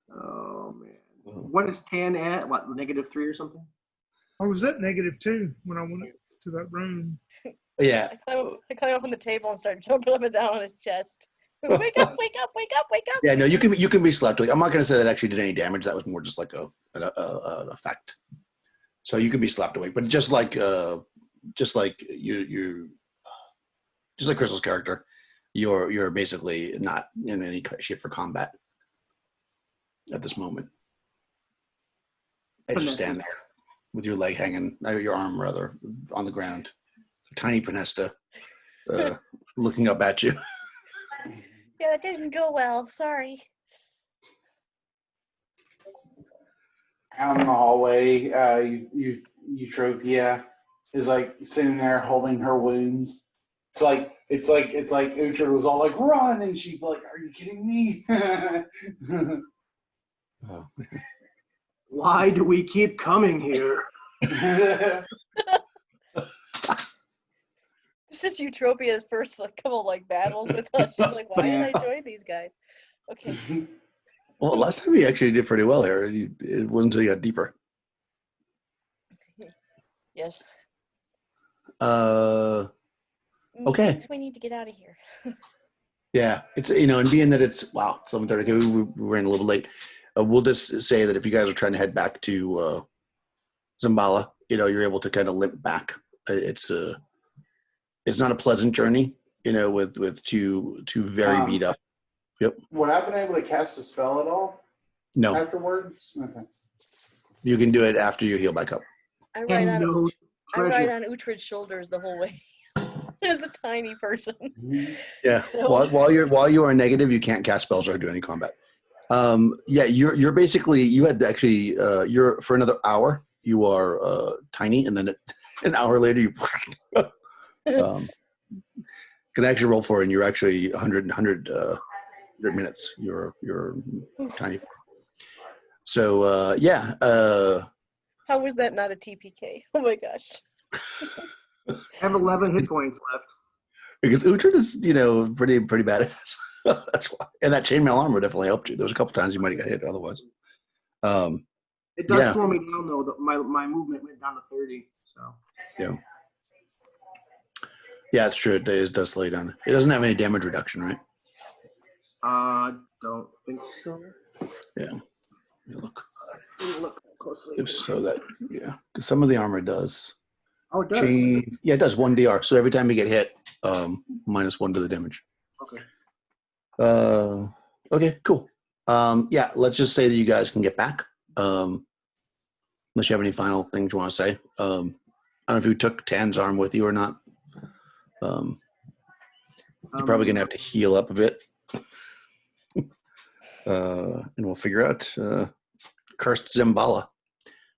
Oh man. What is Tan at? What, -3 or something? I was at -2 when I went to that room. Yeah. I climb up on the table and start jumping up and down on his chest. Wake up, wake up, wake up, wake up. Yeah, no, you can be slapped awake. I'm not going to say that actually did any damage. That was more just like an effect. So you can be slapped awake, but just like Crystal's character, you're basically not in any shape for combat at this moment. As you stand there with your leg hanging, your arm rather, on the ground, tiny Panesta looking up at you. Yeah, that didn't go well. Sorry. Out in the hallway, Eutropia is like sitting there holding her wounds. It's like it's like Uhtred was all like, "Run!" and she's like, "Are you kidding me?" Oh. Why do we keep coming here? This is Eutropia's first couple like battles with us. She's like, why did I join these guys? Okay. Well, last time you actually did pretty well here. It wasn't until you got deeper. Yes. Okay. Means we need to get out of here. Yeah, it's and being that it's 7:30. Okay, we ran a little late. We'll just say that if you guys are trying to head back to Zambala, you're able to kind of limp back. It's not a pleasant journey, with two very beat up. Yep. Would I have been able to cast a spell at all? No. Afterwards? Okay. You can do it after you heal back up. I ride And on no treasure. Uhtred's shoulders the whole way. As a tiny person. Yeah. So- While you are negative, you can't cast spells or do any combat. You're basically you're for another hour you are tiny, and then an hour later you can actually roll for it, and you're actually 100 minutes. You're tiny. So How was that not a TPK? Oh my gosh. I have 11 hit points left. because Uhtred is pretty badass. That's why, and that chainmail armor definitely helped you. There was a couple times you might have got hit otherwise. It does slow me down though. My movement went down to 30. So yeah, it's true. It does slow you down. It doesn't have any damage reduction, right? Don't think so. Yeah. Look. Look closely. So that because some of the armor does. Oh, it does. It does 1 DR. So every time you get hit, -1 to the damage. Okay. Okay, cool. Let's just say that you guys can get back. Unless you have any final things you want to say. I don't know if you took Tan's arm with you or not. You're probably gonna have to heal up a bit. And we'll figure out cursed Zambala.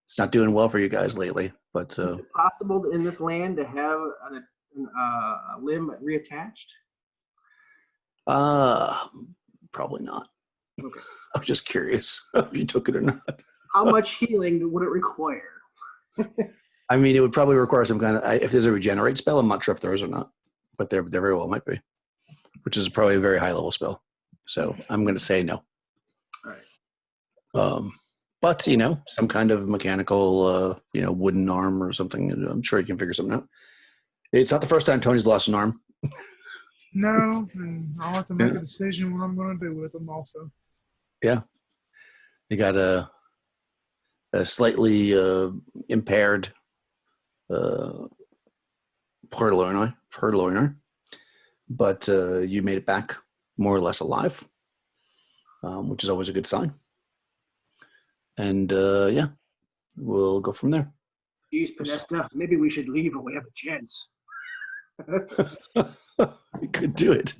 It's not doing well for you guys lately, but is it possible in this land to have a limb reattached? probably not. Okay. I was just curious if you took it or not. How much healing would it require? I mean, it would probably require some kind of, if there's a regenerate spell, I'm not sure if there is or not, but there very well might be, which is probably a very high level spell. So I'm going to say no. All right. But, some kind of mechanical, wooden arm or something. I'm sure you can figure something out. It's not the first time Tony's lost an arm. No, and I'll have to make a decision what I'm going to do with them also. Yeah. You got a slightly impaired Purloiner, but you made it back more or less alive, which is always a good sign. And we'll go from there. Geez, Pinesta, maybe we should leave when we have a chance. We could do it.